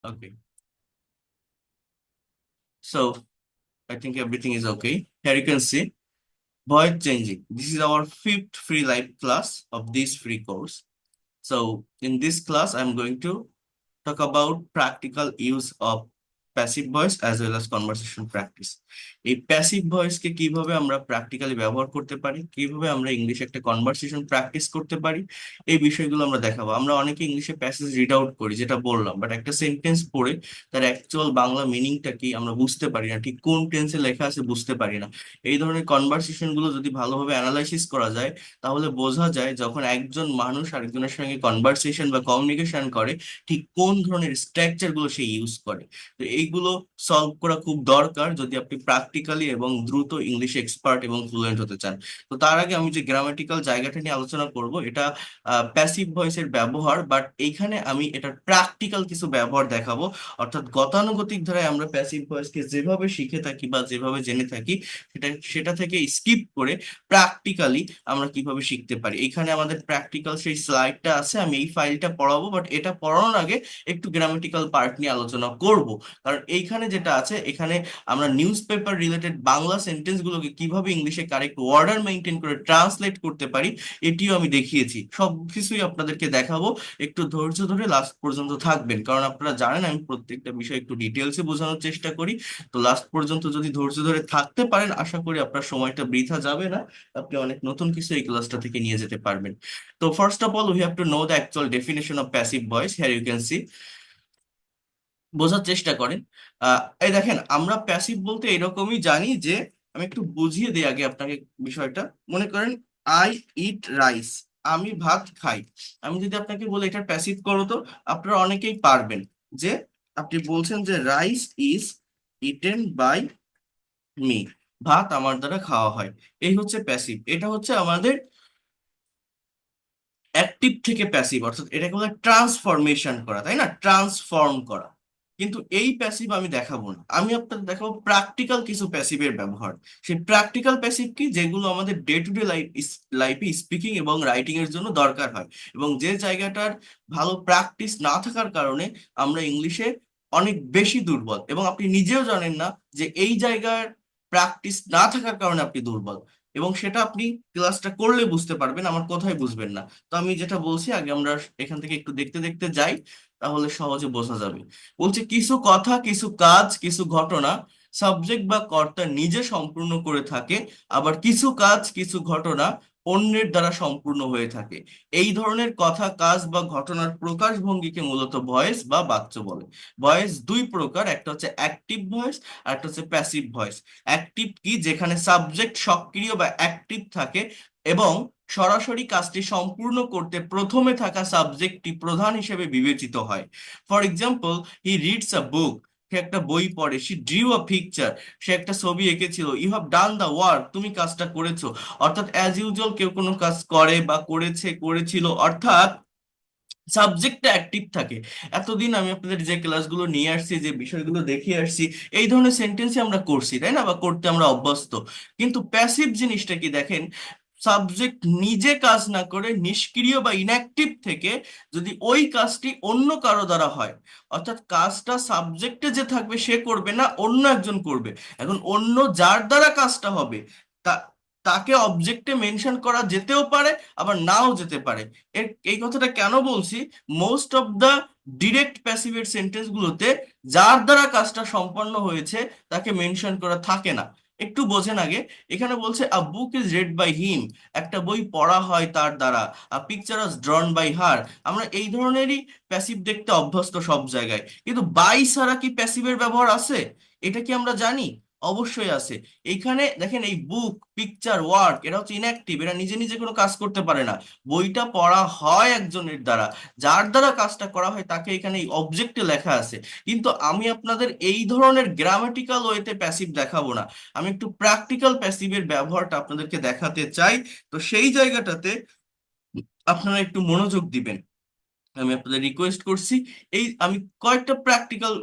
Okay, so I think everything is okay. Here you can see voice changing. This is our fifth free live class of this free course. So in this class, I'm going to talk about practical use of passive voice as well as conversation practice. এই passive ভয়েসকে কিভাবে আমরা practically ব্যবহার করতে পারি, কিভাবে আমরা ইংলিশে একটা কনভারসেশন প্র্যাকটিস করতে পারি, এই বিষয়গুলো আমরা দেখাবো। আমরা অনেকে ইংলিশে প্যাসেজ রিড আউট করি, যেটা বললাম, বাট একটা সেন্টেন্স পড়ে তার অ্যাকচুয়াল বাংলা মিনিংটা কি আমরা বুঝতে পারি না, ঠিক কোন টেন্সে লেখা আছে বুঝতে পারি না। এই ধরনের কনভারসেশন গুলো যদি ভালোভাবে অ্যানালাইসিস করা যায়, তাহলে বোঝা যায় যখন একজন মানুষ আরেকজনের সঙ্গে কনভারসেশন বা কমিউনিকেশন করে, ঠিক কোন ধরনের স্ট্রাকচার গুলো সে ইউজ করে। তো এইগুলো সলভ করা খুব দরকার যদি আপনি প্র্যাকটিক্যালি এবং দ্রুত ইংলিশ এক্সপার্ট এবং ফ্লুয়েন্ট হতে চান। তো তার আগে আমি যে গ্রামাটিক্যাল জায়গাটা নিয়ে আলোচনা করব, এটা প্যাসিভ ভয়েসের ব্যবহার, বাট এইখানে আমি এটার প্র্যাকটিক্যাল কিছু ব্যবহার দেখাবো। অর্থাৎ গতানুগতিক ধারায় আমরা প্যাসিভ ভয়েসকে যেভাবে শিখে থাকি বা যেভাবে জেনে থাকি, সেটা থেকে স্কিপ করে প্র্যাকটিক্যালি আমরা কিভাবে শিখতে পারি। এখানে আমাদের প্র্যাকটিক্যাল সেই স্লাইডটা আছে, আমি এই ফাইলটা পড়াবো, বাট এটা পড়ানোর আগে একটু গ্রামাটিক্যাল পার্ট নিয়ে আলোচনা করব। কারণ এইখানে যেটা আছে, এখানে আমরা news paper related Bangla sentence গুলোকে কিভাবে ইংলিশে কারেক্ট অর্ডার মেনটেন করে ট্রান্সলেট করতে পারি, এটিও আমি দেখিয়েছি। সব কিছুই আপনাদেরকে দেখাবো। একটু ধৈর্য ধরে লাস্ট পর্যন্ত থাকবেন, কারণ আপনারা জানেন আমি প্রত্যেকটা বিষয় একটু ডিটেলসে বোঝানোর চেষ্টা করি। তো লাস্ট পর্যন্ত যদি ধৈর্য ধরে থাকতে পারেন, আশা করি আপনার সময়টা বৃথা যাবে না, আপনি অনেক নতুন কিছু এই ক্লাসটা থেকে নিয়ে যেতে পারবেন। তো first of all we have to know the actual definition of passive voice. Here you can see, বোঝার চেষ্টা করেন। এই দেখেন, আমরা প্যাসিভ বলতে এরকমই জানি যে, আমি একটু বুঝিয়ে দিই আগে আপনাকে বিষয়টা। মনে করেন আই ইট রাইস, আমি ভাত খাই। আমি যদি আপনাকে বলি এটার প্যাসিভ করো, তো আপনারা অনেকেই পারবেন। যে আপনি বলছেন যে rice is eaten by me, ভাত আমার দ্বারা খাওয়া হয়। এই হচ্ছে প্যাসিভ। এটা হচ্ছে আমাদের অ্যাক্টিভ থেকে প্যাসিভ, অর্থাৎ এটাকে বলে ট্রান্সফরমেশন করা, তাই না? ট্রান্সফর্ম করা। কিন্তু এই প্যাসিভ আমি দেখাবো না, আমি আপনাদের দেখাবো প্র্যাকটিক্যাল কিছু প্যাসিভের ব্যবহার। সেই প্র্যাকটিক্যাল প্যাসিভ কি, যেগুলো আমাদের ডে টু ডে লাইফে স্পিকিং এবং রাইটিং এর জন্য দরকার হয়, এবং যে জায়গাটার ভালো প্র্যাকটিস না থাকার কারণে আমরা ইংলিশে অনেক বেশি দুর্বল, এবং আপনি নিজেও জানেন না যে এই জায়গার প্র্যাকটিস না থাকার কারণে আপনি দুর্বল। এবং সেটা আপনি ক্লাসটা করলে বুঝতে পারবেন, আমার কথাই বুঝবেন না। তো আমি যেটা বলছি, আগে আমরা এখান থেকে একটু দেখতে দেখতে যাই, তাহলে সহজে বোঝা যাবে। বলছে কিছু কথা, কিছু কাজ, কিছু ঘটনা সাবজেক্ট বা কর্তা নিজে সম্পূর্ণ করে থাকে, আবার কিছু কাজ, কিছু ঘটনা অন্যের দ্বারা সম্পূর্ণ হয়ে থাকে। এই ধরনের কথা, কাজ বা ঘটনার প্রকাশভঙ্গিকে মূলত ভয়েস বা বাক্য বলে। ভয়েস দুই প্রকার, একটা হচ্ছে অ্যাক্টিভ ভয়েস আর একটা হচ্ছে প্যাসিভ ভয়েস। অ্যাক্টিভ কি, যেখানে সাবজেক্ট সক্রিয় বা অ্যাক্টিভ থাকে এবং সরাসরি কাজটি সম্পূর্ণ করতে প্রথমে থাকা সাবজেক্টটি প্রধান হিসেবে বিবেচিত হয়। For example, he reads a book, সে একটা বই পড়ে। শি ড্রিউ আ পিকচার, সে একটা ছবি এঁকেছিল। You have done the work, তুমি কাজটা করেছো। অর্থাৎ অ্যাজ ইউজুয়াল কেউ কোনো কাজ করে বা করেছে, করেছিল, অর্থাৎ সাবজেক্টটা অ্যাক্টিভ থাকে। এতদিন আমি আপনাদের যে ক্লাসগুলো নিয়ে আসছি, যে বিষয়গুলো দেখিয়ে আসছি, এই ধরনের সেন্টেন্সই আমরা করছি, তাই না? বা করতে আমরা অভ্যস্ত। কিন্তু প্যাসিভ জিনিসটা কি দেখেন, সাবজেক্ট নিজে কাজ না করে নিষ্ক্রিয় বা ইনঅ্যাক্টিভ থেকে যদি ওই কাজটি অন্য কারো দ্বারা হয়, অর্থাৎ কাজটা সাবজেক্টে যে থাকবে সে করবে না, অন্য একজন করবে। এখন অন্য যার দ্বারা কাজটা হবে, তা তাকে অবজেক্টে মেনশন করা যেতেও পারে, আবার নাও যেতে পারে। এই কথাটা কেন বলছি, মোস্ট অফ দা ডিরেক্ট প্যাসিভের সেন্টেন্স গুলোতে যার দ্বারা কাজটা সম্পন্ন হয়েছে তাকে মেনশন করা থাকে না। একটু বোঝেন আগে। এখানে বলছে a book is read by him, একটা বই পড়া হয় তার দ্বারা। A picture is drawn by her, আমরা এই ধরনেরই প্যাসিভ দেখতে অভ্যস্ত সব জায়গায়। কিন্তু বাই ছাড়া কি প্যাসিভের ব্যবহার আছে? এটা কি আমরা জানি? অবশ্যই আছে। এইখানে দেখেন, এই বুক, পিকচার, ওয়ার্ক, এরা হচ্ছে ইনঅ্যাক্টিভ, এরা নিজে নিজে কোনো কাজ করতে পারে না। বইটা পড়া হয় একজনের দ্বারা, যার দ্বারা কাজটা করা হয় তাকে এখানে এই অবজেক্টে লেখা আছে। কিন্তু আমি আপনাদের এই ধরনের গ্রামাটিক্যাল ওয়েতে প্যাসিভ দেখাবো না, আমি একটু প্র্যাকটিক্যাল প্যাসিভের ব্যবহারটা আপনাদেরকে দেখাতে চাই। তো সেই জায়গাটাতে আপনারা একটু মনোযোগ দিবেন, আমি আপনাদের রিকোয়েস্ট করছি। এই আমি কয়েকটা প্র্যাকটিক্যাল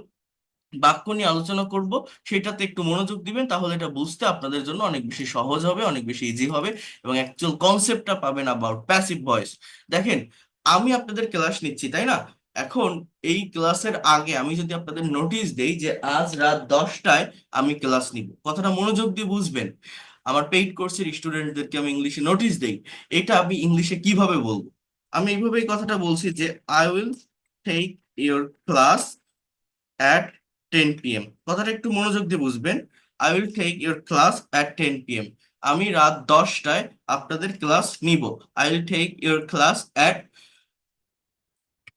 বাক্য নিয়ে আলোচনা করব, সেটাতে একটু মনোযোগ দিবেন, তাহলে এটা বুঝতে আপনাদের জন্য অনেক বেশি সহজ হবে, অনেক বেশি ইজি হবে, এবং অ্যাকচুয়াল কনসেপ্টটা পাবেন অ্যাবাউট প্যাসিভ ভয়েস। দেখেন, আমি আপনাদের ক্লাস নিচ্ছি, তাই না? এখন এই ক্লাসের আগে আমি যদি আপনাদের নোটিশ দেই যে আজ রাত 10টায় আমি ক্লাস নিব, কথাটা মনোযোগ দিয়ে বুঝবেন। আমার পেইড কোর্সের স্টুডেন্টদেরকে আমি ইংলিশে নোটিশ দেই, এটা আমি ইংলিশে কিভাবে বলবো? আমি এইভাবেই কথাটা বলছি যে I will take your class at 10 p.m. কথাটা একটু মনোযোগ দিয়ে বুঝবেন। I will take your class at 10 p.m. আমি রাত 10টায় আপনাদের ক্লাস নিব। I will take your class at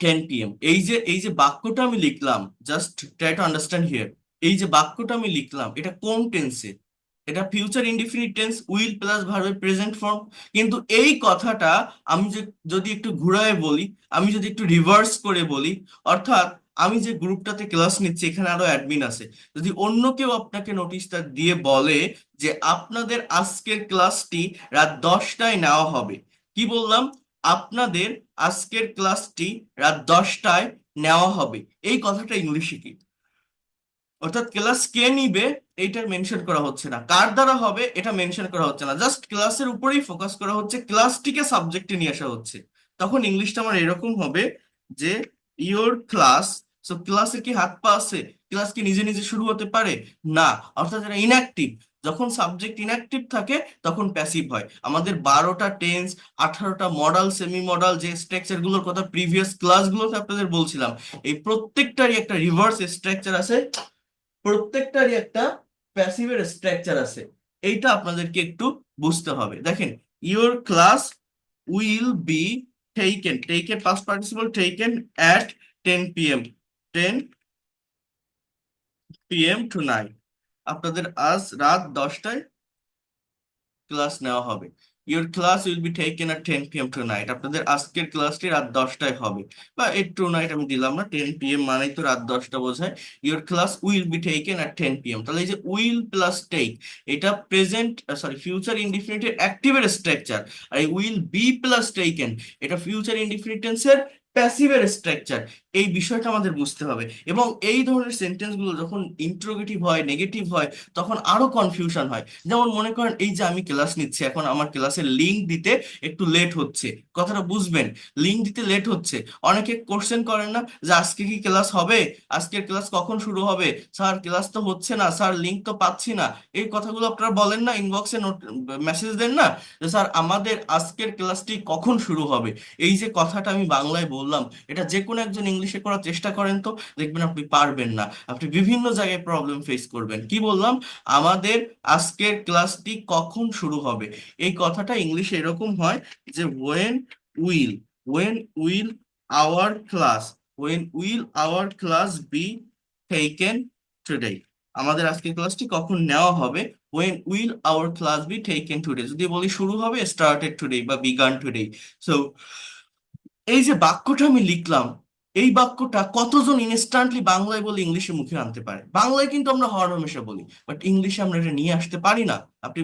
10 p.m. এই যে বাক্যটা আমি লিখলাম, just try to understand here. এই যে বাক্যটা আমি লিখলাম এটা কোন টেন্সে? এটা future indefinite tense, will plus ভার্বের প্রেজেন্ট ফর্ম। কিন্তু এই কথাটা আমি যদি একটু ঘুরায় বলি, আমি যদি একটু রিভার্স করে বলি, অর্থাৎ আমি যে গ্রুপটাতে ক্লাস নিচ্ছি এখানে আরো অ্যাডমিন আছে, যদি অন্য কেউ আপনাকে নোটিশটা দিয়ে বলে যে আপনাদের আজকের ক্লাসটি রাত 10টায় নেওয়া হবে, কি বললাম? আপনাদের আজকের ক্লাসটি রাত 10টায় নেওয়া হবে। এই কথাটা ইংলিশে কি? অর্থাৎ ক্লাস কে নিবে এইটার মেনশন করা হচ্ছে না, কার দ্বারা হবে এটা মেনশন করা হচ্ছে না, জাস্ট ক্লাসের উপরেই ফোকাস করা হচ্ছে, ক্লাসটিকে সাবজেক্টে নিয়ে আসা হচ্ছে। তখন ইংলিশটা আমার এরকম হবে যে ইওর ক্লাস। সো ক্লাসের কি হাত পা আছে? ক্লাস কি নিজে নিজে শুরু হতে পারে? না। অর্থাৎ এটা ইনঅ্যাক্টিভ। যখন সাবজেক্ট ইনঅ্যাক্টিভ থাকে তখন প্যাসিভ হয়। আমাদের 12টা টেন্স, 18টা মডাল, সেমি মডাল, যে স্ট্রাকচার গুলোর কথা প্রিভিয়াস ক্লাসগুলোতে আপনাদের বলছিলাম, এই প্রত্যেকটারই একটা রিভার্স স্ট্রাকচার আছে, প্রত্যেকটারই একটা প্যাসিভের স্ট্রাকচার আছে। এইটা আপনাদেরকে একটু বুঝতে হবে। দেখেন, your class will be taken, taken past participle, taken at 10 p.m. 10 p.m. Tonight. আপনাদের আজ রাত 10টায় ক্লাস নেওয়া হবে। Your class will be taken at 10 p.m. Tonight. আপনাদের আজকের ক্লাসটি রাত 10টায় হবে। বা এই টুনাইট আমি দিলাম না, 10 p.m. মানেই তো রাত 10টা বোঝায়। Your class will be taken at 10 p.m. তাহলে এই যে উইল প্লাস টেক, এটা প্রেজেন্ট সরি ফিউচার ইনডিফিনিটের অ্যাক্টিভের স্ট্রাকচার। আর এই উইল বি প্লাস টেকেন এটা ফিউচার ইনডিফিনিট টেন্সের প্যাসিভের স্ট্রাকচার। এই বিষয়টা আমাদের বুঝতে হবে। এবং এই ধরনের সেন্টেন্স গুলো যখন ইন্ট্রোগেটিভ হয়, নেগেটিভ হয়, তখন আরো কনফিউশন হয়। যেমন মনে করেন এই যে আমি ক্লাস নিচ্ছি, এখন আমার ক্লাসের লিঙ্ক দিতে একটু লেট হচ্ছে। কথাটা বুঝবেন, লিঙ্ক দিতে লেট হচ্ছে। অনেকে কোশ্চেন করেন না যে আজকে কি ক্লাস হবে, আজকের ক্লাস কখন শুরু হবে, স্যার ক্লাস তো হচ্ছে না, স্যার লিঙ্ক তো পাচ্ছি না। এই কথাগুলো আপনারা বলেন না, ইনবক্সে নোট মেসেজ দেন না যে স্যার আমাদের আজকের ক্লাসটি কখন শুরু হবে। এই যে কথাটা আমি বাংলায় বললাম, এটা যে কোনো একজন ইংলিশে করার চেষ্টা করেন তো, দেখবেন আপনি পারবেন না, আপনি বিভিন্ন জায়গায় প্রবলেম ফেস করবেন। কি বললাম? আমাদের আজকের ক্লাসটি কখন শুরু হবে। এই কথাটা ইংলিশে এরকম হয় যে will when will our class will our class be taken today. আমাদের আজকের ক্লাসটি কখন নেওয়া হবে? Will our class be taken today. যদি বলি শুরু হবে, স্টার্টেড টুডে বা বিগান টুডে। সো এই যে বাক্যটা আমি লিখলাম, এই বাক্যটা কতজন ইনস্ট্যান্টলি বাংলায় বলে ইংলিশে মুখে আনতে পারে? বাংলায় কিন্তু আমরা হরহামেশা বলি, বাট ইংলিশে আমরা এটা নিয়ে আসতে পারি না। আপনি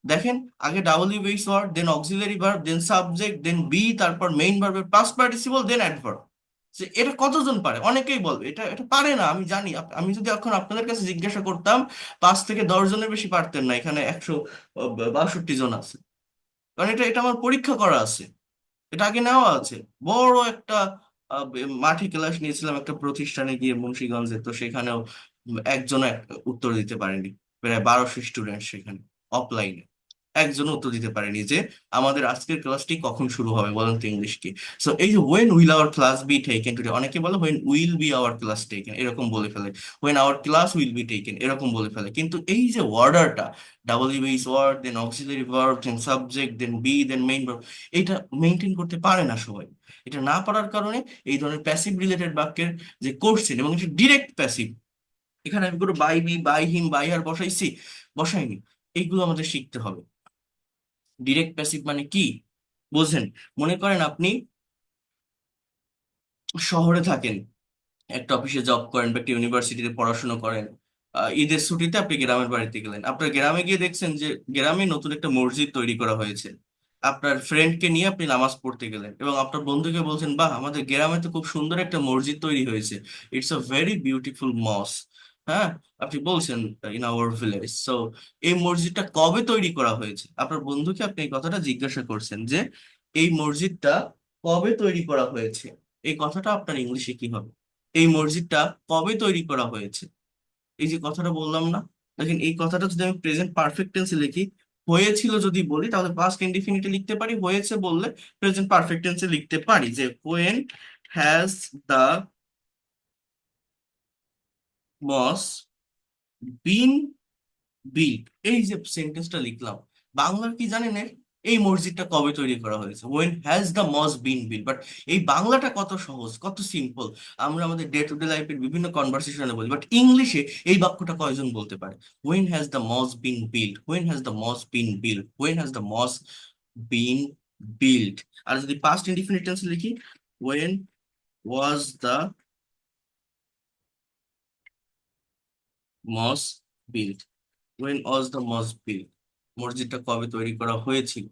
দেখেন, আগে double base word, then auxiliary verb, then subject, then be, তারপর মেইন ভার্বের পাস্ট পার্টিসিপল, দেন অ্যাডভার্ব। এটা কতজন পারে? অনেকেই বলবে এটা এটা পারে না, আমি জানি। আমি যদি এখন আপনাদের কাছে জিজ্ঞাসা করতাম, 5 থেকে 10 জনের বেশি পারতেন না। এখানে 162 জন আছে, কারণ এটা এটা আমার পরীক্ষা করা আছে, এটা আগে নেওয়া আছে। বড় একটা মাঠে ক্লাস নিয়েছিলাম একটা প্রতিষ্ঠানে গিয়ে মুন্সিগঞ্জে, তো সেখানেও একজনও উত্তর দিতে পারেনি। প্রায় 1200 স্টুডেন্ট সেখানে, অফলাইনে, একজনও উত্তর দিতে পারেনি যে আমাদের আজকের ক্লাসটি কখন শুরু হবে, বলেন তো ইংলিশ কি? সো এই যে when will our class be taken today, অনেকে বলে when will be our class taken, এরকম বলে ফেলে। When our class will be taken এরকম বলে ফেলে। কিন্তু এই যে অর্ডারটা, double base word, then auxiliary verb, then subject, then be, then main verb, এটা মেনটেন করতে পারে না সবাই। এটা না পারার কারণে এই ধরনের প্যাসিভ রিলেটেড বাক্যের যে কোশ্চেন, এবং এটা ডিরেক্ট প্যাসিভ, এখানে আমি কোনো by me, by him, by her বসাইছি, বসাইনি, এইগুলো আমাদের শিখতে হবে। ডিরেক্ট প্যাসিভ মানে কি বোঝেন? মনে করেন আপনি শহরে থাকেন, একটা অফিসে জব করেন বা একটা ইউনিভার্সিটিতে পড়াশোনা করেন। ঈদের ছুটিতে আপনি গ্রামের বাড়িতে গেলেন, আপনার গ্রামে গিয়ে দেখছেন যে গ্রামে নতুন একটা মসজিদ তৈরি করা হয়েছে। আপনার ফ্রেন্ডকে নিয়ে আপনি নামাজ পড়তে গেলেন এবং আপনার বন্ধুকে বলছেন, বাহ, আমাদের গ্রামে তো খুব সুন্দর একটা মসজিদ তৈরি হয়েছে, ইটস আ ভেরি বিউটিফুল মস। হ্যাঁ, আপনি বলছেন ইন আওয়ার ভিলেজ। সো এই মসজিদটা কবে তৈরি করা হয়েছে? আপনার বন্ধুকে আপনি এই কথাটা জিজ্ঞাসা করছেন যে এই মসজিদটা কবে তৈরি করা হয়েছে। এই কথাটা আপনার ইংলিশে কি হবে? এই মসজিদটা কবে তৈরি করা হয়েছে? এই যে কথাটা বললাম না, দেখেন এই কথাটা যদি আমি প্রেজেন্ট পারফেক্ট টেন্সে লিখি, হয়েছিল যদি বলি তাহলে পাস্ট ইনডিফিনিটে লিখতে পারি, হয়েছে বললে প্রেজেন্ট পারফেক্ট টেন্সে লিখতে পারি যে when has the moss been built. এই যে সেন্টেন্সটা লিখলাম, বাংলার কি জানেন এই মসজিদটা কবে তৈরি করা হয়েছে, when has the moss been built. But এই বাংলাটা কত সহজ, কত সিম্পল, আমরা আমাদের ডে টু ডে লাইফের বিভিন্ন কনভারসেশনে বলি, বাট ইংলিশে এই বাক্যটা কয়জন বলতে পারে? When has the moss been built, when has the moss been built, when has the moss been built. আর যদি পাস্ট ইনডিফিনিট টেন্স লিখি, when was the mosque built, when was the mosque built, মসজিদটা কবে তৈরি করা হয়েছিল।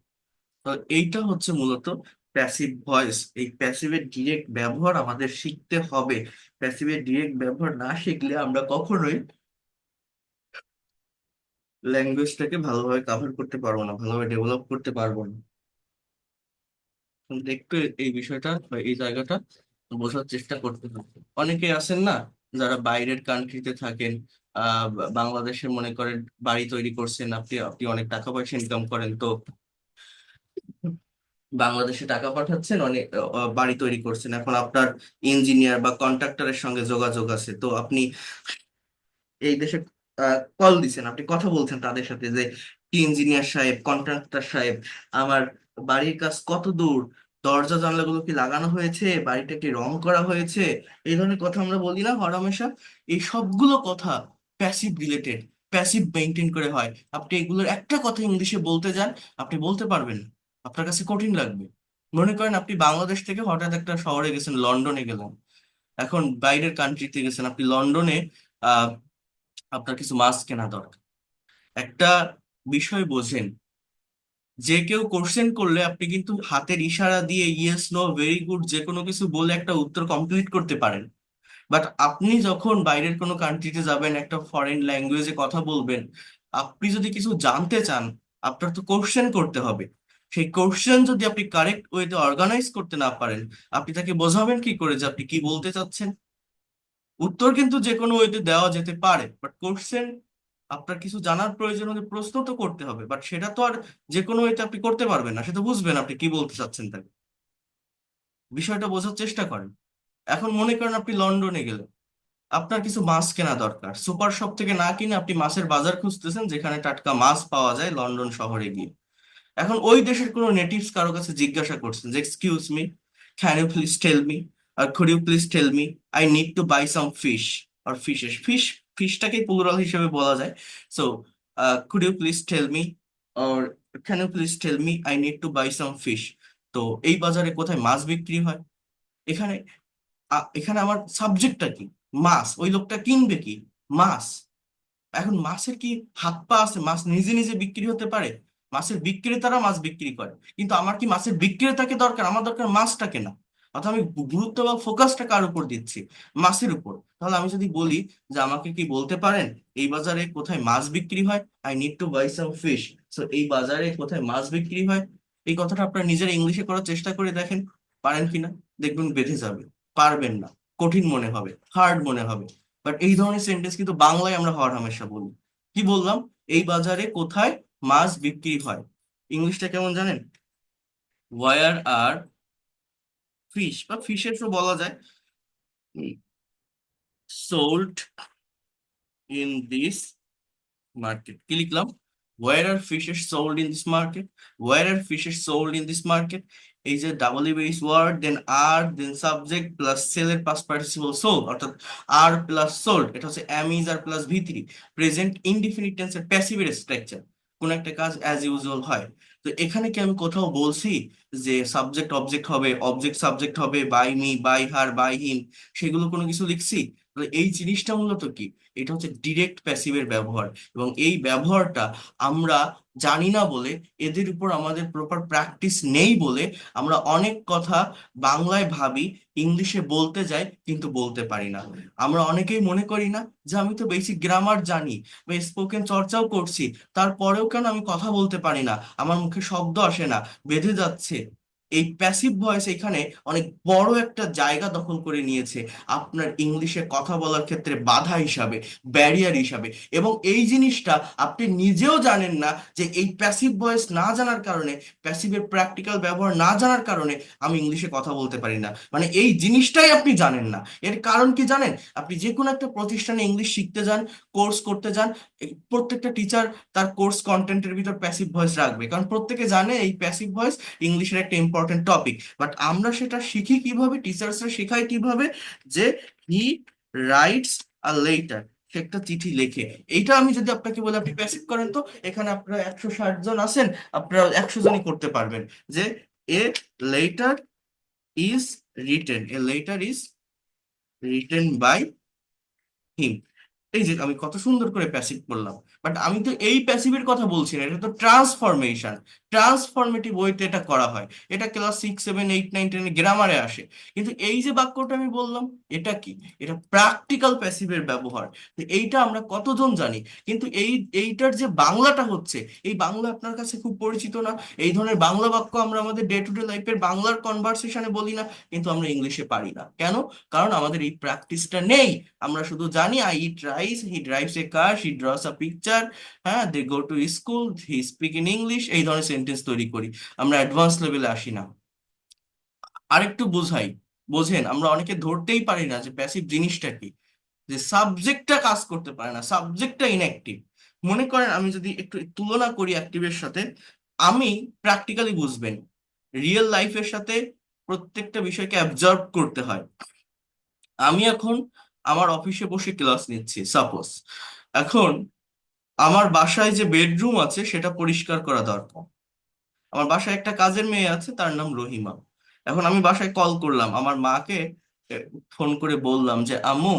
তো এইটা হচ্ছে মূলত প্যাসিভ ভয়েস। এই প্যাসিভের ডিরেক্ট ব্যবহার আমাদের শিখতে হবে। প্যাসিভের ডিরেক্ট ব্যবহার না শিখলে আমরা কখনোই ল্যাঙ্গুয়েজটাকে ভালোভাবে কভার করতে পারবো না, ভালোভাবে ডেভেলপ করতে পারবো না। কিন্তু একটু এই বিষয়টা বা এই জায়গাটা বোঝার চেষ্টা করতে হবে। অনেকে আছেন না, যারা বাইরের কান্ট্রিতে থাকেন, বাংলাদেশে মনে করেন বাড়ি তৈরি করছেন, আপনি আপনি অনেক টাকা পয়সা ইনকাম করেন, তো বাংলাদেশে টাকা পাঠাচ্ছেন, অনেক বাড়ি তৈরি করছেন, এখন আপনার ইঞ্জিনিয়ার বা কন্ট্রাক্টরের সঙ্গে যোগাযোগ আছে, তো আপনি এই দেশে কল দিছেন, আপনি কথা বলছেন তাদের সাথে যে কি ইঞ্জিনিয়ার সাহেব, কন্ট্রাক্টর সাহেব, আমার বাড়ির কাজ কত দূর, দরজা জানলাগুলো কি লাগানো হয়েছে, বাড়িটা কি রং করা হয়েছে, এই ধরনের কথা আমরা বলি না হরহামেশা। এই সবগুলো কথা প্যাসিভ রিলেটেড, প্যাসিভ মেনটেন করে হয়। আপনি এগুলোর একটা কথা ইংলিশে বলতে যান, আপনি বলতে পারবেন না, আপনার কাছে কঠিন লাগবে। মনে করেন আপনি বাংলাদেশ থেকে হঠাৎ একটা শহরে গেছেন, লন্ডনে গেলেন, এখন বাইরের কান্ট্রিতে গেছেন, আপনি লন্ডনে আপনার কিছু মাস্ক কেনা দরকার। একটা বিষয় বোঝেন, যে কেউ কোশ্চেন করলে আপনি কিন্তু হাতের ইশারা দিয়ে ইয়েস নো ভেরি গুড যে কোনো কিছু বলে একটা উত্তর কমপ্লিট করতে পারেন। বাট আপনি যখন বাইরের কোনো কান্ট্রিতে যাবেন, একটা ফরেন ল্যাঙ্গুয়েজে কথা বলবেন, আপনি যদি কিছু জানতে চান, আপনার তো কোশ্চেন করতে হবে। সেই কোশ্চেন যদি আপনি কারেক্ট ওয়েতে অর্গানাইজ করতে না পারেন, আপনি তাকে বোঝাবেন কি করে যে আপনি কি বলতে চাচ্ছেন? উত্তর কিন্তু যে কোনো ওয়েতে দেওয়া যেতে পারে, বাট কোশ্চেন, আপনার কিছু জানার প্রয়োজন হলে প্রশ্ন তো করতে হবে, বাট সেটা তো আর যে কোনো ওয়েতে আপনি করতে পারবেন না, সেটা বুঝবেন আপনি কি বলতে চাচ্ছেন তাকে। বিষয়টা বোঝার চেষ্টা করেন। এখন মনে করেন আপনি লন্ডনে গেলেন, আপনার কিছু মাছ কেনা দরকার, সুপার শপ থেকে না কিনে আপনি মাছের বাজার খুঁজতেছেন যেখানে টাটকা মাছ পাওয়া যায় লন্ডন শহরে গিয়ে। এখন ওই দেশের কোনো নেটিভস কারো কাছে জিজ্ঞাসা করছেন যে excuse me, can you please tell me, আর could you please tell me, I need to buy some fish, আর ফিশেস ফিশ, ফিশটাকে প্লুরাল হিসেবে বলা যায়। So could you please tell me, আর can you please tell me, I need to buy some fish. তো এই বাজারে কোথায় মাছ বিক্রি হয়? এখানে এখানে আমার সাবজেক্টটা কি? মাছ। ওই লোকটা কিনবে কি? মাছ। এখন মাছের কি হাত পা আছে? মাছ নিজে নিজে বিক্রি হতে পারে? মাছের বিক্রেতারা মাছ বিক্রি করে, কিন্তু আমার কি মাছের বিক্রেতাকে দরকার? আমার দরকার মাছটাকে না। অর্থাৎ আমি গুরুত্ব বা ফোকাসটা কার উপর দিচ্ছি? মাছের উপর। তাহলে আমি যদি বলি যে আমাকে কি বলতে পারেন এই বাজারে কোথায় মাছ বিক্রি হয়, I need to buy some fish, so এই বাজারে কোথায় মাছ বিক্রি হয়, এই কথাটা আপনারা নিজের ইংলিশে করার চেষ্টা করে দেখেন, পারেন কিনা। দেখবেন বেঁধে যাবে, পারবেন না, কঠিন মনে হবে, হার্ড মনে হবে। বাট এই ধরনের সেন্টেন্স কিন্তু বাংলায় আমরা হর হামেশা বলি। কি বললাম? এই বাজারে কোথায় মাছ বিক্রি হয়। ইংলিশটা কেমন জানেন? ওয়ার আর ফিশ, বা ফিশেরও বলা যায়, সোল্ড ইন দিস মার্কেট। কি লিখলাম? Where are fishes sold in this market, where are fishes sold in this market. এই যে double base word, then are, then subject plus সেলের পাস্ট পার্টিসিপল সোল, অর্থাৎ are plus sold, এটা হচ্ছে am is are plus V three, present indefinite টেন্সের প্যাসিভের structure. কোন একটা কাজ অ্যাজ ইউজুয়াল হয়। তো এখানে কি আমি কোথাও বলছি যে সাবজেক্ট অবজেক্ট হবে, অবজেক্ট সাবজেক্ট হবে, by me, by her, by him, সেগুলো কোনো কিছু লিখছি? তো এই জিনিসটা মূলত কি? এটা হচ্ছে ডিরেক্ট প্যাসিভের ব্যবহার। এবং এই ব্যবহারটা আমরা জানি না বলে, এদের উপর আমাদের প্রপার প্র্যাকটিস নেই বলে, আমরা অনেক কথা বাংলায় ভাবি, ইংলিশে বলতে যাই কিন্তু বলতে পারি না। আমরা অনেকেই মনে করি না যে আমি তো বেসিক গ্রামার জানি বা স্পোকেন চর্চাও করছি, তারপরেও কেন আমি কথা বলতে পারি না, আমার মুখে শব্দ আসে না, বেঁধে যাচ্ছে। এই প্যাসিভ ভয়েস এখানে অনেক বড় একটা জায়গা দখল করে নিয়েছে আপনার ইংলিশে কথা বলার ক্ষেত্রে বাধা হিসাবে, ব্যারিয়ার হিসাবে। এবং এই জিনিসটা আপনি নিজেও জানেন না যে এই প্যাসিভ ভয়েস না জানার কারণে, প্যাসিভের প্র্যাকটিক্যাল ব্যবহার না জানার কারণে আমি ইংলিশে কথা বলতে পারি না। মানে এই জিনিসটাই আপনি জানেন না। এর কারণ কি জানেন? আপনি যে কোনো একটা প্রতিষ্ঠানে ইংলিশ শিখতে যান, কোর্স করতে যান, প্রত্যেকটা টিচার তার কোর্স কন্টেন্টের ভিতর প্যাসিভ ভয়েস রাখবে, কারণ প্রত্যেকে জানে এই প্যাসিভ ভয়েস ইংলিশের একটা ইম্পর্টেন্ট টপিক। বাট আমরা সেটা শিখি কিভাবে, টিচার্সরা শেখায় কিভাবে? যে হি রাইটস আ লেটার, সে একটা চিঠি লেখে। এইটা আমি যদি আপনাকে বলি আপনি প্যাসিভ করেন, তো এখানে আপনারা 160 জন আছেন, আপনারা 100 জনই করতে পারবেন যে a letter is written, a letter is written by him. এই যে আমি কত সুন্দর করে প্যাসিভ বললাম, বাট আমি তো এই প্যাসিভের কথা বলছি না, এটা তো ট্রান্সফরমেশন। ট্রান্সফরমেটিভ ওয়েতে এটা করা হয়, এটা ক্লাস 6, 7, 8, 9, 10 গ্রামারে আসে। কিন্তু এই যে বাক্যটা আমি বললাম, এটা কি? এটা প্র্যাকটিক্যাল প্যাসিভের ব্যবহার। তো এইটা আমরা কতজন জানি? কিন্তু এইটার যে বাংলাটা হচ্ছে, এই বাংলা আপনার কাছে খুব পরিচিত না। এই ধরনের বাংলা বাক্য আমরা আমাদের ডে টু ডে লাইফের বাংলার কনভারসেশনে বলি না, কিন্তু আমরা ইংলিশে পারি না কেন? কারণ আমাদের এই প্র্যাকটিসটা নেই। আমরা শুধু জানি I eat rice, he drives a car, she draws a picture, হ্যাঁ, they go to school, he speak in English, এই ধরনের সেন্টেন্স তৈরি করি। আমরা অ্যাডভান্স লেভেলে আসি না। আরেকটু বোঝাই, বোঝেন, আমরা অনেকে ধরতেই পারি না যে প্যাসিভ জিনিসটা কি। যে সাবজেক্টটা কাজ করতে পারে না, সাবজেক্টটা ইনঅ্যাক্টিভ। মনে করেন আমি যদি একটু তুলনা করি অ্যাক্টিভের সাথে, আমি প্র্যাকটিক্যালি বুঝবেন, রিয়েল লাইফের সাথে প্রত্যেকটা বিষয়কে অ্যাবজর্ব করতে হয়। আমি এখন আমার অফিসে বসে ক্লাস নিচ্ছি সাপোজ। এখন আমার বাসায় যে বেডরুম আছে সেটা পরিষ্কার করা দরকার। আমার বাসায় একটা কাজের মেয়ে আছে, তার নাম রহিমা। এখন আমি বাসায় কল করলাম আমার মাকে, ফোন করে বললাম যে আম্মু,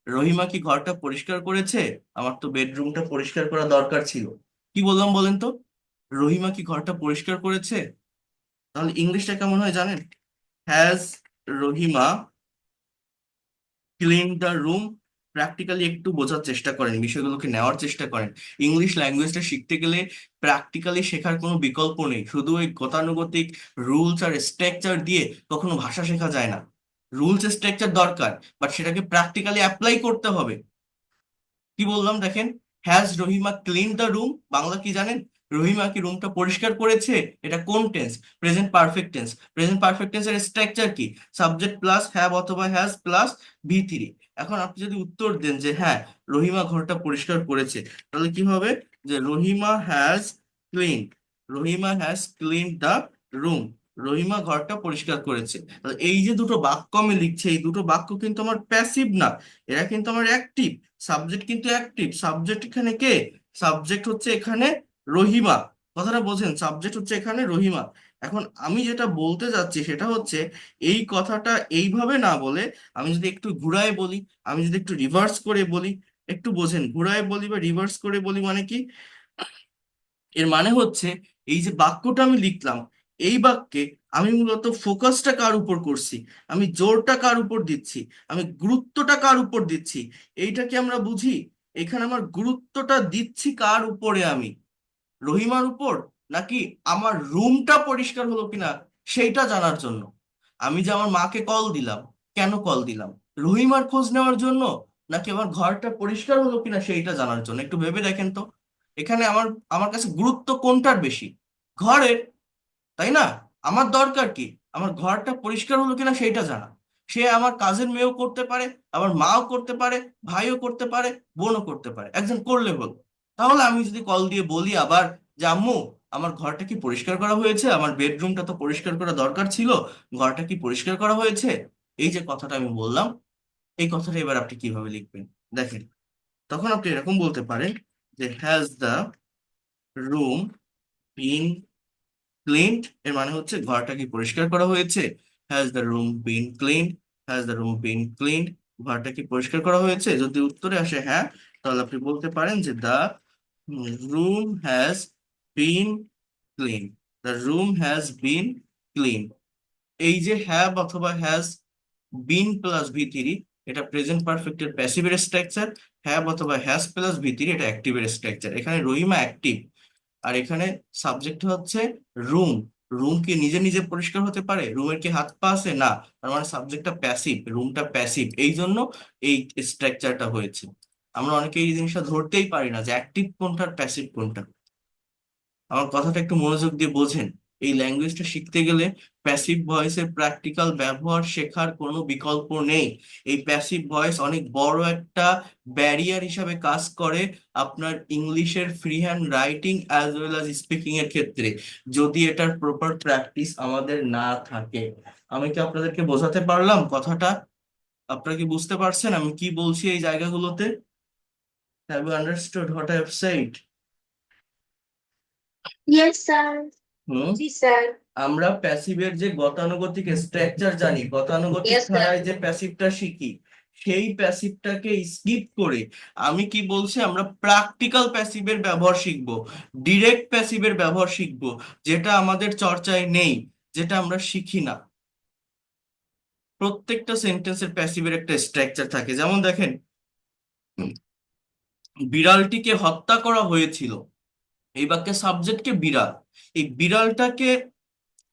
রহিমা কি ঘরটা পরিষ্কার করেছে? আমার তো বেডরুমটা পরিষ্কার করা দরকার ছিল। কি বললাম বলেন তো? রহিমা কি ঘরটা পরিষ্কার করেছে? তাহলে ইংলিশটা কেমন হয় জানেন? Has Rahima clean the room? Practically একটু বোঝার চেষ্টা করেন, বিষয়গুলোকে নেওয়ার চেষ্টা করেন। ইংলিশ ল্যাঙ্গুয়েজটা শিখতে গেলে প্র্যাকটিক্যালি শেখার কোনো বিকল্প নেই। শুধু ওই গতানুগতিক রুলস আর স্ট্রাকচার দিয়ে কখনো ভাষা শেখা যায় না। রুলস স্ট্রাকচার দরকার, বাট সেটাকে প্র্যাকটিক্যালি অ্যাপ্লাই করতে হবে। কি বললাম দেখেন, has Rahima clean the room, Bangla কি জানেন? রহিমা কি রুমটা পরিষ্কার করেছে? এটা কোন tense? Present perfect tense. Present perfect টেন্সের স্ট্রাকচার কি? সাবজেক্ট প্লাস হ্যাভ অথবা হ্যাজ প্লাস ভি3। এখন আপনি যদি উত্তর দেন যে হ্যাঁ, রহিমা ঘরটা পরিষ্কার করেছে, তাহলে কি হবে? যে Rahima has clean, Rahima has clean the room, Rahima ঘরটা পরিষ্কার করেছে। তাহলে এই যে দুটো বাক্য আমি লিখছি, এই দুটো বাক্য কিন্তু আমার প্যাসিভ না, এরা কিন্তু আমার অ্যাক্টিভ। সাবজেক্ট কিন্তু অ্যাক্টিভ। সাবজেক্ট এখানে কে? সাবজেক্ট হচ্ছে এখানে রহিমা। কথাটা বোঝেন, সাবজেক্ট হচ্ছে এখানে রহিমা। এখন আমি যেটা বলতে যাচ্ছি সেটা হচ্ছে, এই কথাটা এইভাবে না বলে আমি যদি একটু ঘুরায় বলি, আমি যদি একটু রিভার্স করে বলি, একটু বোঝেন, ঘুরায় বলি বা রিভার্স করে বলি মানে কি? এর মানে হচ্ছে, এই যে বাক্যটা আমি লিখলাম, এই বাক্যে আমি মূলত ফোকাসটা কার উপর করছি, আমি জোরটা কার উপর দিচ্ছি, আমি গুরুত্বটা কার উপর দিচ্ছি, এইটা কি আমরা বুঝি? এখানে আমার গুরুত্বটা দিচ্ছি কার উপরে আমি? রহিমার উপর, নাকি আমার রুমটা পরিষ্কার হলো কিনা সেইটা জানার জন্য? আমি যে আমার মাকে কল দিলাম, কেন কল দিলাম? রহিমার খোঁজ নেওয়ার জন্য, নাকি আমার ঘরটা পরিষ্কার হলো কিনা সেইটা জানার জন্য? একটু ভেবে দেখেন তো, এখানে আমার আমার কাছে গুরুত্ব কোনটার বেশি? ঘরের, তাই না? আমার দরকার কি? আমার ঘরটা পরিষ্কার হলো কিনা সেইটা জানা। সে আমার কাজের মেয়েও করতে পারে, আমার মাও করতে পারে, ভাইও করতে পারে, বোনও করতে পারে, একজন করলে হলো। তাহলে আমি যদি কল দিয়ে বলি আবার যে আম্মু, আমার ঘরটা কি পরিষ্কার করা হয়েছে? আমার বেডরুমটা তো পরিষ্কার করা দরকার ছিল, ঘরটা কি পরিষ্কার করা হয়েছে? এই যে কথাটা আমি বললাম, এই কথাটা এবার আপনি কিভাবে লিখবেন দেখেন। তখন আপনি এরকম বলতে পারেন যে has the room been cleaned, এর মানে হচ্ছে ঘরটা কি পরিষ্কার করা হয়েছে? Has the room been cleaned, has the room been cleaned, ঘরটা কি পরিষ্কার করা হয়েছে? যদি উত্তরে আসে হ্যাঁ, তাহলে আপনি বলতে পারেন যে the room has been clean, the room has been clean. এই যে হ্যাভ অথবা হ্যাজ বিন প্লাস ভি3, এটা প্রেজেন্ট পারফেক্টের প্যাসিভের স্ট্রাকচার। হ্যাভ অথবা হ্যাজ প্লাস ভি3 এটা অ্যাক্টিভের স্ট্রাকচার। এখানে রহিমা অ্যাক্টিভ, আর এখানে সাবজেক্ট হচ্ছে রুম। রুম কি নিজে নিজে পরিষ্কার হতে পারে? রুমের কি হাত পা আছে? না। তার মানে সাবজেক্টটা প্যাসিভ, রুমটা প্যাসিভ, এই জন্য এই স্ট্রাকচারটা হয়েছে। আমরা অনেকে এই জিনিসটা ধরতেই পারি না যে অ্যাক্টিভ কোনটা আর প্যাসিভ কোনটা। আমার কথাটা একটু মনোযোগ দিয়ে বোঝেন। এই ল্যাঙ্গুয়েজটা শিখতে গেলে প্যাসিভ ভয়েসের প্র্যাকটিক্যাল ব্যবহার শেখার কোনো বিকল্প নেই। এই প্যাসিভ ভয়েস অনেক বড় একটা ব্যারিয়ার হিসাবে কাজ করে আপনার ইংলিশের free hand writing as well as speaking এর ক্ষেত্রে, যদি এটার প্রপার প্র্যাকটিস আমাদের না থাকে। আমি কি আপনাদেরকে বোঝাতে পারলাম কথাটা? আপনারা কি বুঝতে পারছেন আমি কি বলছি এই জায়গাগুলোতে? Have you understood what I have said? Yes, sir. হুম। জি স্যার। আমরা প্যাসিভের যে গতানুগতিক স্ট্রাকচার জানি, গতানুগতিক ইয়েস স্যার। ধারায় যে প্যাসিভটা শিখি, সেই প্যাসিভটাকে স্কিপ করে আমি কি বলছি, আমরা প্র্যাকটিক্যাল প্যাসিভের ব্যবহার শিখবো, ডিরেক্ট প্যাসিভের ব্যবহার শিখবো, যেটা আমাদের চর্চায় নেই, যেটা আমরা শিখি না। প্রত্যেকটা সেন্টেন্সের প্যাসিভের একটা স্ট্রাকচার থাকে। যেমন দেখেন, বিড়ালটিকে হত্যা করা হয়েছিল, এই বাক্যের সাবজেক্টকে বিড়াল, এই বিড়ালটাকে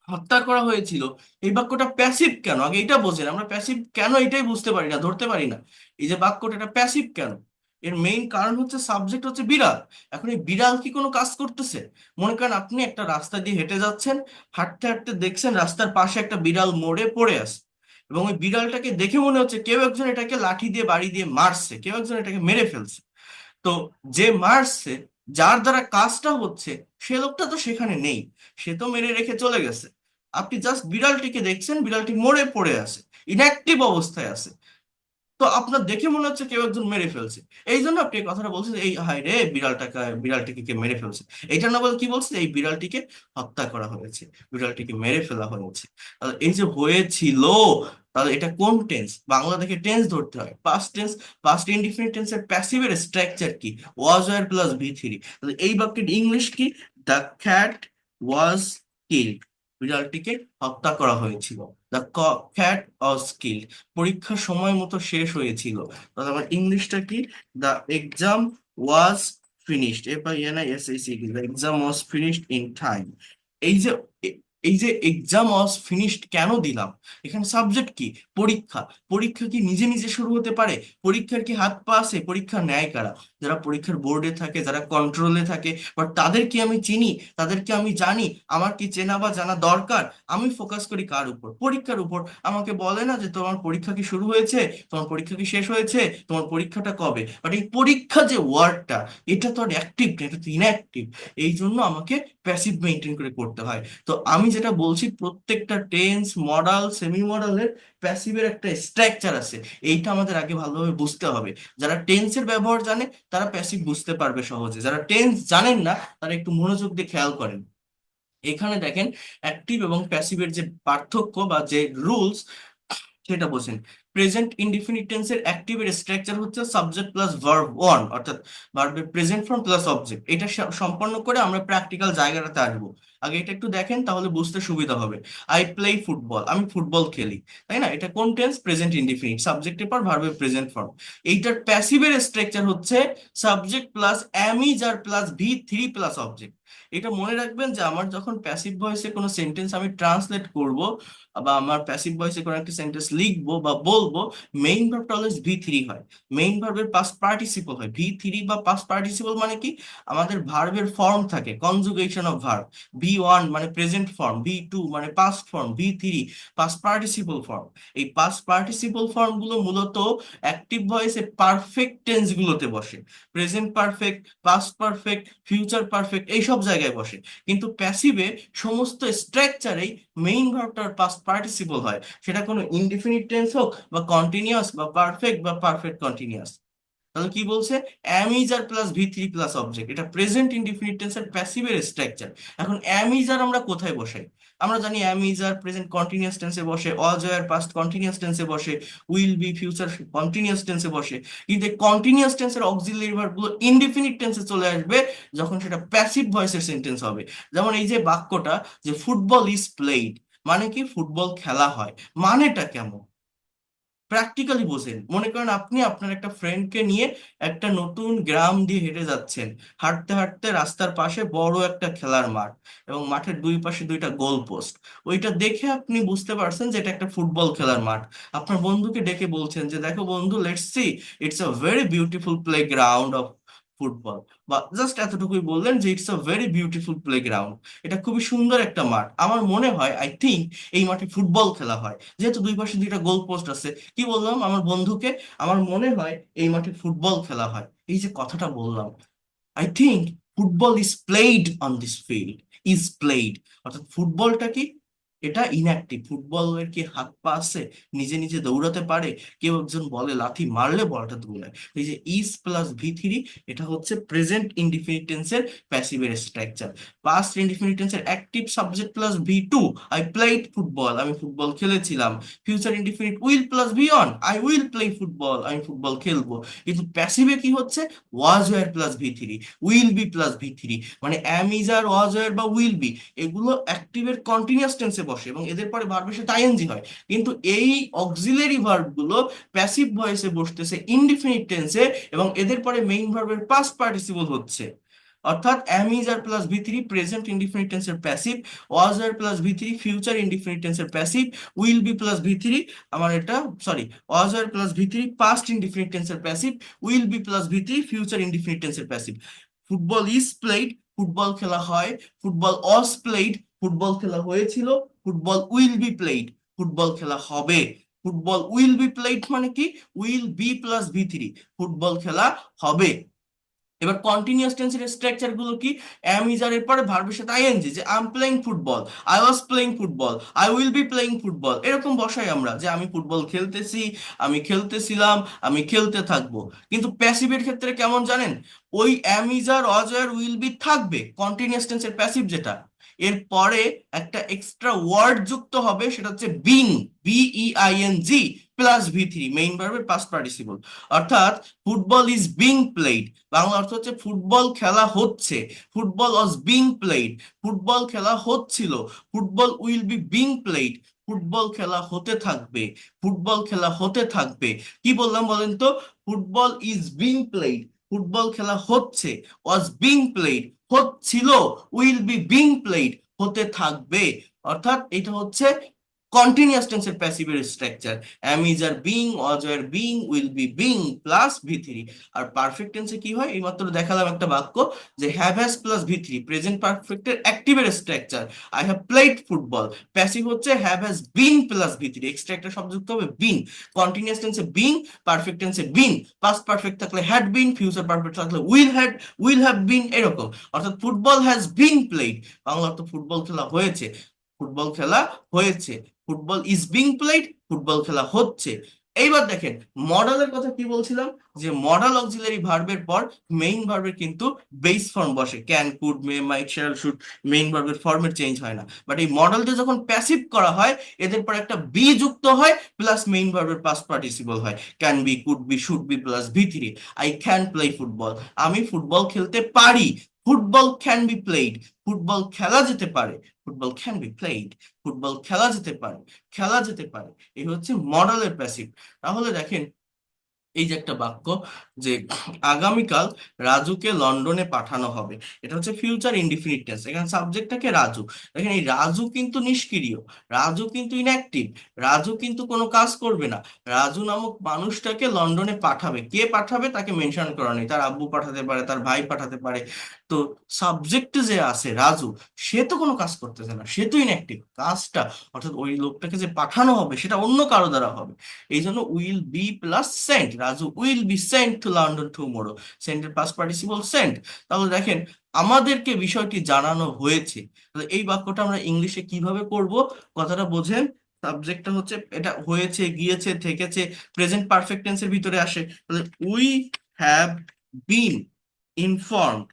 হত্যা করা হয়েছিল, এই বাক্যটা প্যাসিভ কেন? আগে এটা বোঝেন, আমরা প্যাসিভ কেন এটাই বুঝতে পারি না, ধরতে পারি না। এই যে বাক্যটা, এটা প্যাসিভ কেন? এর মেইন কারণ হচ্ছে সাবজেক্ট হচ্ছে বিড়াল। এখন এই বিড়াল কি কোনো কাজ করতেছে? মনে করেন আপনি একটা রাস্তা দিয়ে হেঁটে যাচ্ছেন, হাঁটতে হাঁটতে দেখছেন রাস্তার পাশে একটা বিড়াল মরে পড়ে আছে, এবং ওই বিড়ালটাকে দেখে মনে হচ্ছে কেউ একজন এটাকে লাঠি দিয়ে বাড়ি দিয়ে মারছে, কেউ একজন এটাকে মেরে ফেলছে। তো যে মারছে, যার দ্বারা কাজটা হচ্ছে, সে লোকটা তো সেখানে নেই, সে তো মেরে রেখে চলে গেছে। আপনি জাস্ট বিড়ালটিকে দেখছেন, বিড়ালটি মরে পড়ে আছে, ইনঅ্যাক্টিভ অবস্থায় আছে। তো আপনার দেখে মনে হচ্ছে কেউ একজন মেরে ফেলছে, এই জন্য আপনি এই কথাটা বলছেন, এই হায় রে বিড়ালটিকে কে মেরে ফেলছে। এইটা না বলে কি বলছে, এই বিড়ালটিকে হত্যা করা হয়েছে, বিড়ালটিকে মেরে ফেলা হয়েছে। তাহলে এই যে হয়েছিল, তাহলে এটা কোন টেন্স? বাংলা দেখে টেন্স ধরতে হয়, পাস্ট টেন্স। পাস্ট ইনডিফিনিট টেন্সের প্যাসিভের স্ট্রাকচার কি? Was were plus V three. তাহলে এই বাক্যের ইংলিশ কি? দ্য ক্যাট ওয়াজ কিল্ড, বিড়ালটিকে হত্যা করা হয়েছিল। দ্য ক্যাট ওয়াজ কিল্ড, পরীক্ষা সময় মতো শেষ হয়েছিল। তাহলে আমার ইংলিশটা কি? The exam was finished, FINISHED, the exam was finished in time. এই যে এই যে এক্সাম ওয়াজ ফিনিশড কেন দিলাম? এখানে সাবজেক্ট কি? পরীক্ষা। পরীক্ষা কি নিজে নিজে শুরু হতে পারে? পরীক্ষার কি হাত পা আছে? পরীক্ষা নেয় কারা? যারা পরীক্ষার বোর্ডে থাকে, যারা কন্ট্রোলে থাকে। বাট তাদের কি আমি চিনি? তাদেরকে আমি জানি? আমার কি চেনা বা জানা দরকার? আমি ফোকাস করি কার উপর? পরীক্ষার উপর। আমাকে বলে না যে তোমার পরীক্ষা কি শুরু হয়েছে, তোমার পরীক্ষা কি শেষ হয়েছে, তোমার পরীক্ষাটা কবে। বাট এই পরীক্ষা যে ওয়ার্ডটা, এটা তো আর অ্যাক্টিভ না, এটা তো ইনঅ্যাক্টিভ। এই জন্য আমাকে প্যাসিভ মেনটেন করে করতে হয়। তো আমি যেটা বলছি, প্রত্যেকটা টেন্স, মডাল, সেমি মডালের প্যাসিভের একটা স্ট্রাকচার আছে। এইটা আমাদের আগে ভালোভাবে বুঝতে হবে। যারা টেন্সের ব্যবহার জানে তারা প্যাসিভ বুঝতে পারবে সহজে, যারা টেন্স জানেন না তারা একটু মনোযোগ দিয়ে খেয়াল করেন। এখানে দেখেন, অ্যাক্টিভ এবং প্যাসিভের যে পার্থক্য বা যে রুলস, সেটা বোঝেন। প্রেজেন্ট ইনডিফিনিট টেন্সের অ্যাক্টিভের স্ট্রাকচার হচ্ছে সাবজেক্ট প্লাস ভার্ব ওয়ান, অর্থাৎ ভার্বের প্রেজেন্ট ফর্ম প্লাস অবজেক্ট। এটা সম্পন্ন করে আমরা প্র্যাকটিক্যাল জায়গাটাতে আসবো। আগে এটা একটু দেখেন, তাহলে বুঝতে সুবিধা হবে। আই প্লে ফুটবল, আমি ফুটবল খেলি, তাই না? এটা কোন টেন্স? প্রেজেন্ট ইনডিফিনিট, সাবজেক্টের পর ভার্বের প্রেজেন্ট ফর্ম। এইটার প্যাসিভের স্ট্রাকচার হচ্ছে সাবজেক্ট প্লাস অ্যামিজ আর প্লাস V3 প্লাস অবজেক্ট। এটা মনে রাখবেন যে আমার যখন প্যাসিভ ভয়েসে কোনো সেন্টেন্স আমি ট্রান্সলেট করব, বা আমার প্যাসিভ ভয়েসে কোনো একটা সেন্টেন্স লিখবো বা বলবো, মেইন ভার্বটা অলওয়েজ V3 হয়। মেইন ভার্বের পাস্ট পার্টিসিপল হয় V3, বা পাস্ট পার্টিসিপল মানে কি? আমাদের ভার্বের ফর্ম থাকে, কনজুগেশন অফ ভার্ব। V1 মানে প্রেজেন্ট ফর্ম, V2 মানে past form, V3 past participle form. এই পাস্ট পার্টিসিপল ফর্ম গুলো মূলত অ্যাক্টিভ ভয়েসে পারফেক্ট টেন্স গুলোতে বসে। Present perfect, past perfect, future perfect, এই সব জায়গায় বসে। কিন্তু প্যাসিভে সমস্ত স্ট্রাকচারেই মেইন ভার্বটার পাস্ট পার্টিসিপল হয়, সেটা কোনো ইনডিফিনিট টেন্স হোক, বা কন্টিনিউয়াস, বা পারফেক্ট, বা পারফেক্ট কন্টিনিউয়াস। তাহলে কি বলছে? Am is are plus V3 plus object, এটা প্রেজেন্ট ইনডিফিনিট টেন্সের প্যাসিভের স্ট্রাকচার। এখন অ্যাম ইজ আর আমরা কোথায় বসাই? আমরা জানি am is are present continuous টেন্সে বসে, ওয়াজ আর পাস্ট কন্টিনিউয়াস টেন্সে বসে, উইল বি ফিউচার কন্টিনিউয়াস টেন্সে বসে। কিন্তু এই কন্টিনিউয়াস টেন্সের অক্সিলারি ভার্ব গুলো ইনডিফিনিট টেন্সে চলে আসবে যখন সেটা প্যাসিভ ভয়েসের সেন্টেন্স হবে। যেমন এই যে বাক্যটা, যে ফুটবল ইজ প্লেইড, মানে কি? ফুটবল খেলা হয়। মানেটা কেমন? প্র্যাকটিক্যালি বোঝেন। মনে করেন আপনি আপনার একটা ফ্রেন্ডকে নিয়ে একটা নতুন গ্রাম দিয়ে হেঁটে যাচ্ছেন, হাঁটতে হাঁটতে রাস্তার পাশে বড় একটা খেলার মাঠ এবং মাঠের দুই পাশে দুইটা গোল পোস্ট। ওইটা দেখে আপনি বুঝতে পারছেন যে এটা একটা ফুটবল খেলার মাঠ। আপনার বন্ধুকে ডেকে বলছেন যে দেখো বন্ধু, let's see, it's a very beautiful play ground of football. বা জাস্ট এতটুকুই বললেন যে it's a very beautiful play ground, এটা খুবই সুন্দর একটা মাঠ, আমার মনে হয়, আই থিঙ্ক এই মাঠে ফুটবল খেলা হয়, যেহেতু দুই পাশে দুইটা গোল পোস্ট আছে। কি বললাম আমার বন্ধুকে? আমার মনে হয় এই মাঠে ফুটবল খেলা হয়। এই যে কথাটা বললাম, I think football is played on this field, is played, অর্থাৎ ফুটবলটা কি, এটা ইনঅ্যাক্টিভ। ফুটবলের কি হাত পা আছে? নিজে নিজে দৌড়াতে পারে? কেউ একজন বলে লাথি মারলে বলটা দৌড়ায়। এই যে ইজ প্লাস ভি থ্রি, এটা হচ্ছে প্রেজেন্ট ইনডিফিনিট টেন্সের প্যাসিভের স্ট্রাকচার। পাস্ট ইনডিফিনিট টেন্সের active subject plus V two, I played football, আমি ফুটবল খেলেছিলাম। Future indefinite will plus V one, I will play football, আমি ফুটবল খেলবো। কিন্তু প্যাসিভে কি হচ্ছে? Was were plus V three, will be plus V three, মানে am is are was were বা উইল বি, এগুলো অ্যাক্টিভের কন্টিনিউয়াস টেন্সে বসে এবং এদের পরে ভার্বের সাথে আইএনজি হয়। কিন্তু এই অক্সিলারি ভার্ব গুলো প্যাসিভ ভয়েসে বসতেছে ইনডিফিনিট টেন্সে এবং এদের পরে মেইন ভার্বের পাস্ট পার্টিসিপল হচ্ছে। অর্থাৎ am is are plus V three present indefinite টেন্সের passive, was are plus V three future indefinite টেন্সের passive, will be plus V three, আমার এটা sorry, was are plus V three past indefinite টেন্সের passive, will be plus V three future indefinite টেন্সের passive. Football is played, football খেলা হয়। Football was played, football খেলা হয়েছিল। Football will be played, football খেলা হবে। ফুটবল উইল বি প্লেড মানে কি? Will be plus V three, football খেলা হবে। এবার কন্টিনিউয়াস টেন্সের স্ট্রাকচার গুলো কি? অ্যাম ইজ আর এর পরে ভার্বের সাথে আইএনজি, যে I am playing football, I was playing football, I will be playing football, এরকম বসাই আমরা যে আমি ফুটবল খেলতেছি, আমি খেলতেছিলাম, আমি খেলতে থাকবো। কিন্তু প্যাসিভের ক্ষেত্রে কেমন জানেন? ওই am is are was are will be থাকবে, কন্টিনিউয়াস টেন্সের প্যাসিভ যেটা, এর পরে একটা এক্সট্রা ওয়ার্ড যুক্ত হবে, সেটা হচ্ছে being, BE I N G plus V three, main ভার্বের পাস্ট পার্টিসিপল। অর্থাৎ football is being played, Bangla অর্থ হচ্ছে ফুটবল খেলা হচ্ছে। Football was being played, football খেলা হচ্ছিল। Football will be being played, football খেলা হতে থাকবে। ফুটবল খেলা হতে থাকবে। কি বললাম বলেন তো? Football is being played, football খেলা হচ্ছে। ওয়াজ বিং প্লেড, হচ্ছিল। উইল বি বিং প্লেড, হতে থাকবে। অর্থাৎ এটা হচ্ছে কন্টিনিউয়াস টেন্সের প্যাসিভের structure. Am is are being, was are being, will be being plus V three. আর পারফেক্ট টেন্সে কি হয়? এইমাত্র দেখালাম একটা বাক্য, যে have has plus V three, present পারফেক্টের অ্যাক্টিভের structure. I have played football. Passive হচ্ছে have has been plus V three, extra একটা শব্দ যুক্ত হবে বিন। কন্টিনিউয়াস টেন্সে বিং, পারফেক্ট টেন্সে বিন, পাস্ট পারফেক্ট থাকলে হ্যাড বিন, ফিউচার পারফেক্ট থাকলে will had, will have been, এরকম। অর্থাৎ football has been played, Bangla অর্থ ফুটবল খেলা হয়েছে। ফুটবল খেলা হয়েছে। Football is being played, football খেলা হচ্ছে। এইবার দেখেন মডালের কথা কি বলছিলাম, যে মডাল অক্সিলারি ভার্বের পর মেইন ভার্বের কিন্তু বেস ফর্ম বসে, can, could, may, might, shall, should, main ভার্বের ফর্মের চেঞ্জ হয় না। বাট এই মডেলটা যখন প্যাসিভ করা হয়, এদের পর একটা বি যুক্ত হয় প্লাস মেইন ভার্বের পাস্ট পার্টিসিপল হয়, can be, could be, should be plus V three. I can play football, আমি ফুটবল খেলতে পারি। Football can be played, football খেলা যেতে পারে। Football can be played, football খেলা যেতে পারে, খেলা যেতে পারে। এই হচ্ছে মডেলের প্যাসিভ। তাহলে দেখেন এই যে একটা বাক্য, যে আগামীকাল রাজুকে লন্ডনে পাঠানো হবে, এটা হচ্ছে ফিউচার ইনডিফিনিট টেন্স, এখানে সাবজেক্টটাকে রাজু। দেখেন এই রাজু কিন্তু নিষ্ক্রিয়, রাজু কিন্তু ইনঅ্যাক্টিভ, রাজু কিন্তু কোনো কাজ করবে না। রাজু নামক মানুষটাকে লন্ডনে পাঠাবে, কে পাঠাবে তাকে মেনশন করা নেই, তার আব্বু পাঠাতে পারে, তার ভাই পাঠাতে পারে। তো সাবজেক্টে যে আছে রাজু, সে তো কোনো কাজ করতেছে না, সে তো ইনঅ্যাক্টিভ। কাজটা, অর্থাৎ ওই লোকটাকে যে পাঠানো হবে সেটা অন্য কারো দ্বারা হবে। এই জন্য will be plus sent, Raju will be sent to London tomorrow, সেন্টের পাস্ট পার্টিসিপল সেন্ট। তাহলে দেখেন আমাদেরকে বিষয়টি জানানো হয়েছে। তাহলে এই বাক্যটা আমরা ইংলিশে কিভাবে করব? কথাটা বোঝেন। সাবজেক্টটা হচ্ছে, এটা হয়েছে, গিয়েছে, থেকেছে, প্রেজেন্ট পারফেক্ট টেন্সের ভিতরে আসে। তাহলে we have been informed,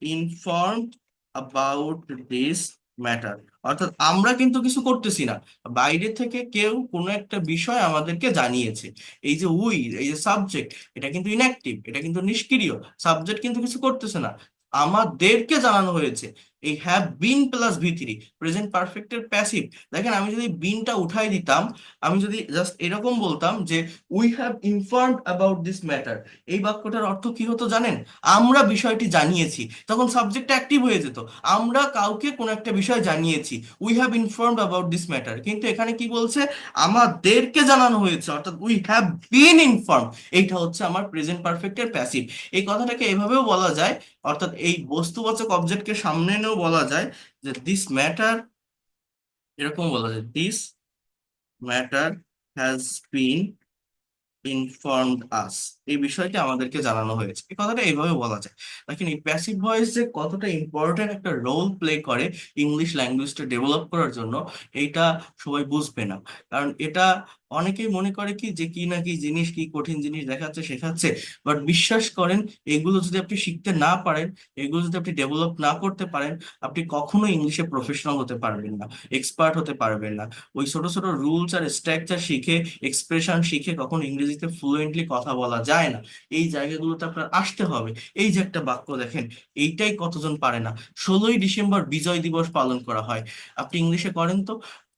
informed about this matter. অর্থাৎ আমরা কিন্তু কিছু করতেছি না, বাইরে থেকে কেউ কোনো একটা বিষয় আমাদেরকে জানিয়েছে। এই যে উই, এই যে সাবজেক্ট, এটা কিন্তু ইনঅ্যাক্টিভ, এটা কিন্তু নিষ্ক্রিয়, সাবজেক্ট কিন্তু কিছু করতেছে না, আমাদেরকে জানানো হয়েছে। এই হ্যাভ বিন প্লাস ভি3 প্রেজেন্ট পারফেক্টের প্যাসিভ। দেখেন আমি যদি বিনটা উঠাই দিতাম, আমি যদি জাস্ট এরকম বলতাম যে we have informed about this matter, এই বাক্যটার অর্থ কি হতো জানেন? আমরা বিষয়টি জানিয়েছি, তখন সাবজেক্টটা অ্যাক্টিভ হয়ে যেত। আমরা কাউকে কোনো একটা বিষয় জানিয়েছি, we have informed about this matter. কিন্তু এখানে কি বলছে? আমাদেরকে জানানো হয়েছে, অর্থাৎ উই হ্যাভ বিন ইনফর্ম। এইটা হচ্ছে আমার প্রেজেন্ট পারফেক্টের প্যাসিভ। এই কথাটাকে এভাবেও বলা যায়, অর্থাৎ এই বস্তুবাচক অবজেক্টকে সামনে এনেও বলা যায় যে দিস ম্যাটার, এরকম বলা যায় this matter has been informed us, এই বিষয়টি আমাদেরকে জানানো হয়েছে। এই কথাটা এইভাবে বলা যায়। দেখেন এই প্যাসিভ ভয়েস যে কতটা ইম্পর্টেন্ট একটা রোল প্লে করে ইংলিশ ল্যাঙ্গুয়েজটা ডেভেলপ করার জন্য, এইটা সবাই বুঝবে না। কারণ এটা অনেকেই মনে করে কি যে কি না কি জিনিস, কি কঠিন জিনিস দেখাচ্ছে শেখাচ্ছে, বাট বিশ্বাস করেন এগুলো যদি আপনি শিখতে না পারেন, এগুলো যদি আপনি ডেভেলপ না করতে পারেন, আপনি কখনো ইংলিশে প্রফেশনাল হতে পারবেন না, এক্সপার্ট হতে পারবেন না। ওই ছোট ছোট রুলস আর স্ট্রাকচার শিখে, এক্সপ্রেশন শিখে কখনো ইংরেজিতে ফ্লুয়েন্টলি কথা বলা যায় না। এই জায়গাগুলোতে আপনার আসতে হবে। এই যে একটা বাক্য দেখেন, এইটাই কতজন পারে না। 16ই ডিসেম্বর বিজয় দিবস পালন করা হয়, আপনি ইংলিশে করেন তো।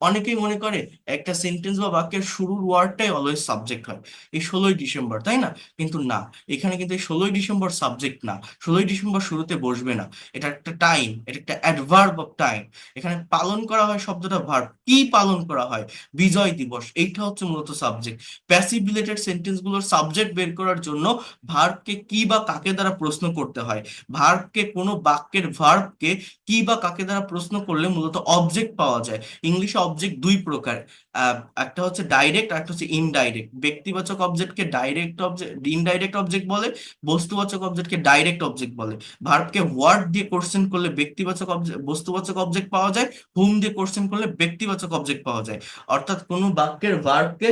অনেকেই মনে করে একটা সেন্টেন্স বা বাক্যের শুরুর ওয়ার্ডটাই অলওয়েজ সাবজেক্ট হয়, এই 16ই ডিসেম্বর, তাই না? কিন্তু না, এখানে কিন্তু এই 16ই ডিসেম্বর সাবজেক্ট না, 16ই ডিসেম্বর শুরুতে বসবে না। এটা একটা টাইম, এটা একটা অ্যাডভার্ব অফ টাইম। এখানে পালন করা হয় শব্দটা ভার্ব, কি পালন করা হয়? বিজয় দিবস, এইটা হচ্ছে মূলত সাবজেক্ট। প্যাসিভ রিলেটেড সেন্টেন্স গুলোর সাবজেক্ট বের করার জন্য ভার্বকে কি বা কাকে দ্বারা প্রশ্ন করতে হয়। ভার্বকে, কোনো বাক্যের ভার্বকে কি বা কাকে দ্বারা প্রশ্ন করলে মূলত অবজেক্ট পাওয়া যায়। ইংলিশে অবজেক্ট দুই প্রকার, আহ, একটা হচ্ছে ডাইরেক্ট, আর একটা হচ্ছে ইনডাইরেক্ট। ব্যক্তিবাচক অবজেক্টকে ডাইরেক্ট অবজেক্ট, ইনডাইরেক্ট অবজেক্ট বলে। বস্তুবাচক অবজেক্টকে ডাইরেক্ট অবজেক্ট বলে। ভার্বকে ওয়ার্ড দিয়ে কোশ্চেন করলে ব্যক্তিবাচক অবজেক্ট, বস্তুবাচক অবজেক্ট পাওয়া যায়। হুম দিয়ে কোশ্চেন করলে ব্যক্তিবাচক অবজেক্ট পাওয়া যায়। অর্থাৎ কোনো বাক্যের ভার্বকে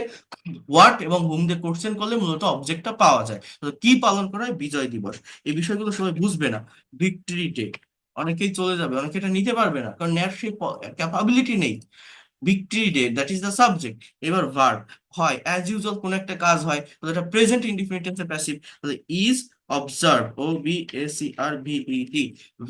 হোয়াট এবং হুম দিয়ে কোশ্চেন করলে মূলত অবজেক্টটা পাওয়া যায়। তো কি পালন করা হয়? বিজয় দিবস। এই বিষয়গুলো সবাই বুঝবে না। ভিক্টরি ডে, অনেকেই চলে যাবে, অনেকে এটা নিতে পারবে না, কারণ নেওয়ার সেই ক্যাপাবিলিটি নেই। Victory day, that is the subject. এবার ভার্ব হয় অ্যাজ ইউজুয়াল, কোন একটা কাজ হয়, তো এটা প্রেজেন্ট ইনডিফিনিট টেন্সের প্যাসিভ, তাহলে is observe, OBACRVED,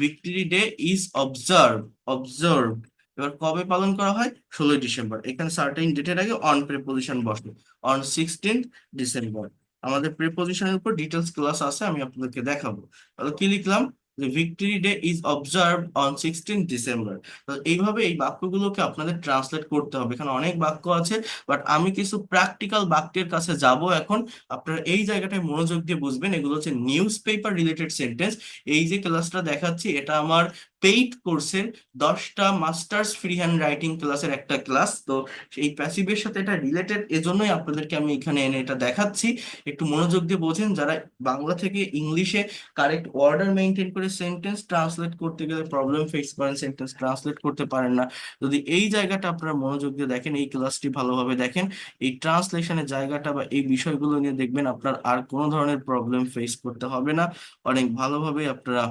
victory day is observe, observe. এবার কবে পালন করা হয়? 16ই ডিসেম্বর। এখানে সার্টেন ডেটের আগে অন প্রিপোজিশন বসে, অন 16th ডিসেম্বর। আমাদের প্রিপোজিশনের উপর ডিটেলস ক্লাস আছে, আমি আপনাদেরকে দেখাবো। তাহলে কি লিখলাম? যে victory day is observe on 16th December. তো এইভাবে এই বাক্যগুলোকে আপনাদের ট্রান্সলেট করতে হবে। এখানে অনেক বাক্য আছে, বাট আমি কিছু প্র্যাকটিক্যাল বাক্যের কাছে যাব এখন। আপনারা এই জায়গাটায় মনোযোগ দিয়ে বুঝবেন, এগুলো হচ্ছে নিউজ পেপার রিলেটেড সেন্টেন্স। এই যে ক্লাসটা দেখাচ্ছি এটা আমার পেইড কোর্সের 10টা মাস্টার্স ফ্রি হ্যান্ড রাইটিং ক্লাসের একটা ক্লাস। তো এই প্যাসিভের সাথে এটা রিলেটেড, এজন্যই আপনাদেরকে আমি এখানে এনে এটা দেখাচ্ছি। একটু মনোযোগ দিয়ে বোঝেন, যারা বাংলা থেকে ইংলিশে কারেক্ট অর্ডার মেনটেন করে সেন্টেন্স ট্রান্সলেট করতে গেলে প্রবলেম ফেস করেন, সেন্টেন্স ট্রান্সলেট করতে পারেন না, যদি এই জায়গাটা আপনারা মনোযোগ দিয়ে দেখেন, এই ক্লাসটি ভালোভাবে দেখেন, এই ট্রান্সলেশনের জায়গাটা বা এই বিষয়গুলো নিয়ে দেখবেন আপনার আর কোনো ধরনের প্রবলেম ফেস করতে হবে না। অনেক ভালোভাবে আপনারা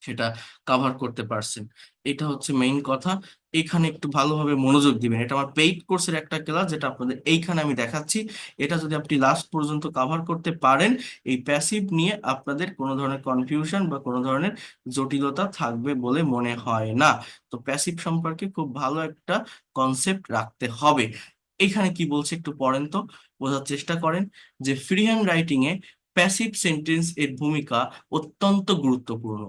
সেটা কাভার করতে পারছেন। এটা হচ্ছে মেইন কথা। এখানে একটু ভালোভাবে মনোযোগ দিবেন, এটা আমার পেইড কোর্সের একটা ক্লাস যেটা আপনাদের এইখানে আমি দেখাচ্ছি। এটা যদি আপনি লাস্ট পর্যন্ত কাভার করতে পারেন, এই প্যাসিভ নিয়ে আপনাদের কোনো ধরনের কনফিউশন বা কোনো ধরনের জটিলতা থাকবে বলে মনে হয় না। তো প্যাসিভ সম্পর্কে খুব ভালো একটা কনসেপ্ট রাখতে হবে। এখানে কি বলছে একটু পড়েন তো, বোঝার চেষ্টা করেন যে ফ্রি হ্যান্ড রাইটিং এ প্যাসিভ সেন্টেন্স এর ভূমিকা অত্যন্ত গুরুত্বপূর্ণ।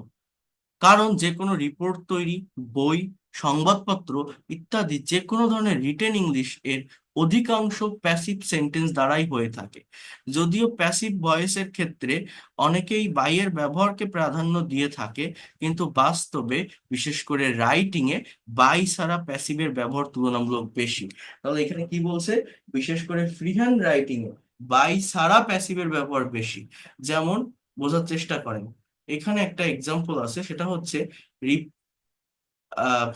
কারণ যে কোনো রিপোর্ট তৈরি, বই, সংবাদপত্র ইত্যাদি যে কোনো ধরনের রিটেন ইংলিশ এর অধিকাংশ প্যাসিভ সেন্টেন্স দ্বারাই হয়ে থাকে। যদিও প্যাসিভ ভয়েসের ক্ষেত্রে অনেকেই বাইয়ের ব্যবহারকে প্রাধান্য দিয়ে থাকে, কিন্তু বাস্তবে বিশেষ করে রাইটিং এ বাই ছাড়া প্যাসিভের ব্যবহার তুলনামূলক বেশি। তাহলে এখানে কি বলছে? বিশেষ করে ফ্রি হ্যান্ড রাইটিং এ বাই ছাড়া প্যাসিভের ব্যবহার বেশি। যেমন, বোঝার চেষ্টা করেন, এখানে একটা এক্সাম্পল আছে, সেটা হচ্ছে রি- আহ,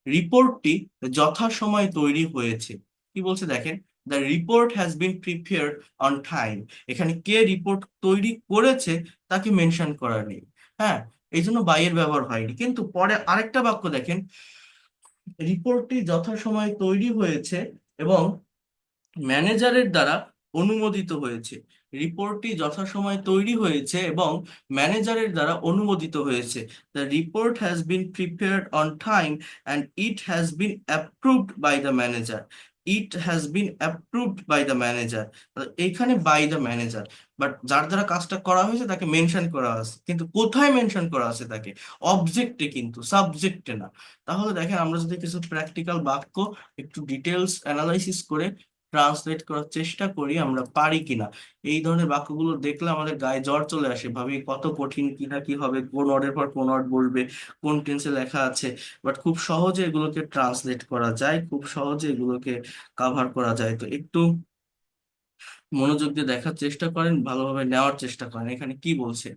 রিপোর্টটি যথাসময়ে তৈরি হয়েছে। কি বলছে দেখেন, the report has been prepared on time. এখানে কে রিপোর্ট তৈরি করেছে তাকে মেনশন করা নেই। হ্যাঁ, এই জন্য বাইয়ের ব্যবহার হয়নি। কিন্তু পরে আরেকটা বাক্য দেখেন, রিপোর্টটি যথাসময়ে তৈরি হয়েছে এবং ম্যানেজারের দ্বারা অনুমোদিত হয়েছে। রিপোর্টটি যথাসময়ে তৈরি হয়েছে এবং ম্যানেজারের দ্বারা অনুমোদিত হয়েছে। The report has been prepared on time and it has been approved by the manager. It has been approved by the manager, এইখানে বাই দ্য ম্যানেজার, বাট যার দ্বারা কাজটা করা হয়েছে তাকে মেনশন করা আছে, কিন্তু কোথায় মেনশন করা আছে তাকে? অবজেক্টে, কিন্তু সাবজেক্টে না। তাহলে দেখেন, আমরা যদি কিছু প্র্যাকটিক্যাল বাক্য একটু ডিটেলস অ্যানালাইসিস করে ট্রান্সলেট করার চেষ্টা করি, আমরা পারি কিনা। এই ধরনের বাক্যগুলো দেখলে আমাদের গায়ে জ্বর চলে আসে, ভাবি কত কঠিন, কিনা কি হবে, কোন ওয়ার্ডের পর কোন ওয়ার্ড বলবে, কোন টেন্সে লেখা আছে। বাট খুব সহজে এগুলোকে ট্রান্সলেট করা যায়, খুব সহজে এগুলোকে কাভার করা যায়। তো একটু মনোযোগ দিয়ে দেখার চেষ্টা করেন, ভালোভাবে নেওয়ার চেষ্টা করেন। এখানে কি বলছে?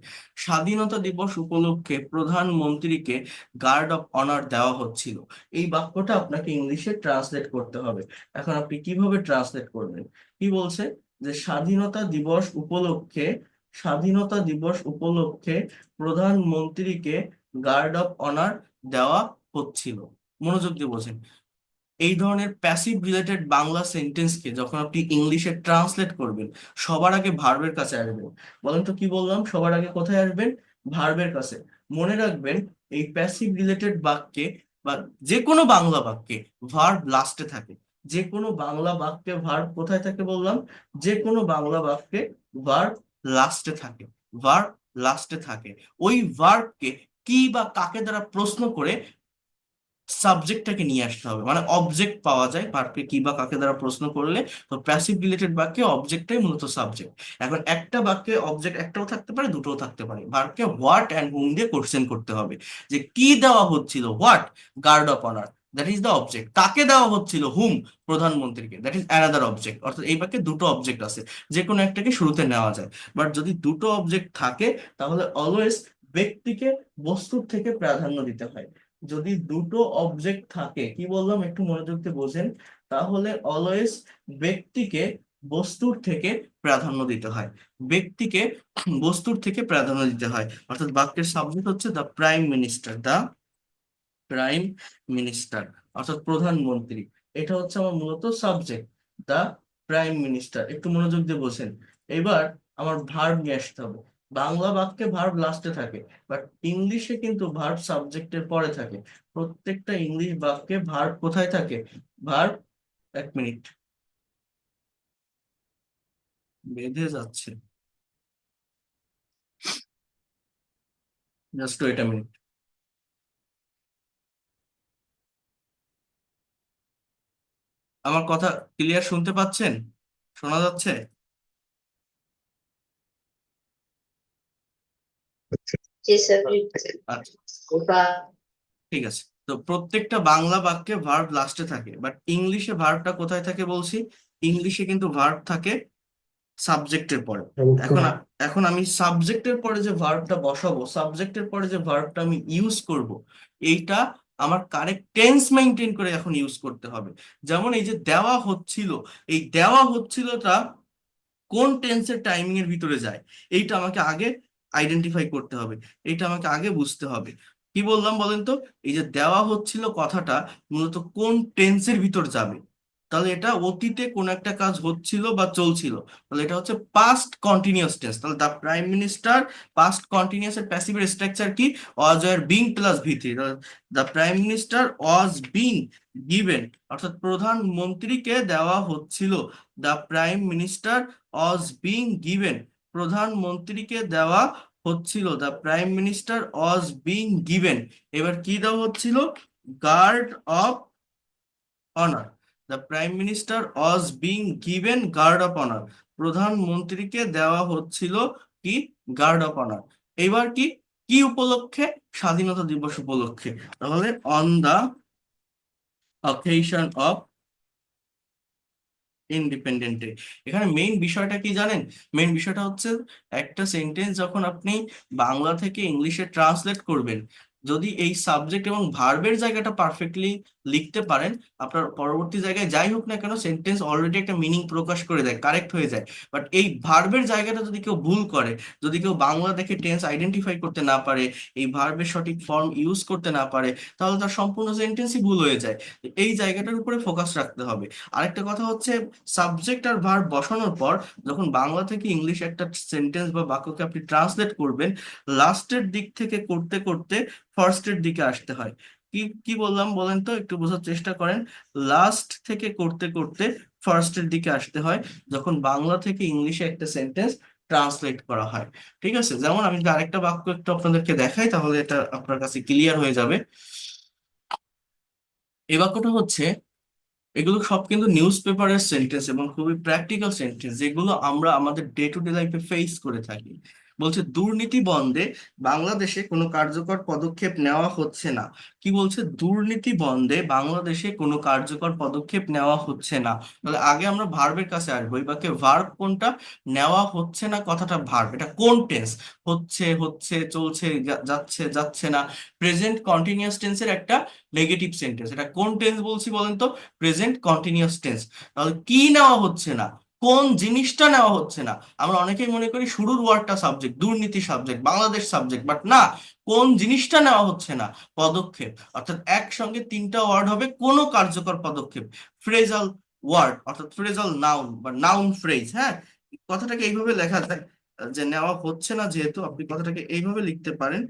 স্বাধীনতা দিবস উপলক্ষে প্রধানমন্ত্রীকে গার্ড অফ অনার দেওয়া হচ্ছিল। এই বাক্যটা আপনাকে ইংলিশে ট্রান্সলেট করতে হবে। এখন আপনি কিভাবে ট্রান্সলেট করবেন? কি বলছে? যে স্বাধীনতা দিবস উপলক্ষে প্রধানমন্ত্রীকে গার্ড অফ অনার দেওয়া হচ্ছিল। মনোযোগ দিয়ে বোঝেন। এই ধরনের প্যাসিভ রিলেটেড বাংলা সেন্টেন্সকে যখন আপনি ইংলিশে ট্রান্সলেট করবেন, সবার আগে ভার্বের কাছে আসবেন। বলেন তো কি বললাম? সবার আগে কোথায় আসবেন? ভার্বের কাছে। মনে রাখবেন, এই প্যাসিভ রিলেটেড বাক্যে বা যে কোনো বাংলা বাক্যে ভার্ব লাস্টে থাকে। যে কোনো বাংলা বাক্যে ভার্ব কোথায় থাকে বললাম? যে কোনো বাংলা বাক্যে ভার্ব লাস্টে থাকে। ভার্ব লাস্টে থাকে। ওই ভার্বকে কি বা কাকে দ্বারা প্রশ্ন করে সাবজেক্টটাকে নিয়ে আসতে হবে, মানে অবজেক্ট পাওয়া যায় ভার্বকে কি বা কাকে দ্বারা প্রশ্ন করলে। তো প্যাসিভ রিলেটেড বাক্যে অবজেক্টটাই মূলত সাবজেক্ট। এখন একটা বাক্যে অবজেক্ট একটাও থাকতে পারে, দুটোও থাকতে পারে। ভার্বকে হোয়াট অ্যান্ড হুম দিয়ে কোশ্চেন করতে হবে, যে কি দেওয়া হচ্ছিল, what, guard of honour, that is the object. কাকে দেওয়া হচ্ছিল, হুম, প্রধানমন্ত্রীকে, দ্যাট ইজ অ্যানাদার অবজেক্ট। অর্থাৎ এই বাক্যে দুটো অবজেক্ট আছে, যে কোনো একটাকে শুরুতে নেওয়া যায়। বাট যদি দুটো অবজেক্ট থাকে, তাহলে অলওয়েজ ব্যক্তিকে বস্তুর থেকে প্রাধান্য দিতে হয়। যদি দুটো অবজেক্ট থাকে, কি বললাম একটু মনোযোগ দিয়ে বোঝেন, তাহলে অলওয়েজ ব্যক্তিকে বস্তুর থেকে প্রাধান্য দিতে হয়। ব্যক্তিকে বস্তুর থেকে প্রাধান্য দিতে হয়। অর্থাৎ বাক্যের সাবজেক্ট হচ্ছে the prime minister, the prime minister, অর্থাৎ প্রধানমন্ত্রী। এটা হচ্ছে আমার মূলত সাবজেক্ট, দা প্রাইম মিনিস্টার। একটু মনোযোগ দিয়ে বোঝেন। এবার আমার ভার্ব নিয়ে আসতে হবে। বাংলা বাক্যে ভার্ব লাস্টে থাকে, বাট ইংলিশে কিন্তু ভার্ব সাবজেক্টের পরে থাকে। প্রত্যেকটা ইংলিশ বাক্যে ভার্ব কোথায় থাকে? ভার্ব, এক মিনিট, বেঁধে যাচ্ছে, জাস্ট ওয়েট আ মিনিট। আমার কথা ক্লিয়ার শুনতে পাচ্ছেন? শোনা যাচ্ছে? জি স্যার। আচ্ছা, ঠিক আছে। তো প্রত্যেকটা বাংলা বাক্যে ভার্ব লাস্টে থাকে, বাট ইংলিশে ভার্বটা কোথায় থাকে বলছি? ইংলিশে কিন্তু ভার্ব থাকে সাবজেক্টের পরে। এখন এখন আমি সাবজেক্টের পরে যে ভার্বটা বসাবো, সাবজেক্টের পরে যে ভার্বটা আমি ইউজ করব, এইটা আমার কারেক্ট টেন্স মেনটেন করে এখন ইউজ করতে হবে। যেমন এই যে দেওয়া হচ্ছিল, এই দেওয়া হচ্ছিলটা কোন টেন্সের টাইমিং এর ভিতরে যায়, এইটা আমাকে আগে আইডেন্টিফাই করতে হবে। এইটা আমাকে আগে বুঝতে হবে। কি বললাম বলেন তো? এই যে দেওয়া হচ্ছিল কথাটা মূলত কোন টেন্সের ভিতর যাবে? তাহলে এটা অতীতে কোন একটা কাজ হচ্ছিল বা চলছিল, তাহলে এটা হচ্ছে পাস্ট কন্টিনিউয়াস টেন্স। তাহলে the prime minister, past continuous এর প্যাসিভের স্ট্রাকচার কি? ওয়াজ ওয়্যার বিং প্লাস ভি3। The prime minister was being given, অর্থাৎ প্রধানমন্ত্রীকে দেওয়া হচ্ছিল। The prime minister was being given, প্রধানমন্ত্রীকে দেওয়া হচ্ছিল। The prime minister was being given. এবার কি দেওয়া হচ্ছিল? Guard of honour. The prime minister was being given guard of honour, প্রধানমন্ত্রীকে দেওয়া হচ্ছিল কি? Guard of honour. এবার কি, কি উপলক্ষে? স্বাধীনতা দিবস উপলক্ষে। তাহলে on the occasion of independent day. এখানে মেইন বিষয়টা কি জানেন? মেইন বিষয়টা হচ্ছে, একটা সেন্টেন্স যখন আপনি বাংলা থেকে ইংলিশে ট্রান্সলেট করবেন, যদি এই সাবজেক্ট এবং ভার্বের জায়গাটা পারফেক্টলি লিখতে পারেন, আপনার পরবর্তী জায়গায় যাই হোক না কেন সেন্টেন্স অলরেডি একটা মিনিং প্রকাশ করে দেয়, কারেক্ট হয়ে যায়। বাট এই ভার্বের জায়গাটা যদি কেউ ভুল করে, যদি কেউ বাংলা দেখে টেন্স আইডেন্টিফাই করতে না পারে, এই ভার্বের সঠিক ফর্ম ইউজ করতে না পারে, তাহলে তার সম্পূর্ণ সেন্টেন্সই ভুল হয়ে যায়। এই জায়গাটার উপরে ফোকাস রাখতে হবে। আরেকটা কথা হচ্ছে, সাবজেক্ট আর ভার্ব বসানোর পর যখন বাংলা থেকে ইংলিশ একটা সেন্টেন্স বা বাক্যকে আপনি ট্রান্সলেট করবেন, লাস্টের দিক থেকে করতে করতে ফার্স্টের দিকে আসতে হয়। কি কি বললাম বলেন তো, একটু বোঝার চেষ্টা করেন। লাস্ট থেকে করতে করতে ফার্স্টের দিকে আসতে হয় যখন বাংলা থেকে ইংলিশে একটা সেন্টেন্স ট্রান্সলেট করা হয়। ঠিক আছে, যেমন আমি যদি আরেকটা বাক্য একটু আপনাদেরকে দেখাই তাহলে এটা আপনার কাছে ক্লিয়ার হয়ে যাবে। এই বাক্যটা হচ্ছে, এগুলো সব কিন্তু নিউজ পেপারের সেন্টেন্স এবং খুবই প্র্যাকটিক্যাল সেন্টেন্স, যেগুলো আমরা আমাদের ডে টু ডে লাইফে ফেস করে থাকি। বলছে দুর্নীতি বন্ধে বাংলাদেশে কোনো কার্যকর পদক্ষেপ নেওয়া হচ্ছে না। কি বলছে? দুর্নীতি বন্ধে বাংলাদেশে কোনো কার্যকর পদক্ষেপ নেওয়া হচ্ছে না। তাহলে আগে আমরা ভার্বের কাছে আসবো। এই বাক্যে ভার্ব কোনটা? নেওয়া হচ্ছে না কথাটা ভার্ব, এটা কোন টেন্স? হচ্ছে, হচ্ছে, চলছে, যাচ্ছে, যাচ্ছে না। প্রেজেন্ট কন্টিনিউয়াস টেন্সের একটা নেগেটিভ সেন্টেন্স। এটা কোন টেন্স বলছি বলেন তো? Present continuous tense. তাহলে কি নেওয়া হচ্ছে না? কোন জিনিসটা নেওয়া হচ্ছে না? আমরা অনেকেই মনে করি শুরুর ওয়ার্ডটা সাবজেক্ট, দুর্নীতি সাবজেক্ট, বাংলাদেশ সাবজেক্ট, বাট না। কোন জিনিসটা নেওয়া হচ্ছে না? পদক্ষেপ। অর্থাৎ একসঙ্গে তিনটা ওয়ার্ড হবে, কোনো কার্যকর পদক্ষেপ। ফ্রেজাল ওয়ার্ড অর্থাৎ ফ্রেজাল নাউন বা নাউন ফ্রেজ। হ্যাঁ, কথাটাকে এইভাবে লেখা যায়, যে নেওয়া হচ্ছে না, যেহেতু আপনি কথাটাকে এইভাবে লিখতে পারেন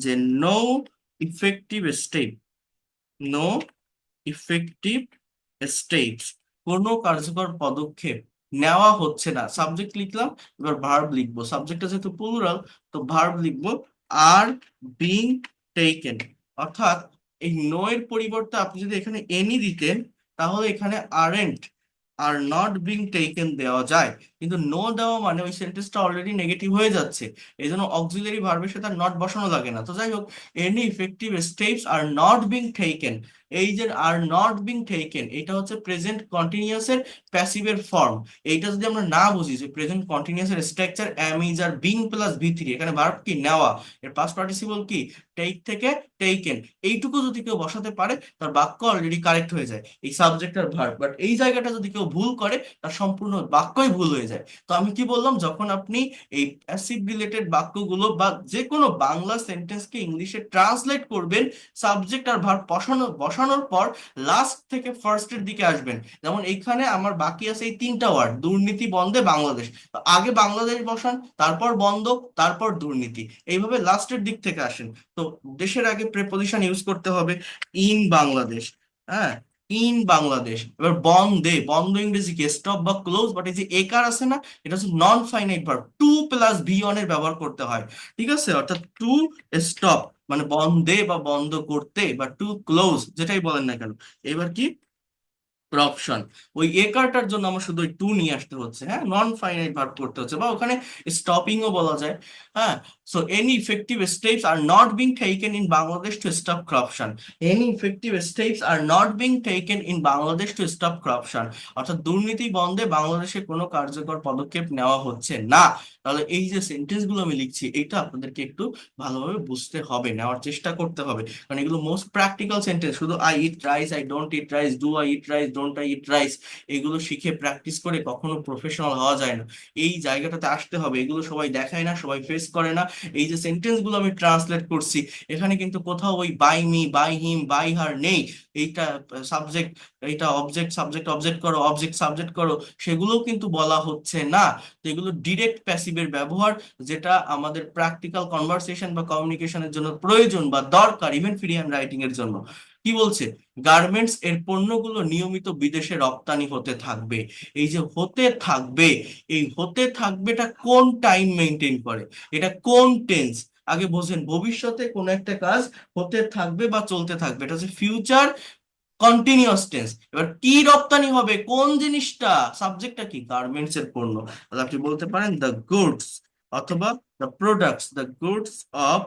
যে no effective step, no effective steps, কোনো কার্যকর পদক্ষেপ নেওয়া হচ্ছে না। সাবজেক্ট লিখলাম, এবার ভার্ব লিখবো। সাবজেক্টটা যেহেতু প্লুরাল, তো ভার্ব লিখবো আর বিং টেকেন। অর্থাৎ এই নো এর পরিবর্তে আপনি যদি এখানে এনি দিতেন, তাহলে এখানে aren't are not being taken দেওয়া যায়। কিন্তু নো দেওয়া মানে ওই সেন্টেন্সটা অলরেডি নেগেটিভ হয়ে যাচ্ছে, এই জন্য অক্সিলারি ভার্বের সাথে নট বসানো লাগে না। তো যাই হোক, any effective steps are not being taken, এই যে আর নট বিং টেকেন, এটা হচ্ছে প্রেজেন্ট কন্টিনিউয়াস এর প্যাসিভের ফর্ম। এইটা যদি আমরা না বুঝি যে প্রেজেন্ট কন্টিনিউয়াস এর structure am is are being plus V three, এখানে ভার্ব কি? নেওয়া। এর পাস্ট পার্টিসিপল কি? টেক থেকে টেকেন। এইটুকু যদি কেউ বসাতে পারে, তার বাক্য অলরেডি কারেক্ট হয়ে যায়, এই সাবজেক্ট আর ভার্ব। বাট এই জায়গাটা যদি কেউ ভুল করে, তার সম্পূর্ণ বাক্যই ভুল হয়ে যায়। তো আমি কি বললাম, যখন আপনি এই প্যাসিভ রিলেটেড বাক্যগুলো বা যে কোনো বাংলা সেন্টেন্সকে ইংলিশে ট্রান্সলেট করবেন, সাবজেক্ট আর ভার্ব বসানোর পর লাস্ট থেকে ফার্স্টের দিকে আসবেন। যেমন এখানে আমার বাকি আছে এই তিনটা ওয়ার্ড, দুর্নীতি বন্ধে বাংলাদেশ। তো আগে বাংলাদেশ বসান, তারপর বন্ধ, তারপর দুর্নীতি, এইভাবে লাস্টের দিক থেকে আসেন। তো দেশের আগে প্রেপোজিশন ইউজ করতে হবে ইন বাংলাদেশ। হ্যাঁ, ইন বাংলাদেশ। এবার বন্ধে, বন্ধ ইংরেজি কি? স্টপ বা ক্লোজ। বাট এই যে একার আছে না, এটা হচ্ছে non finite verb, to plus V one এর ব্যবহার করতে হয়। ঠিক আছে, অর্থাৎ টু স্টপ মানে বন্ধে বা বন্ধ করতে, বা টু ক্লোজ, যেটাই বলেন না কেন। এবার কি? অপশন। ওই এ কারটার জন্য আমার শুধু ওই টু নিয়ে আসতে হচ্ছে। হ্যাঁ, নন ফাইনাইট ভার্ব করতে হচ্ছে, বা ওখানে স্টপিংও বলা যায়। হ্যাঁ, so any effective steps are not being taken in Bangladesh to stop corruption. Any effective steps are not being taken in Bangladesh to stop corruption. অর্থাৎ দুর্নীতি বন্ধে বাংলাদেশে কোনো কার্যকর পদক্ষেপ নেওয়া হচ্ছে না। তাহলে এই যে সেন্টেন্স গুলো আমি লিখছি, এটা আপনাদেরকে একটু ভালোভাবে বুঝতে হবে, নেওয়ার চেষ্টা করতে হবে, কারণ এগুলো মোস্ট প্র্যাকটিক্যাল সেন্টেন্স। শুধু I eat rice, I don't eat rice, do I eat rice, don't I eat rice, এগুলো শিখে প্র্যাকটিস করে কখনো প্রফেশনাল হওয়া যায় না। এই জায়গাটাতে আসতে হবে, এগুলো সবাই দেখায় না, সবাই ফেস করে না। এই যে সেন্টেন্স গুলো আমি ট্রান্সলেট করছি, এখানে কিন্তু কোথাও ওই by me, by him, by her নেই। এইটা সাবজেক্ট, এইটা অবজেক্ট, সাবজেক্ট অবজেক্ট করো, অবজেক্ট সাবজেক্ট করো, সেগুলোও কিন্তু বলা হচ্ছে না। তো এগুলো ডিরেক্ট প্যাসিভের ব্যবহার, যেটা আমাদের প্র্যাকটিক্যাল কনভারসেশন বা কমিউনিকেশনের জন্য প্রয়োজন বা দরকার, ইভেন ফ্রি হ্যান্ড রাইটিং এর জন্য। কি বলছে? গার্মেন্টস এর পণ্যগুলো নিয়মিত বিদেশে রপ্তানি হতে থাকবে। এই যে হতে থাকবে, এই হতে থাকবেটা কোন টাইম মেনটেন করে? এটা কোন টেন্স? আগে বোঝেন, ভবিষ্যতে কোন একটা কাজ হতে থাকবে বা চলতে থাকবে, এটা হচ্ছে ফিউচার কন্টিনিউয়াস টেন্স। এবার কি রপ্তানি হবে? কোন জিনিসটা? সাবজেক্টটা কি? গার্মেন্টস এর পণ্য। তাহলে আপনি বলতে পারেন দ্য গুডস, অথবা the products, the goods of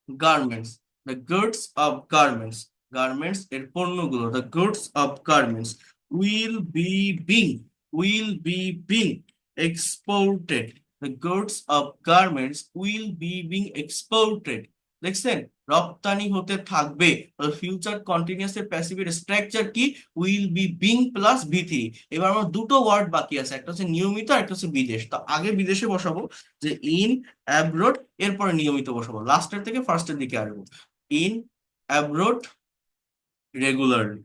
garments, the goods of garments, garments এর পণ্যগুলো, the goods of garments will be being, will be being exported, the goods of garments will be being exported, দেখছেন, রপ্তানি হতে থাকবে। Future continuous এর প্যাসিভের structure কি? Will be being plus V three. এবার আমার দুটো ওয়ার্ড বাকি আছে, একটা হচ্ছে নিয়মিত আর একটা হচ্ছে বিদেশ। তো আগে বিদেশে বসাবো, যে ইন অ্যাব্রোড, এরপরে নিয়মিত বসাবো, লাস্টের থেকে ফার্স্টের দিকে আসবো। In abroad regularly,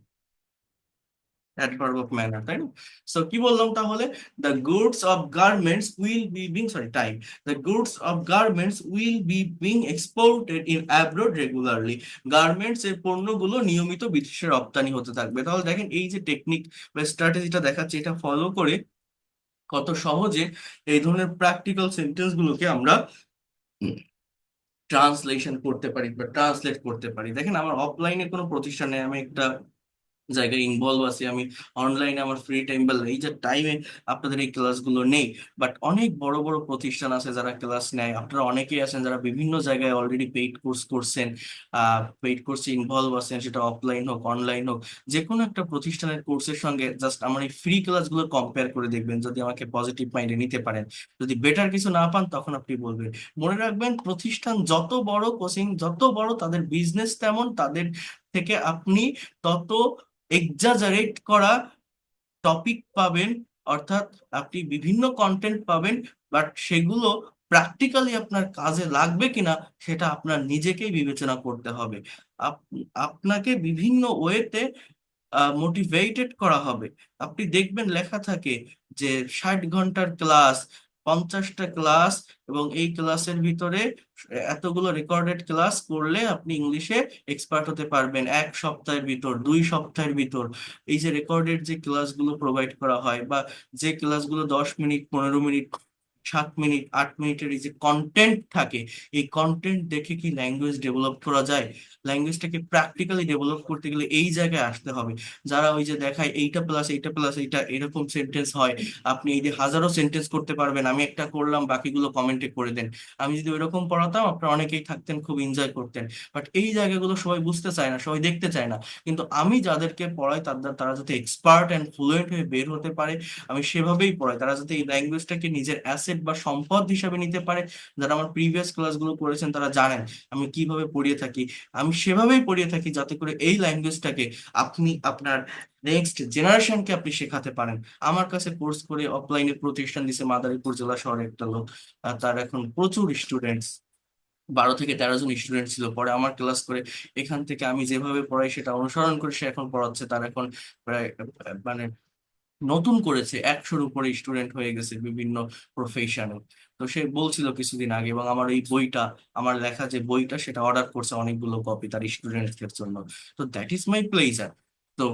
adverb of manner, তাই না? সো কি বললাম তাহলে? The goods of garments will be being, sorry time, the goods of garments will be being exported in abroad regularly. Garments এর পণ্যগুলো নিয়মিত বিদেশে রপ্তানি হতে থাকবে। তাহলে দেখেন এই যে টেকনিক বা স্ট্র্যাটেজিটা দেখাচ্ছে, এটা ফলো করে কত সহজে এই ধরনের প্র্যাকটিক্যাল সেন্টেন্স গুলোকে আমরা ট্রান্সলেশন করতে পারি বা ট্রান্সলেট করতে পারি। দেখেন আমার অফলাইনে কোনো প্রতিষ্ঠানে আমি একটা জায়গায় ইনভলভ আছি, আমি অনলাইনে আমার ফ্রি টাইম বা এই যে টাইমে আপনাদের এই ক্লাসগুলো নেই। বাট অনেক বড় বড় প্রতিষ্ঠান আছে যারা ক্লাস নেয়, আপনারা অনেকেই আছেন যারা বিভিন্ন জায়গায় অলরেডি পেইড কোর্স করছেন, পেইড কোর্সে ইনভলভ আছেন, সেটা অফলাইন হোক অনলাইন হোক। যে কোনো একটা প্রতিষ্ঠানের কোর্সের সঙ্গে জাস্ট আমার এই ফ্রি ক্লাসগুলো কম্পেয়ার করে দেখবেন, যদি আমাকে পজিটিভ মাইন্ডে নিতে পারেন। যদি বেটার কিছু না পান তখন আপনি বলবেন। মনে রাখবেন, প্রতিষ্ঠান যত বড়, কোচিং যত বড়, তাদের বিজনেস তেমন, তাদের থেকে আপনি তত এক্সাজারেট করা টপিক পাবেন, অর্থাৎ আপনি বিভিন্ন কন্টেন্ট পাবেন। বাট সেগুলো প্র্যাকটিক্যালি আপনার কাজে লাগবে কিনা সেটা আপনার নিজেকেই বিবেচনা করতে হবে। আপনাকে বিভিন্ন ওয়েতে মোটিভেটেড করা হবে। আপনি দেখবেন লেখা থাকে যে 60 ঘন্টার ক্লাস, 50টা ক্লাস, এবং এই ক্লাসের ভিতরে এতগুলো রেকর্ডেড ক্লাস করলে আপনি ইংলিশে এক্সপার্ট হতে পারবেন 1 সপ্তাহের ভিতর, 2 সপ্তাহের ভিতর। এই যে রেকর্ডেড যে ক্লাসগুলো প্রোভাইড করা হয়, বা যে ক্লাসগুলো 10 মিনিট, 15 মিনিট, 7 মিনিট, 8 মিনিটের এই যে কন্টেন্ট থাকে, এই কন্টেন্ট দেখে কি ল্যাঙ্গুয়েজ ডেভেলপ করা যায়? ল্যাঙ্গুয়েজটাকে প্র্যাকটিক্যালি ডেভেলপ করতে গেলে এই জায়গায় আসতে হবে। যারা ওই যে দেখায় এইটা প্লাস এইটা প্লাস এইটা এরকম সেন্টেন্স হয়, আপনি এই যে হাজারো সেন্টেন্স করতে পারবেন, আমি একটা করলাম বাকিগুলো কমেন্টে করে দেন। আমি যদি ওইরকম পড়াতাম, আপনারা অনেকেই থাকতেন, খুব এনজয় করতেন। বাট এই জায়গাগুলো সবাই বুঝতে চায় না, সবাই দেখতে চায় না। কিন্তু আমি যাদেরকে পড়াই, তাদের তারা যাতে এক্সপার্ট অ্যান্ড ফ্লুয়েন্ট হয়ে বের হতে পারে, আমি সেভাবেই পড়াই। তারা যাতে এই ল্যাঙ্গুয়েজটাকে নিজের অ্যাসেট বা সম্পদ হিসাবে নিতে পারে। যারা আমার প্রিভিয়াস ক্লাসগুলো করেছেন তারা জানেন আমি কিভাবে পড়িয়ে থাকি। আমি সেভাবেই পড়িয়ে থাকি যাতে করে এই ল্যাঙ্গুয়েজটাকে আপনি আপনার নেক্সট জেনারেশনকে আপনি শেখাতে পারেন। আমার কাছে কোর্স করে অফলাইনে প্রতিষ্ঠান দিছে মাদারীপুর জেলা শহরে একটা লোক, তার এখন প্রচুর স্টুডেন্টস, 12 থেকে 13 জন স্টুডেন্ট ছিল, পরে আমার ক্লাস করে এখান থেকে আমি যেভাবে পড়াই সেটা অনুসরণ করে সে এখন পড়াচ্ছে। তার এখন প্রায় মানে নতুন করেছে, 100-র উপরে স্টুডেন্ট হয়ে গেছে বিভিন্ন প্রফেশনে। তো সে বলছিল কিছুদিন আগে, এবং আমার এই বইটা, আমার লেখা যে বইটা, সেটা অর্ডার করছে অনেকগুলো কপি তার স্টুডেন্টদের জন্য। তো দ্যাট ইজ মাই প্লেজার। তো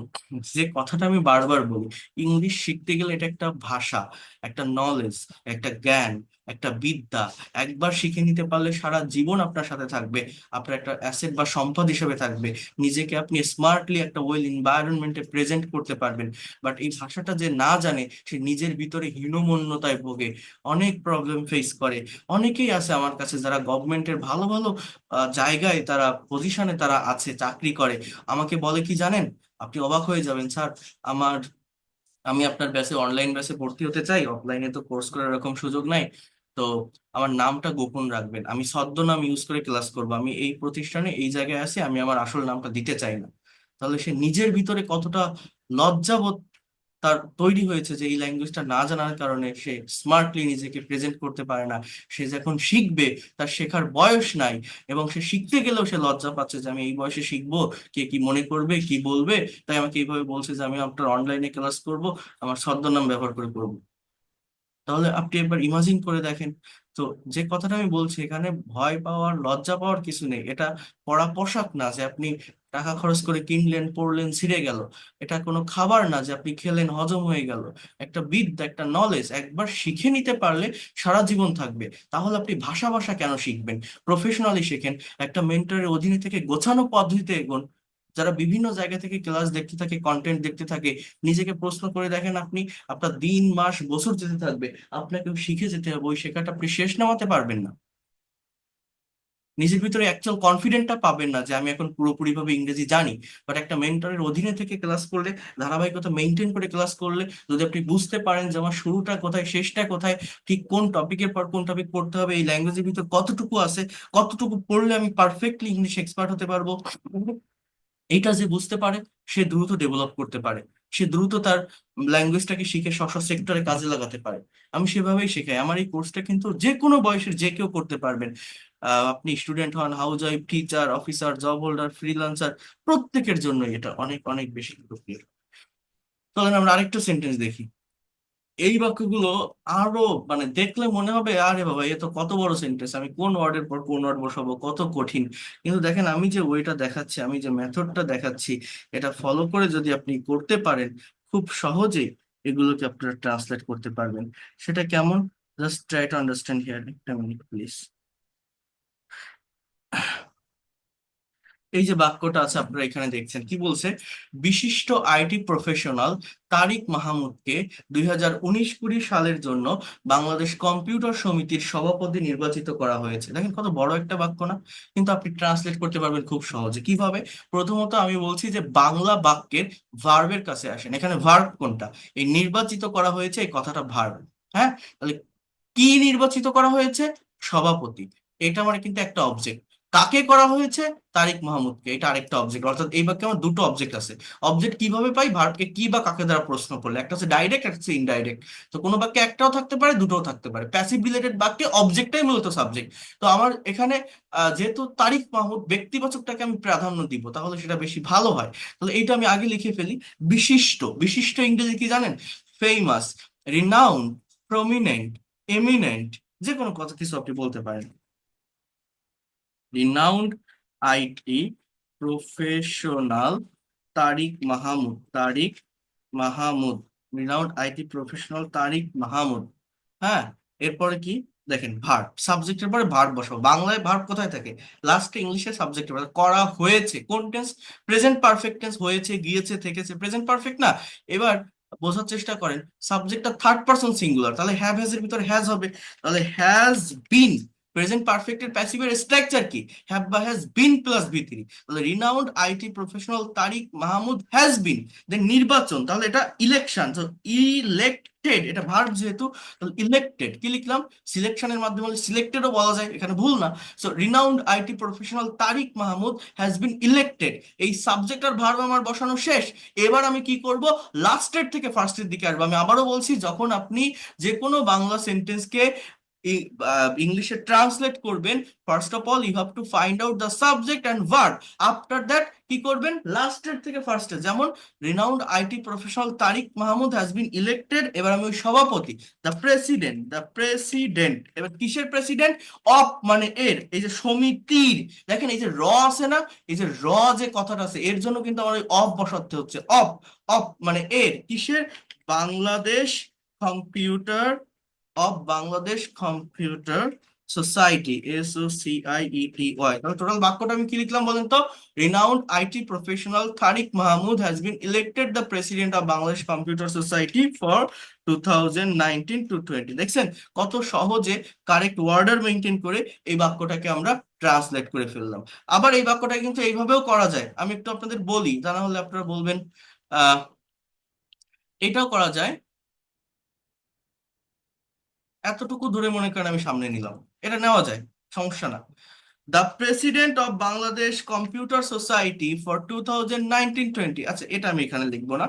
যে কথাটা আমি বারবার বলি, ইংলিশ শিখতে গেলে এটা একটা ভাষা, একটা নলেজ, একটা জ্ঞান, একটা বিদ্যা। একবার শিখে নিতে পারলে সারা জীবন আপনার সাথে থাকবে, আপনার একটা অ্যাসেট বা সম্পদ হিসেবে থাকবে। নিজেকে আপনি স্মার্টলি একটা ওয়েল এনভায়রনমেন্টে প্রেজেন্ট করতে পারবেন। বাট এই ভাষাটা যে না জানে, সে নিজের ভিতরে হীনমন্যতায় ভোগে, অনেক প্রবলেম ফেস করে। অনেকেই আছে আমার কাছে যারা গভর্নমেন্টের ভালো ভালো জায়গায়, তারা পজিশনে তারা আছে, চাকরি করে। আমাকে বলে কি জানেন, আপনি অবাক হয়ে যাবেন স্যার, আমার আমি আপনার ব্যাচে, অনলাইন ব্যাচে ভর্তি হতে চাই, অফলাইনে তো কোর্স করার এরকম সুযোগ নাই। তো আমার নামটা গোপন রাখবেন, আমি ছদ্মনাম ইউজ করে ক্লাস করব, আমি এই প্রতিষ্ঠানে এই জায়গায় আছি, আমি আমার আসল নামটা দিতে চাই না। তাহলে সে নিজের ভিতরে কতটা লজ্জাবোধ তার তৈরি হয়েছে, যে এই ল্যাঙ্গুয়েজটা না জানার কারণে সে স্মার্টলি নিজেকে প্রেজেন্ট করতে পারে না। সে যখন শিখবে, তার শেখার বয়স নাই, এবং সে শিখতে গেলেও সে লজ্জা পাচ্ছে যে আমি এই বয়সে শিখবো, কে কি মনে করবে, কি বলবে। তাই আমাকে এইভাবে বলছে যে আমি আপনার অনলাইনে ক্লাস করব, আমার ছদ্মনাম ব্যবহার করে করবো। তাহলে আপনি একবার ইমাজিন করে দেখেন। তো যে কথাটা আমি বলছি, এখানে ভয় পাওয়ার, লজ্জা পাওয়ার কিছু নেই। এটা পরা পোশাক না যে আপনি টাকা খরচ করে কিনলেন, পরলেন, ছিঁড়ে গেল। এটা কোনো খাবার না যে আপনি খেলেন, হজম হয়ে গেল। একটা বিদ্যা, একটা নলেজ, একবার শিখে নিতে পারলে সারা জীবন থাকবে। তাহলে আপনি ভাষা ভাষা কেন শিখবেন? প্রফেশনালি শেখেন, একটা মেন্টরের অধীনে থেকে গোছানো পদ্ধতিতে এগোন। যারা বিভিন্ন জায়গা থেকে ক্লাস দেখতে থাকে, কন্টেন্ট দেখতে থাকে, নিজেকে প্রশ্ন করে দেখেন, আপনি, আপনার দিন, মাস, বছর যেতে থাকবে, আপনাকেও শিখে যেতে হবে, ওই শেখাটা আপনি শেষ নামাতে পারবেন না। নিজের ভিতরে অ্যাকচুয়াল কনফিডেন্টটা পাবেন না যে আমি এখন পুরোপুরি ভাবে ইংরেজি জানি। বাট একটা মেন্টরের অধীনে থেকে ক্লাস করলে, ধারাবাহিকতা মেনটেন করে ক্লাস করলে, যদি আপনি বুঝতে পারেন যে আমার শুরুটা কোথায় শেষটা কোথায়, ঠিক কোন টপিকের পর কোন টপিক পড়তে হবে, এই ল্যাঙ্গুয়েজের ভিতর কতটুকু আছে, কতটুকু পড়লে আমি পারফেক্টলি ইংলিশ এক্সপার্ট হতে পারবো, এইটা যে বুঝতে পারে সে দ্রুত ডেভেলপ করতে পারে, সে দ্রুত তার ল্যাঙ্গুয়েজটাকে শিখে স্ব স্ব সেক্টরে কাজে লাগাতে পারে। আমি সেভাবেই শেখাই। আমার এই কোর্সটা কিন্তু যে কোনো বয়সের যে কেউ করতে পারবেন। আপনি স্টুডেন্ট হন, house wife, teacher, officer, job holder, freelancer, প্রত্যেকের জন্য এটা অনেক অনেক বেশি উপকারী। চলেন আমরা আরেকটা সেন্টেন্স দেখি। এই বাক্যগুলো আরো মানে দেখলে মনে হবে আরে বাবা এ তো কত বড় সেন্টেন্স, আমি কোন ওয়ার্ডের পর কোন ওয়ার্ড বসাবো, কত কঠিন। কিন্তু দেখেন আমি যে ওয়েটা দেখাচ্ছি, আমি যে মেথডটা দেখাচ্ছি, এটা ফলো করে যদি আপনি করতে পারেন, খুব সহজেই এগুলোকে আপনারা ট্রান্সলেট করতে পারবেন। সেটা কেমন? Just try to understand here, একটা মিনিট প্লিজ। এই যে বাক্যটা আছে আপনারা এখানে দেখছেন, কি বলছে? বিশিষ্ট আইটি প্রফেশনাল তারিক মাহমুদকে 2019-20 সালের জন্য বাংলাদেশ কম্পিউটার সমিতির সভাপতি নির্বাচিত করা হয়েছে। দেখেন কত বড় একটা বাক্য না? কিন্তু আপনি ট্রান্সলেট করতে পারবেন খুব সহজে। কিভাবে? প্রথমত আমি বলছি যে বাংলা বাক্যের ভার্বের কাছে আসেন। এখানে ভার্ব কোনটা? এই নির্বাচিত করা হয়েছে, এই কথাটা ভার্ব। হ্যাঁ, তাহলে কি নির্বাচিত করা হয়েছে? সভাপতি। এটা মানে কিন্তু একটা অবজেক্ট। কাকে করা হয়েছে? তারিক মাহমুদকে। এটা আরেকটা অবজেক্ট। অর্থাৎ এই বাক্যে আমার দুটো অবজেক্ট আছে। অবজেক্ট কিভাবে পাই? ভার্বকে কি বা কাকে দ্বারা প্রশ্ন করলে। একটা হচ্ছে ডাইরেক্ট, একটা হচ্ছে ইনডাইরেক্ট। তো কোনো বাক্যে একটাও থাকতে পারে, দুটোও থাকতে পারে। প্যাসিভ রিলেটেড বাক্যে অবজেক্টটাই মূলত সাবজেক্ট। তো আমার এখানে যেহেতু তারিক মাহমুদ, ব্যক্তিবাচকটাকে আমি প্রাধান্য দিব, তাহলে সেটা বেশি ভালো হয়। তাহলে এইটা আমি আগে লিখে ফেলি। বিশিষ্ট, বিশিষ্ট ইংরেজি কি জানেন? ফেমাস, রিনাউন্ড, প্রমিনেন্ট, এমিনেন্ট, যে কোনো কথা কিছু আপনি বলতে পারেন। Renowned IT professional Tariq Mahmud, Tariq Mahmud, renowned IT professional Tariq Mahmud. হ্যাঁ, এরপরে কি? দেখেন ভার্ব, সাবজেক্টের পরে ভার্ব বসাবো। বাংলায় ভার্ব কোথায় থাকে? লাস্টে। ইংলিশে সাবজেক্টের পরে করা হয়েছে। কোন টেন্স? Present perfect tense. হয়েছে, গিয়েছে, থেকেছে, প্রেজেন্ট পারফেক্ট না? এবার বোঝার চেষ্টা করেন, সাবজেক্টটা থার্ড পারসন সিঙ্গুলার, তাহলে হ্যাভ হ্যাজ এর ভিতরে হ্যাজ হবে। তাহলে হ্যাজ বিন, প্রেজেন্ট পারফেক্টের প্যাসিভের স্ট্রাকচার কি? হ্যাভ বা হ্যাজ বিন প্লাস ভি3। তাহলে renowned IT professional Tariq Mahmud has been, দেন নির্বাচন, তাহলে এটা ইলেকশন। ইলেক্টেড, এটা ভার্ব যেহেতু, তাহলে ইলেক্টেড কি লিখলাম? সিলেকশনের মাধ্যমে সিলেক্টেডও বলা যায়, এখানে ভুল না। So renowned IT professional Tariq Mahmud has been elected. এই সাবজেক্ট আর ভার্ব আমার বসানো শেষ। এবার আমি কি করব? লাস্টের থেকে ফার্স্টের দিকে আসবো। আমি আবারও বলছি, যখন আপনি যে কোনো বাংলা সেন্টেন্সকে ইংলিশে ট্রান্সলেট করবেন, first of all you have to find out the subject and verb. After that কি করবেন? লাস্টের থেকে ফার্স্টে, যেমন renowned IT professional Tariq Mahmud has been elected, এবার আমি ওই সভাপতি, দ্য প্রেসিডেন্ট, দ্য প্রেসিডেন্ট। এবার কিসের প্রেসিডেন্ট? অফ মানে এর, এই যে সমিতির, দেখেন এই যে র আছে না, এই যে র যে কথাটা আছে, এর জন্য কিন্তু আমার ওই অফ বসাতে হচ্ছে। অফ, অফ মানে এর, কিসের? Bangladesh computer, of Bangladesh computer society, SOCIETY। তাহলে টোটাল বাক্যটা আমি কি লিখলাম বলেন তো? Renowned IT professional Tariq Mahmud has been elected the president of Bangladesh computer society for 2019-20। দেখছেন কত সহজে কারেক্ট ওয়ার্ডার মেনটেন করে এই বাক্যটাকে আমরা ট্রান্সলেট করে ফেললাম। আবার এই বাক্যটা কিন্তু এইভাবেও করা যায়, আমি একটু আপনাদের বলি, তা না হলে আপনারা বলবেন। আহ এটাও করা যায়। এতটুকু ধরে মনে করেন আমি সামনে নিলাম, এটা নেওয়া যায়, সমস্যা না। The president of Bangladesh computer society for 2019-20। আচ্ছা, এটা আমি এখানে লিখবো না,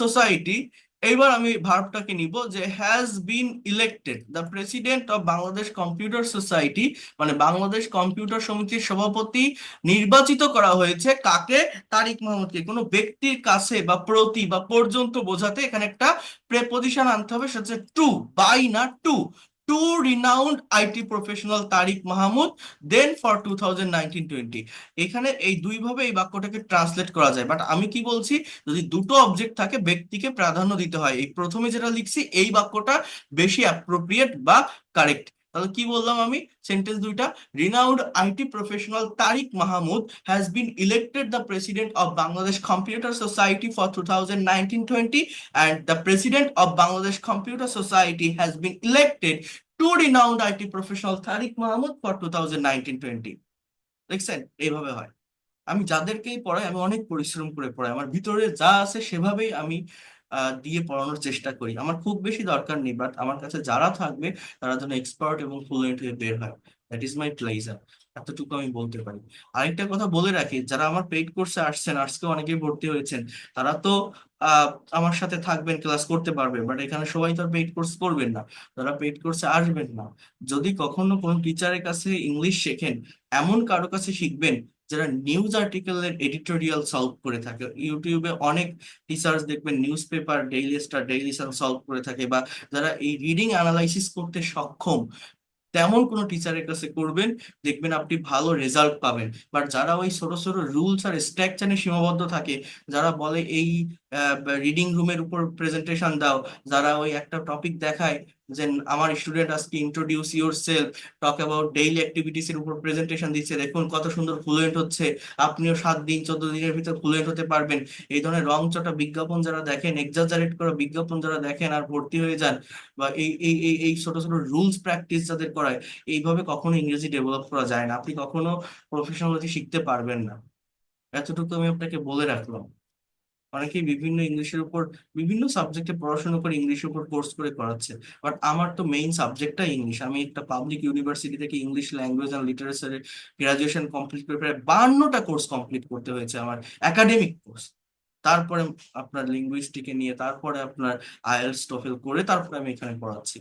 সোসাইটি। এইবার আমি ভার্বটাকে নিব, যে has been elected the president of Bangladesh computer society, মানে বাংলাদেশ কম্পিউটার সমিতির সভাপতি নির্বাচিত করা হয়েছে। কাকে? তারিক মাহমুদকে। কোনো ব্যক্তির কাছে বা প্রতি বা পর্যন্ত বোঝাতে এখানে একটা প্রেপোজিশন আনতে হবে, সেটা হচ্ছে টু, বাই না to. To renowned IT professional Tariq Mahmud, then for 2019-20। এখানে এই দুই ভাবে এই বাক্যটাকে ট্রান্সলেট করা যায়। বাট আমি কি বলছি, যদি দুটো অবজেক্ট থাকে ব্যক্তিকে প্রাধান্য দিতে হয়। এই প্রথমে যেটা লিখছি এই বাক্যটা বেশি অ্যাপ্রোপ্রিয়েট বা কারেক্ট। তাহলে কি বললাম আমি? সেন্টেন্স দুইটা, renowned IT professional Tariq Mahmud has been elected the president of Bangladesh computer society for 2019-20, and the president of Bangladesh Computer Society has been elected to renowned IT professional Tariq Mahmud for 2019-20। দেখছেন, এইভাবে হয়। আমি যাদেরকেই পড়াই আমি অনেক পরিশ্রম করে পড়াই, আমার ভিতরে যা আছে সেভাবেই আমি দিয়ে পড়ানোর চেষ্টা করি। আমার খুব বেশি দরকার নেই, বাট আমার কাছে যারা থাকবে তারা যেন এক্সপার্ট এবং ফ্লুয়েন্ট হয়ে বের হয়। That is my pleasure. এতটুকু আমি বলতে পারি। আরেকটা কথা বলে রাখি, যারা আমার পেইড কোর্সে আসছেন, আজকে অনেকেই ভর্তি হয়েছেন, তারা তো আহ আমার সাথে থাকবেন, ক্লাস করতে পারবেন, বাট এখানে সবাই তো পেইড কোর্স করবেন না। তারা পেইড কোর্সে আসবেন না। যদি কখনো কোনো টিচারের কাছে ইংলিশ শেখেন, এমন কারো কাছে শিখবেন যারা নিউজ আর্টিকেলের এডিটোরিয়াল সলভ করে থাকে। ইউটিউবে অনেক রিসার্চ দেখবেন, news paper, Daily Star, Daily Sun solve করে থাকে, বা যারা এই রিডিং অ্যানালাইসিস করতে সক্ষম, তেমন কোনো টিচারের কাছে করবেন, দেখবেন আপনি ভালো রেজাল্ট পাবেন। বাট যারা ওই ছোট ছোট রুলস আর স্ট্রাকচারে সীমাবদ্ধ থাকে, যারা বলে এই রিডিং রুমের উপর প্রেজেন্টেশন দাও, যারা ওই একটা টপিক দেখায় যে আমার স্টুডেন্ট আজকে introduce your self, talk about daily activities এর উপর প্রেজেন্টেশন দিচ্ছে, দেখুন কত সুন্দর ফ্লুয়েন্ট হচ্ছে, আপনিও 7 দিন 14 দিনের ভিতর ফ্লুয়েন্ট হতে পারবেন। এই ধরনের রংচটা বিজ্ঞাপন যারা দেখেন, এক্সাজারেট করা বিজ্ঞাপন যারা দেখেন আর ভর্তি হয়ে যান, বা এই ছোট ছোট রুলস প্র্যাকটিস যাদের করায়, এইভাবে কখনো ইংরেজি ডেভেলপ করা যায় না। আপনি কখনো প্রফেশনালিটি শিখতে পারবেন না। এতটুকু আমি আপনাকে বলে রাখলাম। অনেকেই বিভিন্ন ইংলিশের উপর, বিভিন্ন সাবজেক্টে পড়াশোনা করে ইংলিশের উপর কোর্স করে করাচ্ছে, বাট আমার তো মেইন সাবজেক্টটা ইংলিশ। আমি একটা পাবলিক ইউনিভার্সিটি থেকে ইংলিশ ল্যাঙ্গুয়েজ অ্যান্ড লিটারেচারে গ্রাজুয়েশন কমপ্লিট করে প্রায় 52টা কোর্স কমপ্লিট করতে হয়েছে আমার, একাডেমিক কোর্স। তারপরে আপনার লিঙ্গুইস্টিকে নিয়ে, তারপরে আপনার আইএলটিএস টোফেল করে তারপরে আমি এখানে পড়াচ্ছি।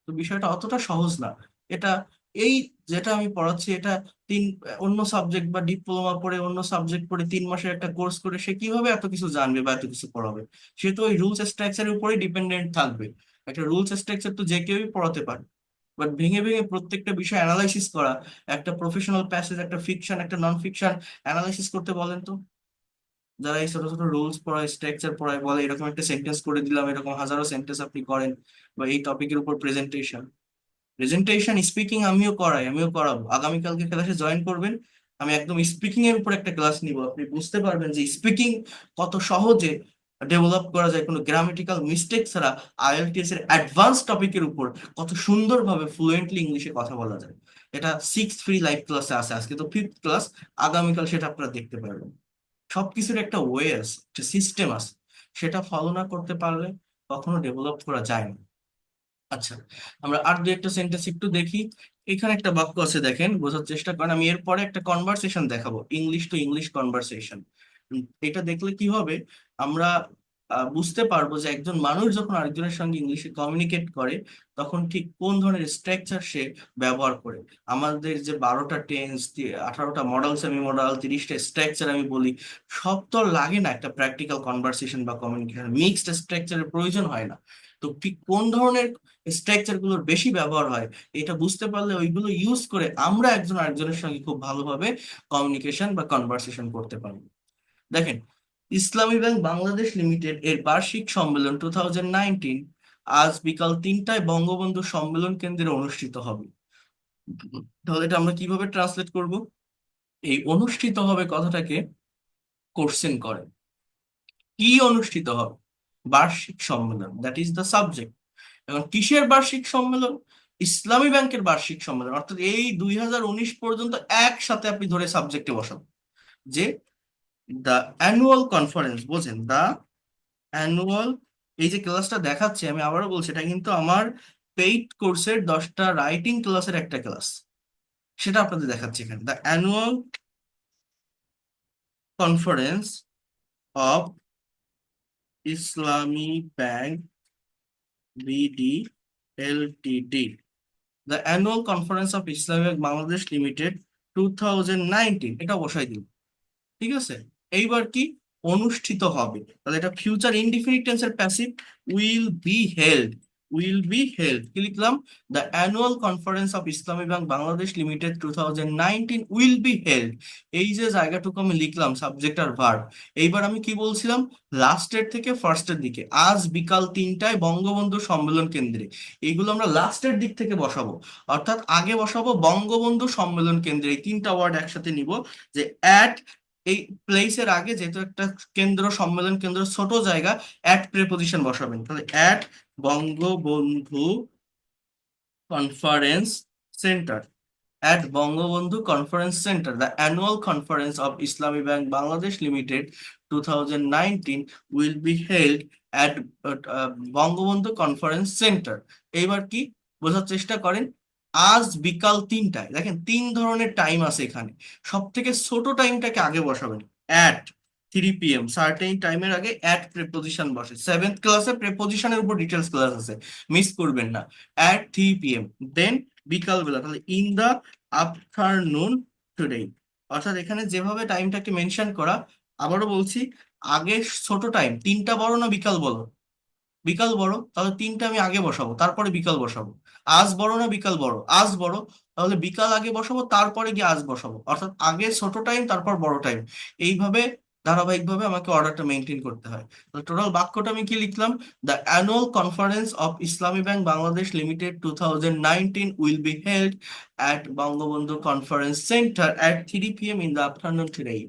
তো বিষয়টা অতটা সহজ না। এটা, এই যেটা আমি পড়াচ্ছি এটা তিন, অন্য সাবজেক্ট বা ডিপ্লোমা পড়ে, অন্য সাবজেক্ট পড়ে 3 মাসের একটা কোর্স করে সে কিভাবে এত কিছু জানবে বা এত কিছু পড়াবে? সে তো ওই রুলস স্ট্রাকচারের উপরেই ডিপেন্ডেন্ট থাকবে। একটা রুলস স্ট্রাকচার তো যে কেউই পড়াতে পারে, বাট ভেঙে ভেঙে প্রত্যেকটা বিষয় অ্যানালাইসিস করা, একটা প্রফেশনাল প্যাসেজ, একটা ফিকশন, একটা নন ফিকশন অ্যানালাইসিস করতে বলেন তো। যারা এই ছোট ছোট রুলস পড়ায়, স্ট্রাকচার পড়ায়, বলে এরকম একটা সেন্টেন্স করে দিলাম, এরকম হাজারো সেন্টেন্স আপনি করেন, বা এই টপিকের উপর প্রেজেন্টেশন, প্রেজেন্টেশন স্পিকিং আমিও করাই, আমিও করাবো। আগামীকালকে ক্লাসে জয়েন করবেন, আমি একদম স্পিকিং এর উপর একটা ক্লাস নিব। আপনি বুঝতে পারবেন যে স্পিকিং কত সহজে ডেভেলপ করা যায় কোনো গ্রামেটিক্যাল মিস্টেক ছাড়া। আইএলটিএস এর অ্যাডভান্স টপিকের উপর কত সুন্দরভাবে ফ্লুয়েন্টলি ইংলিশে কথা বলা যায়। এটা 6 ফ্রি লাইভ ক্লাসে আছে, আজকে তো 5th ক্লাস, আগামীকাল সেটা আপনারা দেখতে পারবেন। সবকিছুর একটা ওয়ে আছে, একটা সিস্টেম আছে, সেটা ফলো না করতে পারলে কখনো ডেভেলপ করা যায় না। আচ্ছা, আমরা আর দু একটা সেন্টেন্স একটু দেখি। এখানে একটা বাক্য আছে, দেখেন, বোঝার চেষ্টা করেন। আমি এরপরে একটা কনভারসেশন দেখাবো, ইংলিশ টু ইংলিশ কনভারসেশন। এটা দেখলে কি হবে, আমরা বুঝতে পারবো যে একজন মানুষ যখন আরেকজনের সঙ্গে ইংলিশে কমিউনিকেট করে, তখন ঠিক কোন ধরনের স্ট্রাকচার সে ব্যবহার করে। আমাদের যে 12টা টেন্স, 18টা মডাল, সেমি মডাল, 30টা স্ট্রাকচার আমি বলি, সব তো লাগে না একটা প্র্যাকটিক্যাল কনভারসেশন বা কমিউনিকেশন। মিক্সড স্ট্রাকচারের প্রয়োজন হয় না। তো ঠিক কোন ধরনের স্ট্রাকচার গুলোর বেশি ব্যবহার হয়, এটা বুঝতে পারলে ওইগুলো ইউজ করে আমরা একজন আরেকজনের সঙ্গে খুব ভালোভাবে কমিউনিকেশন বা কনভারসেশন করতে পারবো। দেখেন, ইসলামী ব্যাংক বাংলাদেশ লিমিটেড এর বার্ষিক সম্মেলন 2019 আজ বিকাল 3টায় বঙ্গবন্ধু সম্মেলন কেন্দ্রে অনুষ্ঠিত হবে। তাহলে এটা আমরা কিভাবে ট্রান্সলেট করব? এই অনুষ্ঠিত হবে কথাটাকে কোশ্চেন করে, কি অনুষ্ঠিত হবে? বার্ষিক সম্মেলন, দ্যাট ইজ দ্য সাবজেক্ট। এখন কিসের বার্ষিক সম্মেলন? ইসলামী ব্যাংকের বার্ষিক সম্মেলন। অর্থাৎ এই 2019 পর্যন্ত একসাথে আপনি ধরে সাবজেক্টে বসান যে দ্য অ্যানুয়াল কনফারেন্স, বোঝেন, দ্য অ্যানুয়াল। এই যে ক্লাসটা দেখাচ্ছি, আমি আবারও বলছি, এটা কিন্তু আমার পেইড কোর্সের 10টা রাইটিং ক্লাসের একটা ক্লাস, সেটা আপনাদের দেখাচ্ছি এখানে। The annual conference of Islami bank BD Ltd, the annual conference of Islamic Bangladesh limited 2019, এটা বসাই দিন। ঠিক আছে, এইবার কি অনুষ্ঠিত হবে, তাহলে এটা ফিউচার ইনডিফিনিট টেন্সের passive. Will be held, will be held, কি লিখলাম? The annual conference of Islami bank Bangladesh limited 2019 will be held. এই যে জায়গাটুকু আমি লিখলাম সাবজেক্ট আর ভার্ব, এইবার আমি কি বলছিলাম, লাস্টের থেকে ফার্স্টের দিকে, আজ বিকাল 3টায় বঙ্গবন্ধু সম্মেলন কেন্দ্রে, এইগুলো আমরা লাস্টের দিক থেকে বসাবো। অর্থাৎ আগে বসাবো বঙ্গবন্ধু সম্মেলন কেন্দ্রে, এই 3টা ওয়ার্ড একসাথে নিব, যে অ্যাট, এই প্লেসের আগে যেহেতু একটা কেন্দ্র, সম্মেলন কেন্দ্র ছোট জায়গা, অ্যাট প্রেপোজিশন বসাবেন। তাহলে at Bangabandhu conference center. At Bangabandhu Conference Center, the annual conference of Islamic Bank Bangladesh Limited 2019 will be held at Bangabandhu conference centre. এইবার কি বোঝার চেষ্টা করেন, আজ বিকাল 3টায়। দেখেন 3 ধরনের টাইম আছে এখানে, সব থেকে ছোট টাইমটাকে আগে বসাবেন। অ্যাট 3 PM, সার্টেন টাইমের আগে অ্যাট প্রেপোজিশন বসে। 7th ক্লাসে প্রেপোজিশনের উপর ডিটেলস ক্লাস আছে, মিস করবেন না। অ্যাট 3 PM, দেন বিকালবেলা, তাহলে ইন দা আফটারনুন টুডে। অর্থাৎ এখানে যেভাবে টাইমটাকে মেনশন করা, আবারও বলছি, আগে ছোট টাইম 3টা বড় না বিকাল বড়? বিকাল বড়, তাহলে 3টা আমি আগে বসাবো, তারপরে বিকাল বসাবো। আজ বড় না বিকাল বড়? আজ বড়, তাহলে বিকাল আগে বসাবো, তারপরে গিয়ে আজ বসাবো। অর্থাৎ আগে ছোট টাইম, তারপর বড় টাইম, এইভাবে ধারাবাহিকভাবে আমাকে অর্ডারটা মেনটেন করতে হয়। তো টোটাল বাক্যটা আমি কি লিখলাম? The annual conference of Islami bank Bangladesh limited 2019 will be held at Bangabandhu conference centre at 3 PM in the afternoon today.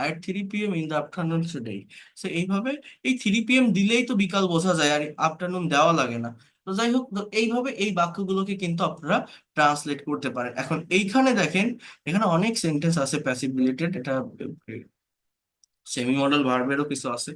At 3 PM in the afternoon today. So এইভাবে, এই 3 PM দিলেই তো বিকাল বোঝা যায়, আর আফটারনুন দেওয়া লাগে না। তো যাই হোক, তো এইভাবে এই বাক্যগুলোকে কিন্তু আপনারা ট্রান্সলেট করতে পারেন। এখন এইখানে দেখেন, এখানে অনেক সেন্টেন্স আছে প্যাসিভ রিলেটেড, এটা সেমি মডেল ভার্বেরও কিছু আছে।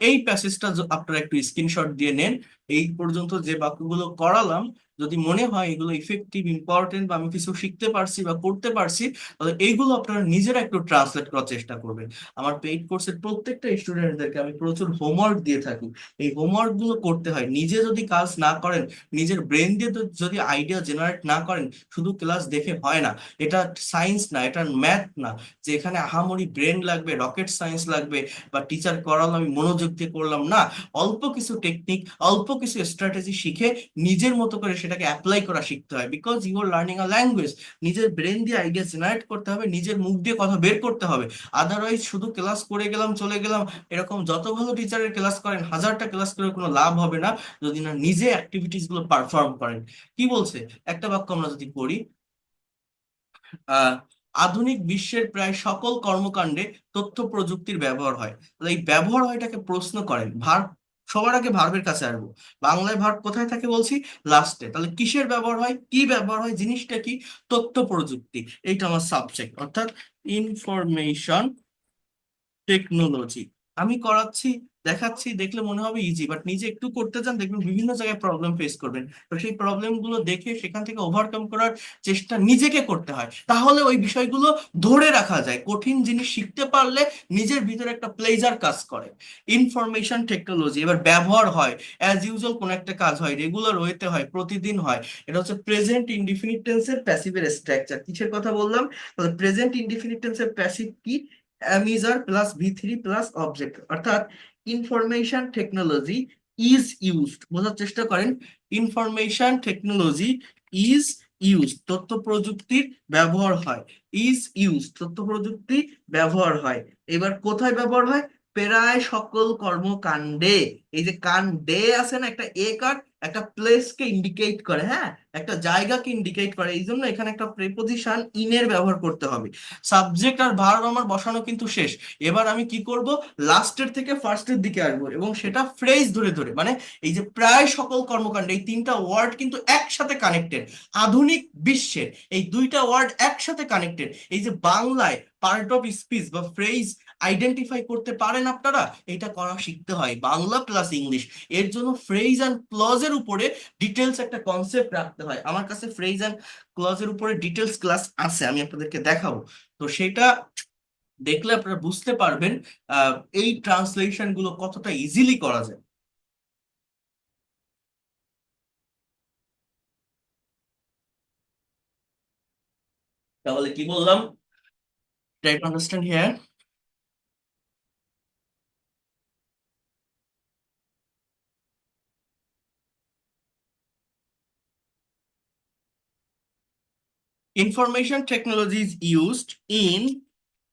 এই প্যাসেজটা আপনারা একটু স্ক্রিনশট দিয়ে নেন। এই পর্যন্ত যে বাক্যগুলো করালাম, যদি মনে হয় এগুলো ইফেক্টিভ, ইম্পর্টেন্ট, বা আমি কিছু শিখতে পারছি বা করতে পারছি, তাহলে এইগুলো আপনারা নিজেরা একটু ট্রান্সলেট করার চেষ্টা করবেন। আমার পেইড কোর্সের প্রত্যেকটা স্টুডেন্টদেরকে আমি প্রচুর হোমওয়ার্ক দিয়ে থাকি। এই হোমওয়ার্ক গুলো করতে হয়। নিজে যদি কাজ না করেন, নিজের ব্রেন দিয়ে যদি আইডিয়া জেনারেট না করেন, শুধু ক্লাস দেখে হয় না। এটা সায়েন্স না, এটা ম্যাথ না, যে এখানে আহামরি ব্রেন লাগবে, রকেট সায়েন্স লাগবে, বা টিচার করালো আমি মনোযোগ দিয়ে করলাম না। অল্প কিছু টেকনিক, অল্প কিছু স্ট্র্যাটেজি শিখে নিজের মতো করে সেটাকে অ্যাপ্লাই করা শিখতে হয়। Because you are learning a language. নিজের ব্রেন দিয়ে আইডিয়া জেনারেট করতে হবে, নিজের মুখ দিয়ে কথা বের করতে হবে। আদারওয়াইজ শুধু ক্লাস করে গেলাম, চলে গেলাম, এরকম যত ভালো টিচারের ক্লাস করেন, হাজারটা ক্লাস করে কোনো লাভ হবে না যদি না নিজে অ্যাক্টিভিটিস গুলো পারফর্ম করেন। কি বলছে, একটা বাক্য আমরা যদি পড়ি, আহ আধুনিক বিশ্বের প্রায় সকল কর্মকাণ্ডে তথ্য প্রযুক্তির ব্যবহার হয়। তাহলে এই ব্যবহার হয়টাকে প্রশ্ন করেন, ভার্ব সবার আগে ভার্বের কাছে আসবো। বাংলায় ভার্ব কোথায় থাকে বলছি? লাস্টে। তাহলে কিসের ব্যবহার হয়, কি ব্যবহার হয়, জিনিসটা কি? তথ্য প্রযুক্তি। এইটা আমার সাবজেক্ট, অর্থাৎ ইনফরমেশন টেকনোলজি। আমি করাচ্ছি, দেখাচ্ছি, দেখলে মনে হবে ইজি, বাট নিজে একটু করতে যান, দেখবেন বিভিন্ন জায়গায় প্রবলেম ফেস করবেন। তো সেই প্রবলেম গুলো দেখে সেখান থেকে ওভারকাম করার চেষ্টা নিজেকে করতে হয়, তাহলে ওই বিষয়গুলো ধরে রাখা যায়। কঠিন জিনিস শিখতে পারলে নিজের ভিতরে একটা প্লেজার কাজ করে। ইনফরমেশন টেকনোলজি এবার ব্যবহার হয়, অ্যাজ ইউজুয়াল কোন একটা কাজ হয়, রেগুলার ওয়েতে হয়, প্রতিদিন হয়। এটা হচ্ছে প্রেজেন্ট ইনডিফিনিট টেন্সের প্যাসিভের স্ট্রাকচার। কিসের কথা বললাম? তাহলে প্রেজেন্ট ইনডিফিনিট টেন্সের প্যাসিভ কি? Am is are plus V3 plus object. অর্থাৎ ইনফরমেশন টেকনোলজি ইজ ইউজড, বোঝার চেষ্টা করেন। ইনফরমেশন টেকনোলজি ইজ ইউজ, তথ্য প্রযুক্তির ব্যবহার হয়। ইজ ইউজ, তথ্য প্রযুক্তি ব্যবহার হয়। এবার কোথায় ব্যবহার হয়? প্রায় সকল কর্মকাণ্ডে। এই যে কাণ্ডে আছে না, একটা এ কার, একটা প্লেস কে ইন্ডিকেট করে, হ্যাঁ, একটা জায়গাকে ইন্ডিকেট করে, এই জন্য এখানে একটা প্রিপোজিশন ইনের ব্যবহার করতে হবে। সাবজেক্ট আর ভার্ব আমার বসানো কিন্তু শেষ। এবার আমি কি করব? লাস্টের থেকে ফার্স্টের দিকে আসবো, এবং সেটা ফ্রেজ ধরে ধরে, মানে এই যে প্রায় সকল কর্মকাণ্ডে, এই 3টা ওয়ার্ড কিন্তু একসাথে কানেক্টেড। আধুনিক বিশ্বের, এই 2টা ওয়ার্ড একসাথে কানেক্টেড। এই যে বাংলায় পার্ট অফ স্পিচ বা ফ্রেজ আইডেন্টিফাই করতে পারেন আপনারা, এটা করা শিখতে হয়, বাংলা প্লাস ইংলিশ। এর জন্য ফ্রেজ অ্যান্ড ক্লজের উপরে ডিটেলস একটা কনসেপ্ট রাখতে হয়। আমার কাছে ফ্রেজ অ্যান্ড ক্লজের উপরে ডিটেলস ক্লাস আছে, আমি আপনাদেরকে দেখাবো। তো সেটা দেখলে আপনারা বুঝতে পারবেন আহ, এই ট্রান্সলেশন গুলো কতটা ইজিলি করা যায়। তাহলে কি বললাম? Try to understand here. Information technology is used in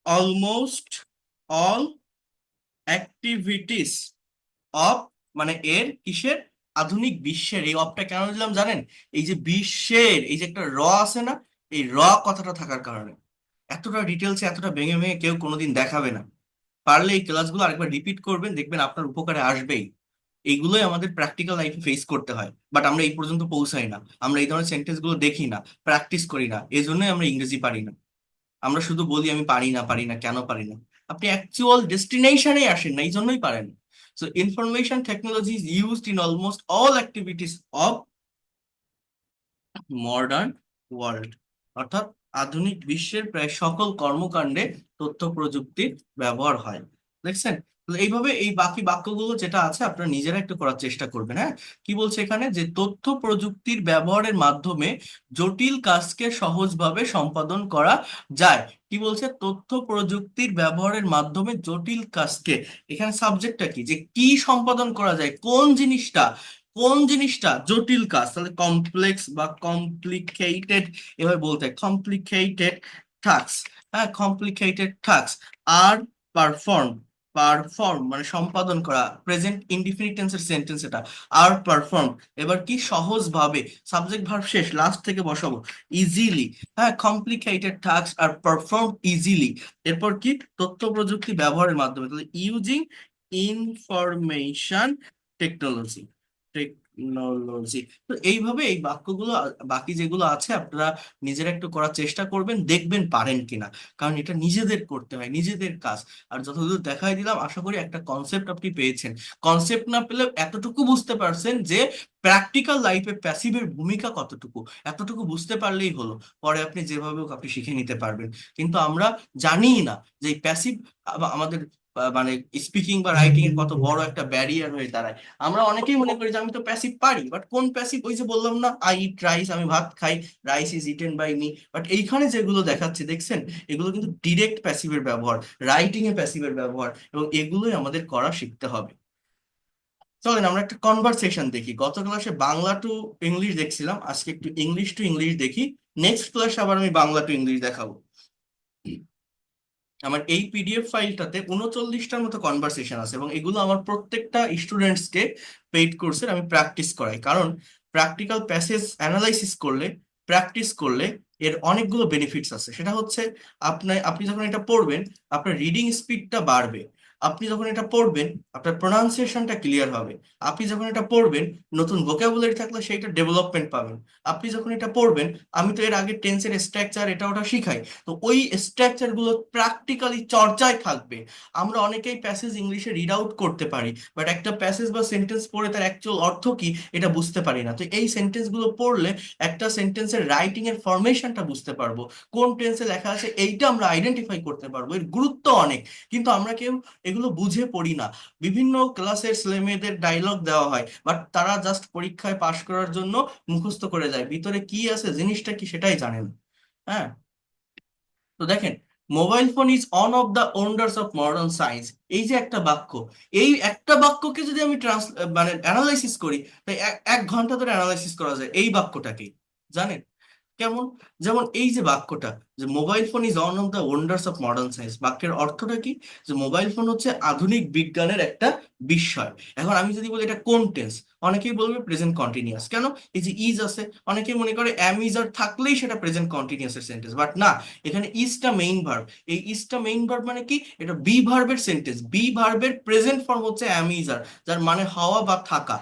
almost all activities of, মানে এর কিসের? আধুনিক বিশ্বের। এই অফটা কেন দিলাম জানেন? এই যে বিশ্বের, এই যে একটা র আছে না, এই র কথাটা থাকার কারণে। এতটা ডিটেলসে এতটা ভেঙে ভেঙে কেউ কোনোদিন দেখাবে না। পারলে এই ক্লাসগুলো আরেকবার রিপিট করবেন, দেখবেন আপনার উপকারে আসবেই। এইগুলোই আমাদের প্র্যাকটিক্যাল লাইফে ফেস করতে হয়, বাট আমরা এই পর্যন্ত পৌঁছাই না। আমরা এই ধরনের সেন্টেন্স গুলো দেখি না, প্র্যাকটিস করি না, এই জন্যই আমরা ইংরেজি পারি না। আমরা শুধু বলি আমি পারি না, পারি না, কেন পারি না? আপনি অ্যাকচুয়াল ডেস্টিনেশনে আসেন না, এই জন্যই পারেন। So information technology is used in almost all activities of modern world. অর্থাৎ আধুনিক বিশ্বের প্রায় সকল কর্মকাণ্ডে তথ্য প্রযুক্তির ব্যবহার হয়। দেখছেন? তো এইভাবে এই বাকি বাক্যগুলো যেটা আছে আপনারা নিজেরা একটু করার চেষ্টা করবেন। হ্যাঁ, কি বলছে এখানে? যে তথ্য প্রযুক্তির ব্যবহারের মাধ্যমে জটিল কাজকে সহজভাবে সম্পাদন করা যায়। কি বলছে? তথ্য প্রযুক্তির ব্যবহারের মাধ্যমে জটিল কাজকে, এখানে সাবজেক্টটা কি, যে কি সম্পাদন করা যায়, কোন জিনিসটা, কোন জিনিসটা জটিল কাজ, তাহলে কমপ্লেক্স বা কমপ্লিকেটেড, এভাবে বলতে হয় কমপ্লিকেটেড টাস্ক। হ্যাঁ, কমপ্লিকেটেড টাস্ক আর পারফর্ম, পারফর্ম মানে সম্পাদন করা, প্রেজেন্ট ইনডিফিনিট টেন্সের সেন্টেন্স এটা। আর পারফর্ম, এবার কি সহজভাবে, সাবজেক্ট ভার্ব শেষ, লাস্ট থেকে বসাবো, ইজিলি। হ্যাঁ, কমপ্লিকেটেড টাস্ক আর পারফর্ম ইজিলি। এরপর কি? তথ্য প্রযুক্তি ব্যবহারের মাধ্যমে, তাহলে ইউজিং ইনফরমেশন টেকনোলজি, টেকনোলজি। তো এইভাবে এই বাক্যগুলো বাকি যেগুলো আছে আপনারা নিজেরা একটু করার চেষ্টা করবেন, দেখবেন পারেন কিনা। কারণ এটা নিজেদের করতে হয়, নিজেদের কাজ। আর যতদূর দেখাই দিলাম, আশা করি একটা কনসেপ্ট আপনি পেয়েছেন। কনসেপ্ট না পেলে এতটুকু বুঝতে পারছেন যে প্র্যাকটিক্যাল লাইফে প্যাসিভের ভূমিকা কতটুকু, এতটুকু বুঝতে পারলেই হলো। পরে আপনি যেভাবে হোক আপনি শিখে নিতে পারবেন। কিন্তু আমরা জানিই না যে এই প্যাসিভ আমাদের মানে স্পিকিং বা রাইটিং এর কত বড় একটা ব্যারিয়ার হয়ে দাঁড়ায়। আমরা অনেকেই মনে করি যে আমি তো প্যাসিভ পারি, বাট কোন প্যাসিভ? ওই যে বললাম না, আই ইট রাইস, আমি ভাত খাই, rice is eaten by me. But এইখানে যেগুলো দেখাচ্ছে দেখছেন, এগুলো কিন্তু ডিরেক্ট প্যাসিভের ব্যবহার, রাইটিং এ প্যাসিভের ব্যবহার, এবং এগুলোই আমাদের করা শিখতে হবে। চলেন আমরা একটা কনভারসেশন দেখি। গত ক্লাসে বাংলা টু ইংলিশ দেখছিলাম, আজকে একটু ইংলিশ টু ইংলিশ দেখি। নেক্সট ক্লাসে আবার আমি বাংলা টু ইংলিশ দেখাবো। আমার এই পিডিএফ ফাইলটাতে 39টার মতো কনভারসেশন আছে, এবং এগুলো আমার প্রত্যেকটা স্টুডেন্টসকে পেইড কোর্সের আমি প্র্যাকটিস করাই। কারণ প্র্যাকটিক্যাল প্যাসেজ অ্যানালাইসিস করলে, প্র্যাকটিস করলে এর অনেকগুলো বেনিফিটস আছে। সেটা হচ্ছে আপনি যখন এটা পড়বেন আপনার রিডিং স্পিডটা বাড়বে। আপনি যখন এটা পড়বেন আপনার প্রোনাউন্সিয়েশনটা ক্লিয়ার হবে। আপনি যখন এটা পড়বেন নতুন ভোকাবুলারি থাকলে সেইটা ডেভেলপমেন্ট পাবেন। আপনি যখন এটা পড়বেন, আমি তো এর আগে টেন্সের স্ট্রাকচার এটা ওটা শিখাই, তো ওই স্ট্রাকচার গুলো প্র্যাকটিক্যালি চর্চায় থাকবে। আমরা অনেকেই প্যাসেজ ইংলিশে রিড আউট করতে পারি, বাট একটা প্যাসেজ বা সেন্টেন্স পড়ে তার অ্যাকচুয়াল অর্থ কি এটা বুঝতে পারি না। তো এই সেন্টেন্স গুলো পড়লে একটা সেন্টেন্সের রাইটিং এর ফরমেশনটা বুঝতে পারবো, কোন টেন্সে লেখা আছে এইটা আমরা আইডেন্টিফাই করতে পারবো। এর গুরুত্ব অনেক, কিন্তু আমরা কেউ এগুলো বুঝে পড়ি না। বিভিন্ন ক্লাসের ছেলেমেয়েদের ডায়লগ দেওয়া হয়, বাট তারা জাস্ট পরীক্ষায় পাশ করার জন্য মুখস্থ করে যায়, ভিতরে কি আছে জিনিসটা কি সেটাই জানেন। হ্যাঁ, তো দেখেন, mobile phone is on of the wonders of modern science. এই যে একটা বাক্য, এই একটা বাক্যকে যদি আমি মানে অ্যানালাইসিস করি, তাই 1 ঘন্টা ধরে অ্যানালাইসিস করা যায় এই বাক্যটাকে। জানেন কেমন? যেমন এই যে বাক্যটা, যে mobile phone is on of the wonders of modern science, বাক্যের অর্থটা কি? যে মোবাইল ফোন হচ্ছে আধুনিক বিজ্ঞানের একটা বিস্ময়। এখন আমি যদি বলি এটা কোন টেন্স, অনেকেই বলবে প্রেজেন্ট কন্টিনিউয়াস। কেন? এই যে ইজ আছে, অনেকেই মনে করে অ্যাম ইজ আর থাকলেই সেটা প্রেজেন্ট কন্টিনিউয়াস এর সেন্টেন্স, বাট না, এখানে ইজটা মেইন ভার্ব। এই ইজটা মেইন ভার্ব মানে কি? এটা বি ভার্বের সেন্টেন্স। বি ভার্বের প্রেজেন্ট ফর্ম হচ্ছে অ্যাম ইজ আর, যার মানে হওয়া বা থাকা।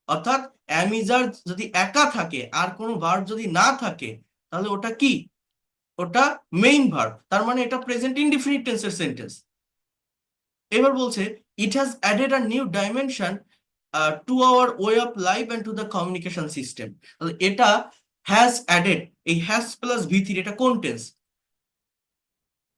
অর্থাৎ অ্যামিজার যদি একা থাকে আর কোনো ভার্ব যদি না থাকে, তাহলে ওটা কি? ওটা মেইন ভার্ব, তার মানে এটা প্রেজেন্ট ইনডিফিনিট টেন্সের সেন্টেন্স। এবার বলছে it has added a new dimension two our way of life and to the communication system. তাহলে এটা হ্যাজ অ্যাডেড, এই হ্যাজ প্লাস ভি থ্রি, এটা কোন tense?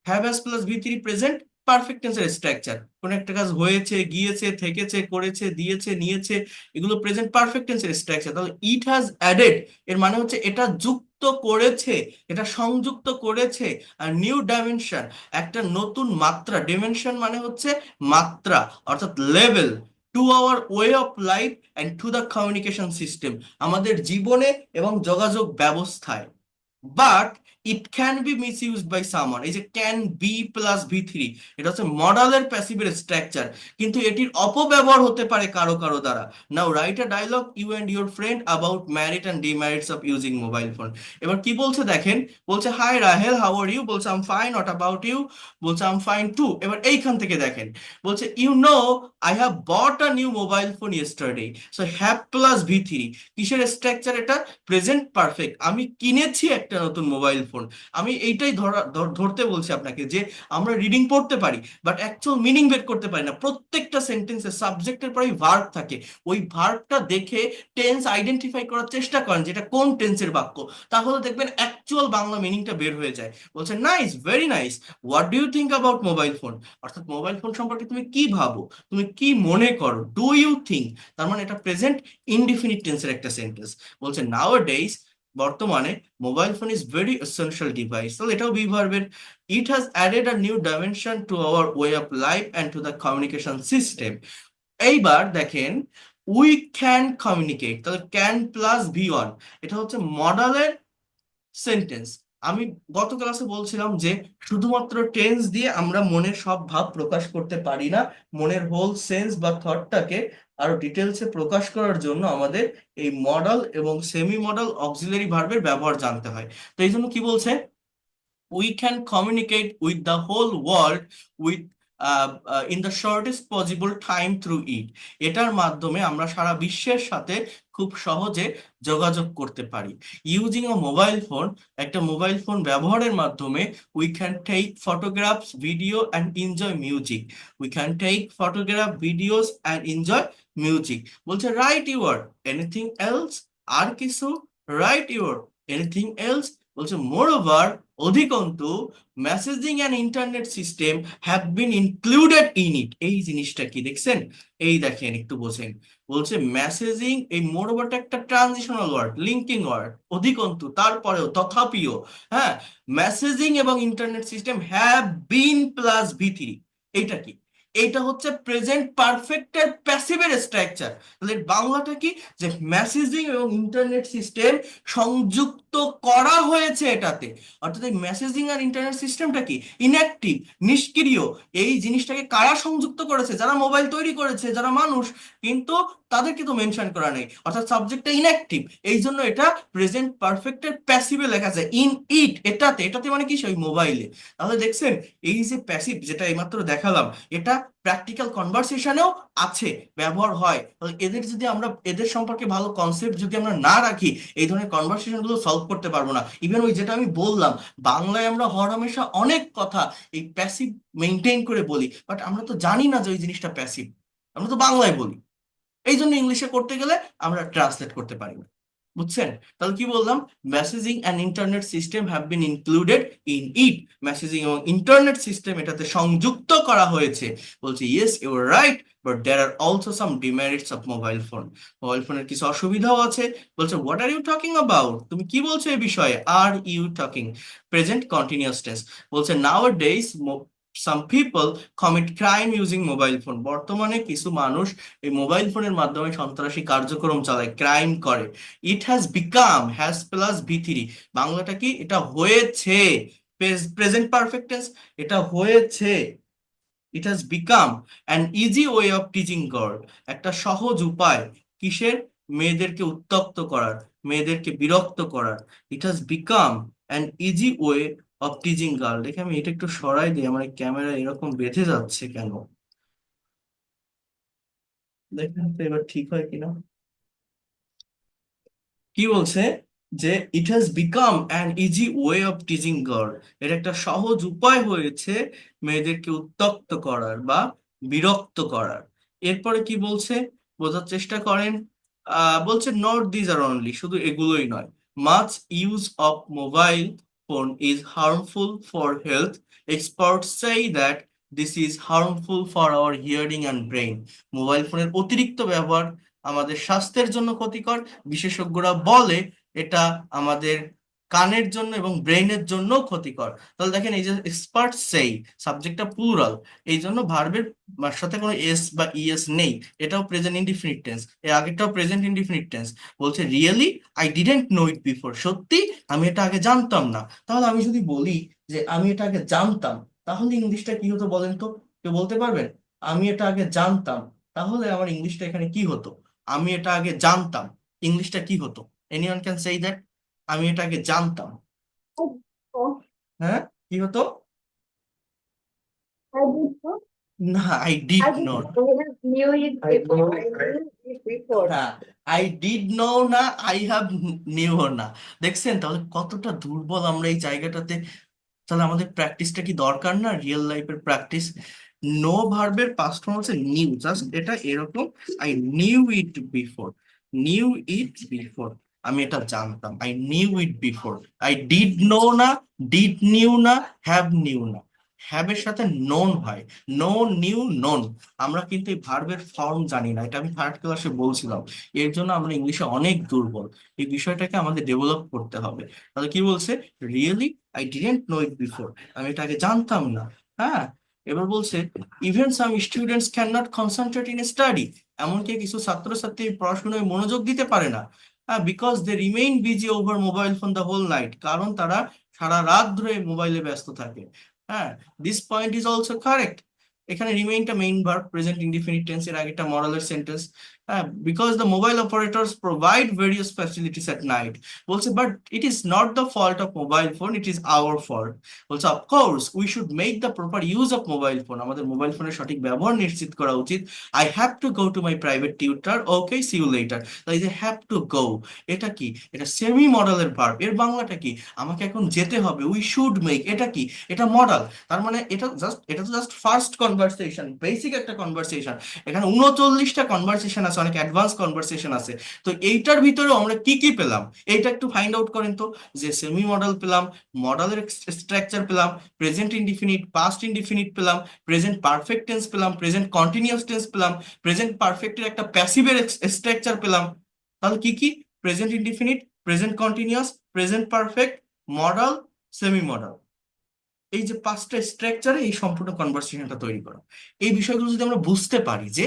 Have has plus V three present perfect টেন্সের structure. কোন একটা কাজ হয়েছে, গিয়েছে, থেকেছে, করেছে, দিয়েছে, নিয়েছে, এগুলো প্রেজেন্ট পারফেক্ট টেন্সের স্ট্রাকচার। তাহলে ইট হ্যাজ অ্যাডেড এর মানে হচ্ছে এটা যুক্ত করেছে, এটা সংযুক্ত করেছে। আর নিউ ডাইমেনশন, একটা নতুন মাত্রা, ডিমেনশন মানে হচ্ছে মাত্রা, অর্থাৎ level, to our way of life and to the communication system, আমাদের জীবনে এবং যোগাযোগ ব্যবস্থায়। But it can be misuse by someone, এই যে can be plus V three, এটা হচ্ছে মডালের প্যাসিভের স্ট্রাকচার, কিন্তু এটির অপব্যবহার হতে পারে কারো কারো দ্বারা। Now write a dialogue you and your friend about merit and demerits of using mobile phone. এবার কি বলছে দেখেন, বলছে hi Rahel how are you, বলছে I'm fine, what about you, বলছে আম ফাইন টু। এবার এইখান থেকে দেখেন, বলছে you know I have bought a new mobile phone yesterday. So have plus V three, কিসের স্ট্রাকচার এটা? প্রেজেন্ট পারফেক্ট, আমি কিনেছি একটা নতুন মোবাইল ফোন। আমি এইটাই ধরতে বলছি আপনাকে, যে আমরা রিডিং পড়তে পারি বাট অ্যাকচুয়াল মিনিং বের করতে পারি না। প্রত্যেকটা সেন্টেন্সে সাবজেক্টের পরেই ভার্ব থাকে, ওই ভার্বটা দেখে টেন্স আইডেন্টিফাই করার চেষ্টা করেন যেটা কোন টেন্সের বাক্য, তাহলে দেখবেন অ্যাকচুয়াল বাংলা মিনিংটা বের হয়ে যায়। বলছে nice, very nice, what do you think about mobile phone, অর্থাৎ মোবাইল ফোন সম্পর্কে তুমি কি ভাবো, তুমি কি মনে করো, ডু ইউ থিঙ্ক, তার মানে এটা প্রেজেন্ট ইনডিফিনিট টেন্সের একটা সেন্টেন্স। বলছে নাও ডেইস, বর্তমানে mobile phone is very essential device, তাহলে এটাও বি ভার্বের। It has added a new dimension two our way of life and to the communication system. এইবার দেখেন, উই ক্যান কমিউনিকেট, তাহলে ক্যান প্লাস ভি ওয়ান, এটা হচ্ছে মডালের sentence. আমি গত ক্লাসে বলছিলাম যে শুধুমাত্র টেন্স দিয়ে আমরা মনের সব ভাব প্রকাশ করতে পারি না, মনের হোল সেন্স বা থটটাকে আরো ডিটেলসে প্রকাশ করার জন্য আমাদের এই মডাল এবং সেমি মডাল অক্সিলারি ভার্বের ব্যবহার জানতে হয়। তো এই জন্য কি বলছে, we can communicate with the whole world with in the shortest possible time through it, এটার মাধ্যমে আমরা সারা বিশ্বের সাথে খুব সহজে যোগাযোগ করতে পারি। ইউজিং আ মোবাইল ফোন, একটা মোবাইল ফোন ব্যবহারের মাধ্যমে we can take photographs, video and enjoy music, we can take photograph, videos and enjoy music. বলছে রাইট ইউর এনিথিং এলস, আর কিছু, রাইট ইউর এনিথিং এলস। বলছে মোর ওভার, অধিকন্তু, messaging and internet system have been included in it. এই জিনিসটা কি দেখছেন? এই দেখেন, একটু বোঝেন। বলছে মেসেজিং, এই মোর ওভারটা একটা ট্রানজিশনাল ওয়ার্ড, লিঙ্কিং ওয়ার্ড, অধিকন্তু, তারপরেও, তথাপিও, হ্যাঁ, মেসেজিং এবং internet system have been plus V three, এইটা কি? এইটা হচ্ছে প্রেজেন্ট পারফেক্টের প্যাসিভের স্ট্রাকচার। তাহলে বাংলাটা কি, যে মেসেজিং এবং ইন্টারনেট সিস্টেম সংযুক্ত করা হয়েছে এটাতে, অর্থাৎ এই মেসেজিং আর ইন্টারনেট সিস্টেমটা কি, ইনঅ্যাক্টিভ, নিষ্ক্রিয়। এই জিনিসটাকে কারা সংযুক্ত করেছে? যারা মোবাইল তৈরি করেছে, যারা মানুষ, কিন্তু তাদেরকে তো মেনশন করা নেই, অর্থাৎ সাবজেক্টটা ইনঅ্যাক্টিভ। এই জন্য এটা প্রেজেন্ট পারফেক্টের প্যাসিভে লেখা যায়, ইন ইট, এটাতে, এটাতে মানে কি, সেই মোবাইলে। তাহলে দেখছেন, এই যে প্যাসিভ যেটা এইমাত্র দেখালাম, এটা প্র্যাকটিক্যাল কনভারসেশনেও আছে, ব্যবহার হয়। তাহলে এদের যদি আমরা, এদের সম্পর্কে ভালো কনসেপ্ট যদি আমরা না রাখি, এই ধরনের কনভারসেশন গুলো সলভ করতে পারবো না। ইভেন ওই যেটা আমি বললাম, বাংলায় আমরা হরহামেশা অনেক কথা এই প্যাসিভ মেনটেন করে বলি, বাট আমরা তো জানি না যে ওই জিনিসটা প্যাসিভ, আমরা তো বাংলায় বলি। এই জন্য ইংলিশে করতে গেলে আমরা ট্রান্সলেট করতে পারি না। বুঝছেন? তাহলে কি বললাম, messaging and internet system have been included in it, মেসেজিং এবং ইন্টারনেট সিস্টেম এটাতে সংযুক্ত করা হয়েছে। বলছে yes you are right, but there are also some demerits of mobile phone, mobile ফোনের কিছু অসুবিধাও আছে। বলছে what are you talking about, তুমি কি বলছো এই বিষয়ে? Are you talking, present continuous tense. বলছে nowadays some people commit crime using mobile phone, বর্তমানে কিছু মানুষ এই মোবাইল ফোনের মাধ্যমে সন্ত্রাসী কার্যক্রম চালায়, ক্রাইম করে। It has become, has plus V three, বাংলাটা কি, এটা হয়েছে, প্রেজেন্ট পারফেক্ট টেন্স, এটা হয়েছে। It has become an easy way of teaching girl, একটা সহজ উপায়, কিসের? মেয়েদেরকে উত্তক্ত করার, মেয়েদেরকে বিরক্ত করার। It has become an easy way of teaching girl. দেখে আমি এটা একটু সরাই দিই, আমার ক্যামেরা এরকম বেঁধে যাচ্ছে কেন, দেখেন তো এবার ঠিক হয় কিনা। কি বলছে, যে it has become an easy way of teaching girl, এটা একটা সহজ উপায় হয়েছে মেয়েদেরকে উত্ত্যক্ত করার বা বিরক্ত করার। এরপরে কি বলছে, বোঝার চেষ্টা করেন। বলছে নট দিজ আর অনলি, শুধু এগুলোই নয়, much use of mobile phone is harmful for health, experts say that this is harmful for our hearing and brain. Mobile ফোনের অতিরিক্ত ব্যবহার আমাদের স্বাস্থ্যের জন্য ক্ষতিকর, বিশেষজ্ঞরা বলে এটা আমাদের কানের জন্য এবং ব্রেইনের জন্য ক্ষতিকর। তাহলে দেখেন এই যে এক্সপার্ট সেই, সাবজেক্টটা প্লুরাল, এই জন্য ভার্বের সাথে কোনো এস বা ইএস নেই, এটাও প্রেজেন্ট ইনডিফিনিট টেন্স, এর আগেরটাও প্রেজেন্ট ইনডিফিনিট টেন্স। বলছে really I didn't know it before, সত্যি আমি এটা আগে জানতাম না। তাহলে আমি যদি বলি যে আমি এটা আগে জানতাম, তাহলে ইংলিশটা কি হতো বলেন তো? কেউ বলতে পারবেন? আমি এটা আগে জানতাম, তাহলে আমার ইংলিশটা এখানে কি হতো? আমি এটা আগে জানতাম, ইংলিশটা কি হতো? এনিওয়ান ক্যান সেই দ্যাট? আমি এটা আগে জানতাম, হ্যাঁ, কি হতো? না, I did not. knew it before. I knew it before. হ্যাঁ, আই ডিড নো না, আই হ্যাভ নিউ না। দেখছেন তাহলে কতটা দুর্বল আমরা এই জায়গাটাতে? তাহলে আমাদের প্র্যাকটিসটা কি দরকার না, রিয়েল লাইফের প্র্যাকটিস? নো ভার্বের পাস্ট ফর্ম হচ্ছে নিউ, জাস্ট এটা এরকম, I knew it before, knew it before, আমি এটা জানতাম, I knew it before. I did know না, ডিড নিউ না, হ্যাভ নিউ না। হ্যাভ এর সাথে নোন হয়, নো, নিউ, নোন। আমরা কিন্তু এই ভার্বের ফর্ম জানি না, এটা আমি থার্ড ক্লাসে বলছিলাম। এর জন্য আমরা ইংলিশে অনেক দুর্বল, এই বিষয়টাকে আমাদের ডেভেলপ করতে হবে। তাহলে কি বলছে? Really I didn't know it before, আমি এটা আগে জানতাম না। হ্যাঁ, এবার বলছে even some students can not concentrate in study, এমনকি কিছু ছাত্রছাত্রী পড়াশোনায় মনোযোগ দিতে পারে না, হ্যাঁ, because they remain busy over mobile phone the whole night, কারণ তারা সারা রাত ধরে মোবাইলে ব্যস্ত থাকে। হ্যাঁ, this point is also correct. এখানে রিমেইনটা main verb, present indefinite tense, এর আগে একটা মডালের সেন্টেন্স। হ্যাঁ, because the mobile operators provide various facilities at night. বলছে but it is not the fault of mobile phone, it is our fault. বলছে of course we should make the proper use of mobile phone, আমাদের mobile ফোনের সঠিক ব্যবহার নিশ্চিত করা উচিত। I have to go to my private tutor, okay see you later. তাই যে হ্যাভ টু গো, এটা কি? এটা সেমি মডালের ভার্ব, এর বাংলাটা কি? আমাকে এখন যেতে হবে, উই শুড মেক, এটা কি? এটা মডাল। তার মানে এটা তো জাস্ট ফার্স্ট কনভারসেশন, বেসিক একটা কনভারসেশন। এখানে 39টা কনভারসেশন আছে, অনেক অ্যাডভান্স কনভারসেশন আছে। তো এইটার ভিতরে আমরা কি কি পেলাম, এইটা একটু ফাইন্ড আউট করেন তো। যে সেমি মডেল পেলাম, মডেলের স্ট্রাকচার পেলাম, প্রেজেন্ট ইনডিফিনিট, পাস্ট ইনডিফিনিট পেলাম, প্রেজেন্ট পারফেক্ট টেন্স পেলাম, প্রেজেন্ট কন্টিনিউয়াস টেন্স পেলাম, প্রেজেন্ট পারফেক্টের একটা প্যাসিভের স্ট্রাকচার পেলাম। তাহলে কি কি? Present indefinite, present continuous, present perfect, model, semi model, এই যে 5টা স্ট্রাকচারে এই সম্পূর্ণ কনভারসেশনটা তৈরি করা। এই বিষয়গুলো যদি আমরা বুঝতে পারি যে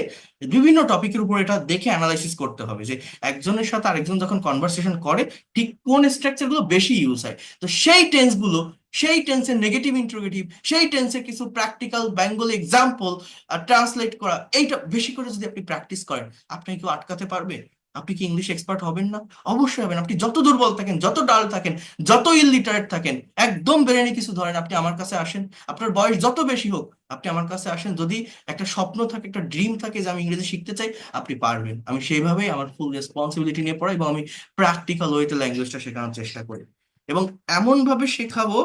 বিভিন্ন টপিকের উপর এটা দেখে অ্যানালাইসিস করতে হবে যে একজনের সাথে আরেকজন যখন কনভারসেশন করে ঠিক কোন স্ট্রাকচার গুলো বেশি ইউজ হয়, তো সেই টেন্স গুলো, সেই টেন্সের নেগেটিভ ইন্ট্রোগেটিভ, সেই টেন্সের কিছু প্র্যাকটিক্যাল বেঙ্গলি এক্সাম্পল ট্রান্সলেট করা, এইটা বেশি করে যদি আপনি প্র্যাকটিস করেন, আপনাকে কেউ আটকাতে পারবে? আপনি কি ইংলিশ এক্সপার্ট হবেন না? অবশ্যই হবেন। আপনি যত দুর্বল থাকেন, যত ডাল থাকেন, যত ইললিটারেট থাকেন, একদম বেরেনি কিছু ধরেন, আপনি আমার কাছে আসেন, আপনার বয়স যত বেশি হোক, আপনি আমার কাছে আসেন, যদি একটা স্বপ্ন থাকে, একটা ড্রিম থাকে যে আমি ইংরেজি শিখতে চাই, আপনি পারবেন। আমি সেইভাবেই আমার ফুল রেসপন্সিবিলিটি নিয়ে পড়াই এবং আমি প্র্যাকটিক্যাল ওয়েতে ল্যাঙ্গুয়েজটা শেখানোর চেষ্টা করি এবং এমন ভাবে শেখাবো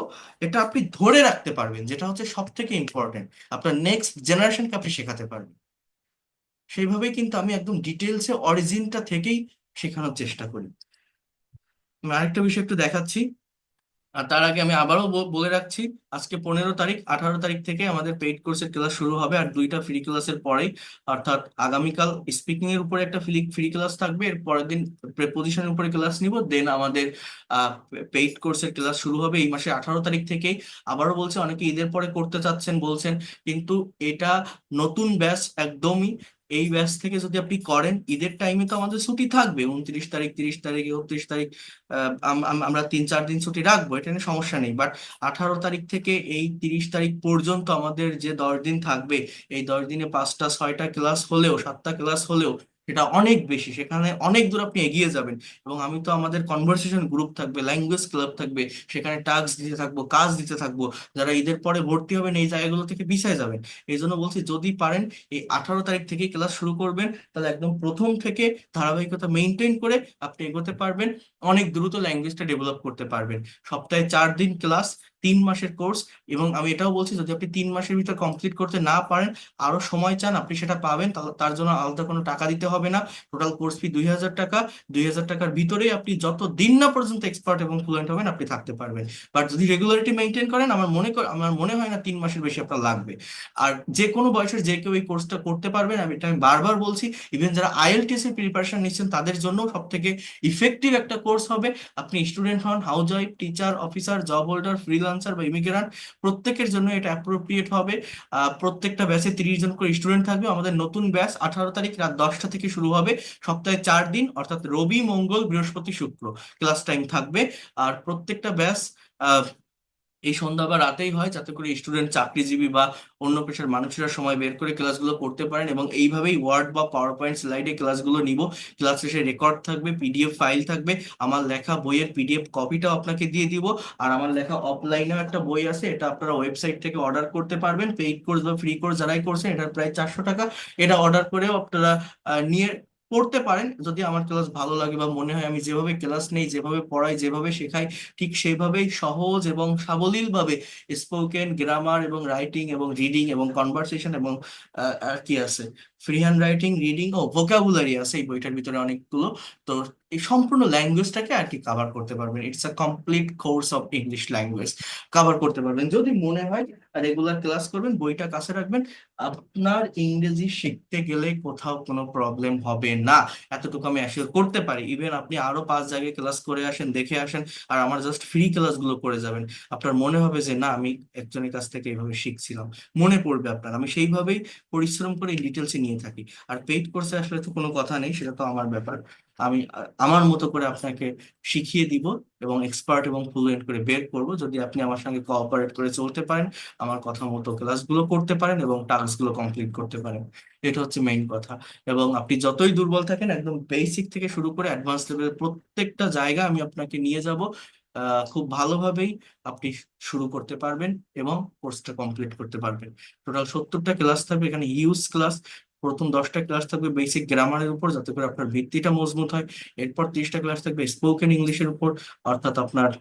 এটা আপনি ধরে রাখতে পারবেন, যেটা হচ্ছে সব থেকে ইম্পর্টেন্ট, আপনার নেক্সট জেনারেশনকে আপনি শেখাতে পারবেন। সেইভাবেই কিন্তু আমি একদম ডিটেলসে অরিজিনটা থেকেই শেখানোর চেষ্টা করি। আমি আরেকটা বিষয় একটু দেখাচ্ছি। আর তার আগে আমি আবারও বলে রাখছি, আজকে 15 তারিখ, 18 তারিখ থেকে আমাদের পেইড কোর্সের ক্লাস শুরু হবে, আর 2টা ফ্রি ক্লাসের পরেই, অর্থাৎ আগামীকাল স্পিকিং এর উপরে একটা ফ্রি ফ্রি ক্লাস থাকবে, এর পরের দিন প্রেপোজিশনের উপরে ক্লাস নিব, দেন আমাদের পেইড কোর্সের ক্লাস শুরু হবে এই মাসে 18 তারিখ থেকেই। আবারও বলছে অনেকে ঈদের পরে করতে চাচ্ছেন বলছেন, কিন্তু এটা নতুন ব্যাচ একদমই। এই ব্যাচ থেকে যদি আপনি করেন, ঈদের টাইমে তো আমাদের ছুটি থাকবে, 29 তারিখ, 30 তারিখ, 31 তারিখ, আমরা 3-4 দিন ছুটি রাখবো, এটা নিয়ে সমস্যা নেই। বাট 18 তারিখ থেকে এই 30 তারিখ পর্যন্ত আমাদের যে 10 দিন থাকবে, এই 10 দিনে 5টা 6টা ক্লাস হলেও, 7টা ক্লাস হলেও, এটা অনেক বেশি, সেখানে অনেক দূর আপনি এগিয়ে যাবেন। এবং আমি তো, আমাদের কনভারসেশন গ্রুপ থাকবে, ল্যাঙ্গুয়েজ ক্লাব থাকবে, সেখানে টাস্ক দিতে থাকবো, কাজ দিতে থাকবো। যারা ঈদের পরে ভর্তি হবেন এই জায়গাগুলো থেকে পিছিয়ে যাবেন। এই জন্য বলছি, যদি পারেন এই 18 তারিখ থেকে ক্লাস শুরু করবেন, তাহলে একদম প্রথম থেকে ধারাবাহিকতা মেনটেন করে আপনি এগোতে পারবেন, অনেক দ্রুত ল্যাঙ্গুয়েজটা ডেভেলপ করতে পারবেন। সপ্তাহে 4 দিন ক্লাস, 3 মাসের কোর্স। এবং আমি এটাও বলছি, যদি আপনি 3 মাসের ভিতর কমপ্লিট করতে না পারেন, আরো সময় চান, আপনি সেটা পাবেন, তার জন্য আলাদা কোনো টাকা দিতে হবে না। টোটাল কোর্স ফি 2,000 টাকা। 2,000 টাকার ভিতরেই আপনি যত দিন না পর্যন্ত এক্সপার্ট এবং ফ্লুয়েন্ট হবেন আপনি থাকতে পারবেন। বাট যদি রেগুলারিটি মেনটেন করেন, আমার মনে হয় না 3 মাসের বেশি আপনার লাগবে। আর যে কোনো বয়সের যে কেউ এই কোর্সটা করতে পারবেন, এটা আমি বারবার বলছি। ইভেন যারা আইএলটিএস এর প্রিপারেশন নিচ্ছেন তাদের জন্য সব থেকে ইফেক্টিভ একটা কোর্স হবে। আপনি স্টুডেন্ট হন, house wife, teacher, officer, job holder, freelancer বা ইমিগ্রেন্ট, প্রত্যেকের জন্য এটা অ্যাপ্রোপ্রিয়েট হবে। প্রত্যেকটা ব্যাচে 30 জন করে স্টুডেন্ট থাকবে। আমাদের নতুন ব্যাচ 18 তারিখ রাত 10টা থেকে শুরু হবে। সপ্তাহে 4 দিন, অর্থাৎ রবি, মঙ্গল, বৃহস্পতি, শুক্র ক্লাস টাইম থাকবে। আর প্রত্যেকটা ব্যাচ এই সন্ধ্যা বা রাতেই হয়, যাতে করে স্টুডেন্ট, চাকরিজীবী বা অন্য পেশার মানুষেরা সময় বের করে ক্লাসগুলো করতে পারেন। এবং এইভাবেই ওয়ার্ড বা পাওয়ার পয়েন্ট স্লাইডে ক্লাসগুলো নিব। ক্লাস শেষে রেকর্ড থাকবে, পিডিএফ ফাইল থাকবে, আমার লেখা বইয়ের পিডিএফ কপিটাও আপনাকে দিয়ে দিব। আর আমার লেখা অফলাইনেও একটা বই আছে, এটা আপনারা ওয়েবসাইট থেকে অর্ডার করতে পারবেন। পেইড কোর্স বা ফ্রি কোর্স যারাই করছেন, এটার প্রায় 400 টাকা। এটা অর্ডার করেও আপনারা নিয়ে পড়তে পারেন। যদি আমার ক্লাস ভালো লাগে বা মনে হয় আমি যেভাবে ক্লাস নেই, যেভাবে পড়াই, যেভাবে শেখাই, ঠিক সেইভাবেই সহজ এবং সাবলীল ভাবে স্পোকেন, গ্রামার এবং রাইটিং এবং রিডিং এবং কনভারসেশন এবং আর কি আছে, ফ্রি হ্যান্ড রাইটিং, রিডিং ও ভোকাবুলারি আছে এই বইটার ভিতরে অনেকগুলো। তো এই সম্পূর্ণ ল্যাঙ্গুয়েজটাকে আর কি কাভার করতে পারবেন। It's a complete course of English language cover করতে পারবেন যদি মনে হয়। রেগুলার ক্লাস করবেন, বইটা কাছে রাখবেন, আপনার ইংরেজি শিখতে গেলে কোথাও কোনো প্রবলেম হবে না। এতটুকু আমি অ্যাসিওর করতে পারি। ইভেন আপনি আরো 5 জায়গায় ক্লাস করে আসেন, দেখে আসেন, আর আমার জাস্ট ফ্রি ক্লাসগুলো করে যাবেন, আপনার মনে হবে যে না, আমি একজনের কাছ থেকে এইভাবে শিখছিলাম, মনে পড়বে আপনার। আমি সেইভাবেই পরিশ্রম করে ডিটেলসে নিয়ে থাকি। আর পেইড কোর্সে আসলে তো কোনো কথা নেই, সেটা তো আমার ব্যাপার। আমি আমার মতো করে আপনাকে শিখিয়ে দিব এবং এক্সপার্ট এবং ফ্লুয়েন্ট করে বের করব, যদি আপনি আমার সঙ্গে কোঅপারেট করে চলতে পারেন, আমার কথা মতো ক্লাসগুলো করতে পারেন এবং টাস্কগুলো কমপ্লিট করতে পারেন। এটা হচ্ছে মেইন কথা। এবং আপনি যতই দুর্বল থাকেন, একদম বেসিক থেকে শুরু করে অ্যাডভান্স লেভেলের প্রত্যেকটা জায়গা আমি আপনাকে নিয়ে যাব। খুব ভালোভাবেই আপনি শুরু করতে পারবেন এবং কোর্সটা কমপ্লিট করতে পারবেন। টোটাল 70টা ক্লাস থাকবে এখানে, হিউজ ক্লাস। প্রথম 10টা ক্লাস থাকবে বেসিক গ্রামারের উপর, যাতে করে আপনার ভিত্তিটা মজবুত হয়। এরপর 30টা ক্লাস থাকবে স্পোকেন ইংলিশের উপর, অর্থাৎ আপনার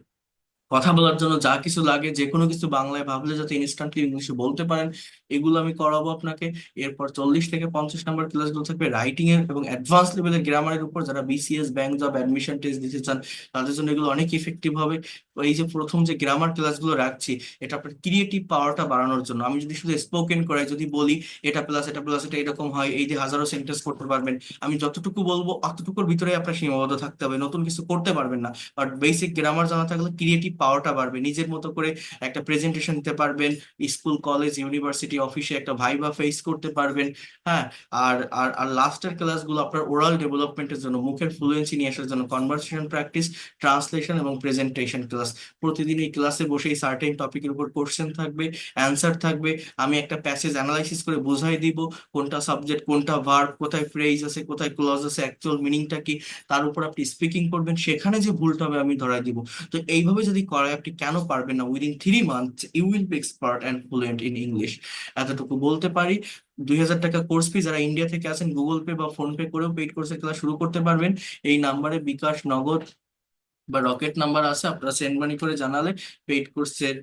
কথা বলার জন্য যা কিছু লাগে, যে কোনো কিছু বাংলায় ভাবলে যাতে ইনস্ট্যান্টলি ইংলিশে বলতে পারেন, এগুলো আমি করাবো আপনাকে। এরপর 40 থেকে 50 নম্বর ক্লাসগুলো থাকবে রাইটিং এর এবং অ্যাডভান্স লেভেলের গ্রামারের উপর। যারা BCS, bank job, admission test দিতে চান, তাদের জন্য এগুলো অনেক ইফেক্টিভ হবে। তো এই যে প্রথম যে গ্রামার ক্লাসগুলো রাখছি, এটা আপনার ক্রিয়েটিভ পাওয়ারটা বাড়ানোর জন্য। আমি যদি শুধু স্পোকেন করাই, যদি বলি এটা প্লাস এটা প্লাস এটা এরকম হয়, এই যে হাজারো সেন্টেন্স করতে পারবেন, আমি যতটুকু বলবো অতটুকুর ভিতরে আপনার সীমাবদ্ধ থাকতে হবে, নতুন কিছু করতে পারবেন না। বাট বেসিক গ্রামার জানা থাকলে ক্রিয়েটিভ পাওয়ারটা বাড়বে, নিজের মতো করে একটা প্রেজেন্টেশন দিতে পারবেন, স্কুল, কলেজ, ইউনিভার্সিটি, অফিসে একটা ভাইবা ফেস করতে পারবেন। হ্যাঁ। আর আর আর লাস্টের ক্লাসগুলো আপনার ওরাল ডেভেলপমেন্টের জন্য, মুখের ফ্লুয়েন্সি নিয়ে আসার জন্য, কনভারসেশন প্র্যাকটিস, ট্রান্সলেশন এবং প্রেজেন্টেশন ক্লাস। প্রতিদিন এই ক্লাসে বসে এই সার্টেন টপিকের উপর কোশ্চেন থাকবে, অ্যান্সার থাকবে। আমি একটা প্যাসেজ অ্যানালাইসিস করে বুঝাই দিব, কোনটা সাবজেক্ট, কোনটা ভার্ব, কোথায় ফ্রেজ আছে, কোথায় ক্লজ আছে, অ্যাকচুয়াল মিনিংটা কি। তার উপর আপনি স্পিকিং করবেন, সেখানে যে ভুলটা হবে আমি ধরাই দিব। তো এইভাবে যদি করায়, আপনি কেন পারবেন না? Within 3 months you will be expert and fluent in English. এতটুকু বলতে পারি। 2,000 টাকা কোর্স ফি। যারা ইন্ডিয়া থেকে আছেন, গুগল পে বা ফোন পে করেও পেইড কোর্সের ক্লাস শুরু করতে পারবেন। এই নাম্বারে বিকাশ, নগদ বা রকেট নাম্বার আছে, আপনারা সেন্ড মানি করে জানালে পেইড কোর্সের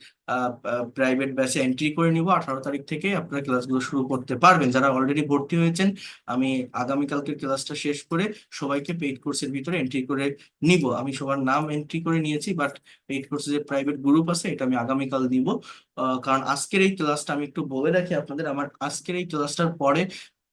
প্রাইভেট ব্যাচে এন্ট্রি করে নিব। 18 তারিখ থেকে আপনারা ক্লাসগুলো শুরু করতে পারবেন। যারা অলরেডি ভর্তি হয়েছেন, আমি আগামীকালকে ক্লাসটা শেষ করে সবাইকে পেইড কোর্সের ভিতরে এন্ট্রি করে নিব। আমি সবার নাম এন্ট্রি করে নিয়েছি, বাট পেইড কোর্সের যে প্রাইভেট গ্রুপ আছে এটা আমি আগামীকাল নিব। কারণ আজকের এই ক্লাসটা আমি একটু বলে রাখি আপনাদের, আমার আজকের এই ক্লাসটার পরে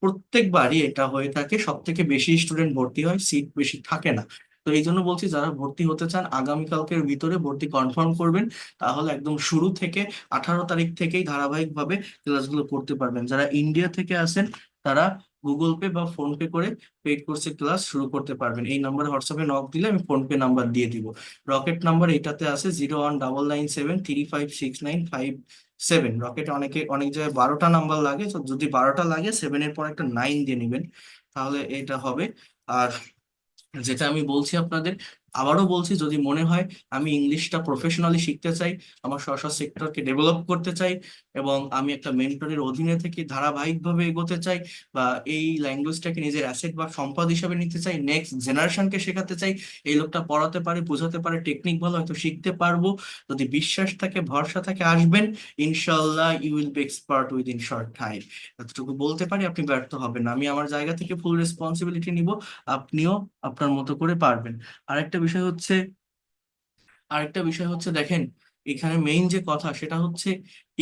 প্রত্যেকবারই এটা হয়ে থাকে, সব থেকে বেশি স্টুডেন্ট ভর্তি হয়, সিট বেশি থাকে না। তো এই জন্য বলছি, যারা ভর্তি হতে চান আগামীকালকের ভিতরে ভর্তি কনফার্ম করবেন, তাহলে একদম শুরু থেকে 18 তারিখ থেকেই ধারাবাহিকভাবে ক্লাসগুলো করতে পারবেন। যারা ইন্ডিয়া থেকে আসেন, তারা গুগল পে বা ফোন পে করে পেইড কোর্সের ক্লাস শুরু করতে পারবেন। এই নাম্বারে হোয়াটসঅ্যাপে নক দিলে আমি ফোন পে নাম্বার দিয়ে দিব। রকেট নাম্বার এটাতে আছে 019973569557। রকেটে অনেক জায়গায় 12টা নাম্বার লাগে, তো যদি 12টা লাগে, 7-এর পর একটা 9 দিয়ে নেবেন, তাহলে এটা হবে। আর যেটা আমি বলছি আপনাদের, আবারও বলছি, যদি মনে হয় আমি ইংলিশটা প্রফেশনালি শিখতে চাই, আমার স্ব সেক্টরকে ডেভেলপ করতে চাই, এবং আমি একটা মেন্টরের অধীনে থেকে ধারাবাহিকভাবে এগোতে চাই, বা এই ল্যাঙ্গুয়েজটাকে নিজের অ্যাসেট বা সম্পদ হিসাবে নিতে চাই, নেক্সট জেনারেশনকে শেখাতে চাই, এই লোকটা পড়াতে পারে, বোঝাতে পারে, টেকনিক ভালো, হয়তো শিখতে পারবো, যদি বিশ্বাস থাকে, ভরসা থাকে, আসবেন, ইনশাল্লাহ you will be expert within short time. এতটুকু বলতে পারি, আপনি ব্যর্থ হবেন না, আমি আমার জায়গা থেকে ফুল রেসপন্সিবিলিটি নিব, আপনিও আপনার মতো করে পারবেন। আরেকটা বিষয় হচ্ছে দেখেন, এখানে মেইন যে কথা সেটা হচ্ছে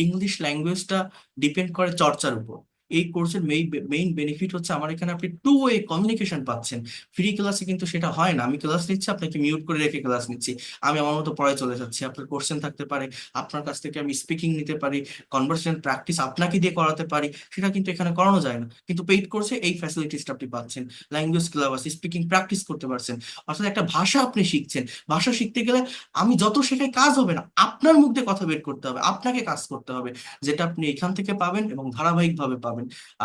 ইংলিশ ল্যাঙ্গুয়েজটা ডিপেন্ড করে চর্চার উপর। এই কোর্সের মেইন বেনিফিট হচ্ছে আমার এখানে আপনি টু ওয়ে কমিউনিকেশন পাচ্ছেন। ফ্রি ক্লাসে কিন্তু সেটা হয় না, আমি ক্লাস নিচ্ছি, আপনাকে মিউট করে রেখে ক্লাস নিচ্ছি, আমি আমার মতো পড়ায় চলে যাচ্ছি, আপনার কোশ্চেন থাকতে পারে, আপনার কাছ থেকে আমি স্পিকিং নিতে পারি, কনভার্সেশন প্র্যাকটিস আপনাকে দিয়ে করাতে পারি, সেটা কিন্তু এখানে করানো যায় না। কিন্তু পেইড কোর্সে এই ফ্যাসিলিটিসটা আপনি পাচ্ছেন, ল্যাঙ্গুয়েজ ক্লাব আছে, স্পিকিং প্র্যাকটিস করতে পারছেন, অর্থাৎ একটা ভাষা আপনি শিখছেন। ভাষা শিখতে গেলে আমি যত শেখাই কাজ হবে না, আপনার মুখ দিয়ে কথা বের করতে হবে, আপনাকে কাজ করতে হবে, যেটা আপনি এখান থেকে পাবেন এবং ধারাবাহিকভাবে পাবেন।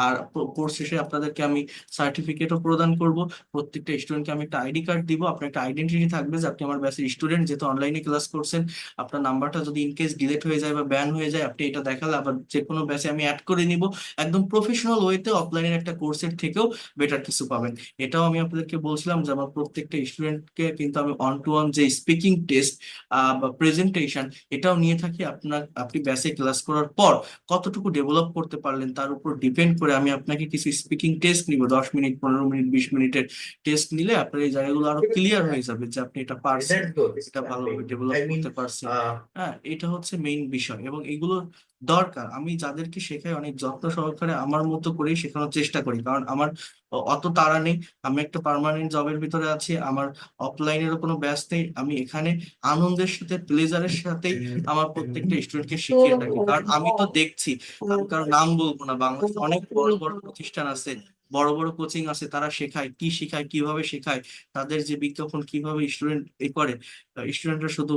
আর কোর্স শেষে আপনাদেরকে আমি সার্টিফিকেটও প্রদান করব, প্রত্যেকটা স্টুডেন্টকে আমি একটা আইডি কার্ড দিব, আপনার একটা আইডেন্টিটি থাকবে যে আপনি আমার ব্যাচের স্টুডেন্ট, যেহেতু অনলাইনে ক্লাস করছেন। আপনার নাম্বারটা যদি ইনকেস ডিলিট হয়ে যায় বা ব্যান হয়ে যায়, আপনি এটা দেখালে আবার যে কোনো ব্যাচে আমি অ্যাড করে নিব, একদম প্রফেশনাল ওয়েতে, অফলাইনের একটা কোর্সের থেকেও বেটার কিছু পাবেন। এটাও আমি আপনাদেরকে বলছিলাম যে আমার প্রত্যেকটা স্টুডেন্টকে কিন্তু আমি অন টু অন যে স্পিকিং টেস্ট বা প্রেজেন্টেশন, এটাও নিয়ে থাকি। আপনি বেসিক ক্লাস করার পর কতটুকু ডেভেলপ করতে পারলেন তার উপর ডিপেন্ড করে আমি আপনাকে কিছু স্পিকিং টেস্ট নিব, 10 মিনিট, 15 মিনিট, 20 মিনিটের টেস্ট নিলে আপনার এই জায়গাগুলো আরো ক্লিয়ার হয়ে যাবে যে আপনি এটা পারছেন, এটা ভালোভাবে ডেভেলপ করতে পারছেন। হ্যাঁ, এটা হচ্ছে মেইন বিষয়, এবং এগুলো দরকার। আমি যাদেরকে শেখাই অনেক যত্ন সহকারে আমার মতো করেই শেখানোর চেষ্টা করি, কারণ আমার অত তাড়া নেই, আমি একটা পার্মানেন্ট জবের ভিতরে আছি, আমার অফলাইনেরও কোনো ব্যাচ নেই, আমি এখানে আনন্দের সাথে, প্লেজারের সাথেই আমার প্রত্যেকটা স্টুডেন্টকে শিখিয়ে থাকি। কারণ আমি তো দেখছি, আমি কারো নাম বলবো না, বাংলাদেশে অনেক বড় বড় প্রতিষ্ঠান আছে, বড় বড় কোচিং আছে, তারা শেখায়, কি শেখায়, কিভাবে শেখায়, তাদের যে বিজ্ঞাপন কিভাবে স্টুডেন্ট এ করে, স্টুডেন্টরা শুধু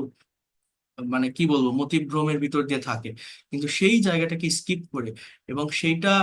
মানে কি বলবো মতিভ্রমের ভিতর দিয়ে থাকে। কিন্তু সেই জায়গাটাকে স্কিপ করে, এবং সেইটা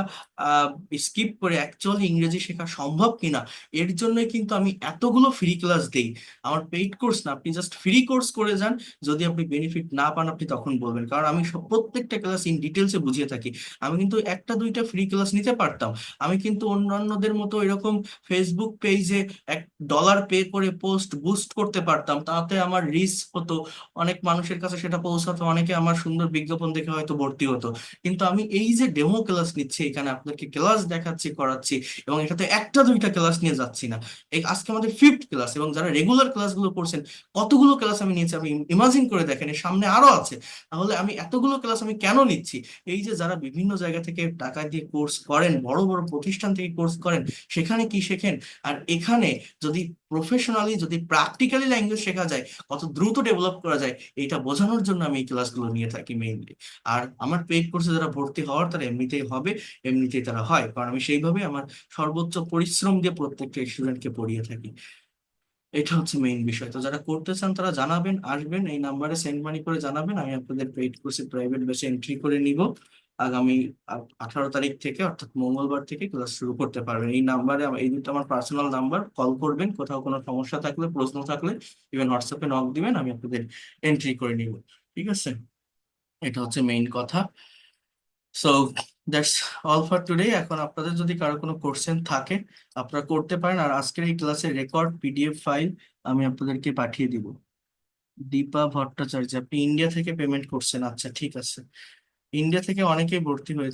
স্কিপ করে অ্যাকচুয়ালি ইংরেজি শেখা সম্ভব কিনা, এর জন্য কিন্তু আমি এতগুলো ফ্রি ক্লাস দেই। আমার পেইড কোর্স না, আপনি জাস্ট ফ্রি কোর্স করে যান, যদি আপনি বেনিফিট না পান আপনি তখন বলবেন, কারণ আমি প্রত্যেকটা ক্লাস ইন ডিটেলসে বুঝিয়ে থাকি। আমি কিন্তু একটা দুইটা ফ্রি ক্লাস নিতে পারতাম, আমি কিন্তু অন্যান্যদের মতো এরকম ফেসবুক পেজে $1 পে করে পোস্ট বুস্ট করতে পারতাম, তাতে আমার রিচ হতো, অনেক মানুষের কাছে সেটা পৌঁছাতো, অনেকে আমার সুন্দর বিজ্ঞাপন দেখে হয়তো ভর্তি হতো। কিন্তু আমি এই যে ডেমো ক্লাস নিচ্ছি, এখানে আপনাকে ক্লাস দেখাচ্ছি, করাচ্ছি, এবং এটাতে একটা দুইটা ক্লাস নিয়ে যাচ্ছি না, এই আজকে আমাদের ফিফথ ক্লাস, এবং যারা রেগুলার ক্লাসগুলো করছেন, কতগুলো ক্লাস আমি নিয়েছি আপনি ইমাজিন করে দেখেন, এর সামনে আরো আছে। তাহলে আমি এতগুলো ক্লাস আমি কেন নিচ্ছি? এই যে যারা বিভিন্ন জায়গা থেকে টাকা দিয়ে কোর্স করেন, বড় বড় প্রতিষ্ঠান থেকে কোর্স করেন, সেখানে কি শেখেন, আর এখানে যদি প্রফেশনালি, যদি প্র্যাকটিক্যালি ল্যাঙ্গুয়েজ শেখা যায়, কত দ্রুত ডেভেলপ করা যায়, এইটা বোঝানোর জন্য আমি এই ক্লাসগুলো নিয়ে থাকি মেইনলি। আর আমার পেইড কোর্সে যারা ভর্তি হওয়ার, তারা এমনিতেই হবে, এমনিতেই তারা হয়, কারণ আমি সেইভাবে আমার সর্বোচ্চ পরিশ্রম দিয়ে প্রত্যেকটা স্টুডেন্টকে পড়িয়ে থাকি। এটা হচ্ছে মেইন বিষয়। তো যারা করতে চান তারা জানাবেন, আসবেন, এই নাম্বারে সেন্ড মানি করে জানাবেন, আমি আপনাদের পেইড কোর্সে প্রাইভেট ব্যাচে এন্ট্রি করে নিব। আগামী 18 তারিখ থেকে, অর্থাৎ মঙ্গলবার থেকে ক্লাস শুরু করতে পারবেন। এই নাম্বারে, এই দুটো আমার পার্সোনাল নাম্বার, কল করবেন, কোথাও কোনো সমস্যা থাকলে, প্রশ্ন থাকলে, ইভেন হোয়াটসঅ্যাপে নক দিবেন, আমি আপনাদের এন্ট্রি করে নিব। ঠিক আছে, এটা হচ্ছে মেইন কথা। So that's all for today. এখন আপনাদের যদি কারো কোনো কোশ্চেন থাকে আপনারা করতে পারেন, আর আজকের এই ক্লাসের রেকর্ড পিডিএফ ফাইল আমি আপনাদেরকে পাঠিয়ে দিব। দীপা ভট্টাচার্য, আপনি ইন্ডিয়া থেকে পেমেন্ট করছেন, আচ্ছা ঠিক আছে। ইন্ডিয়া থেকে অনেকেই ভর্তি হয়েছে।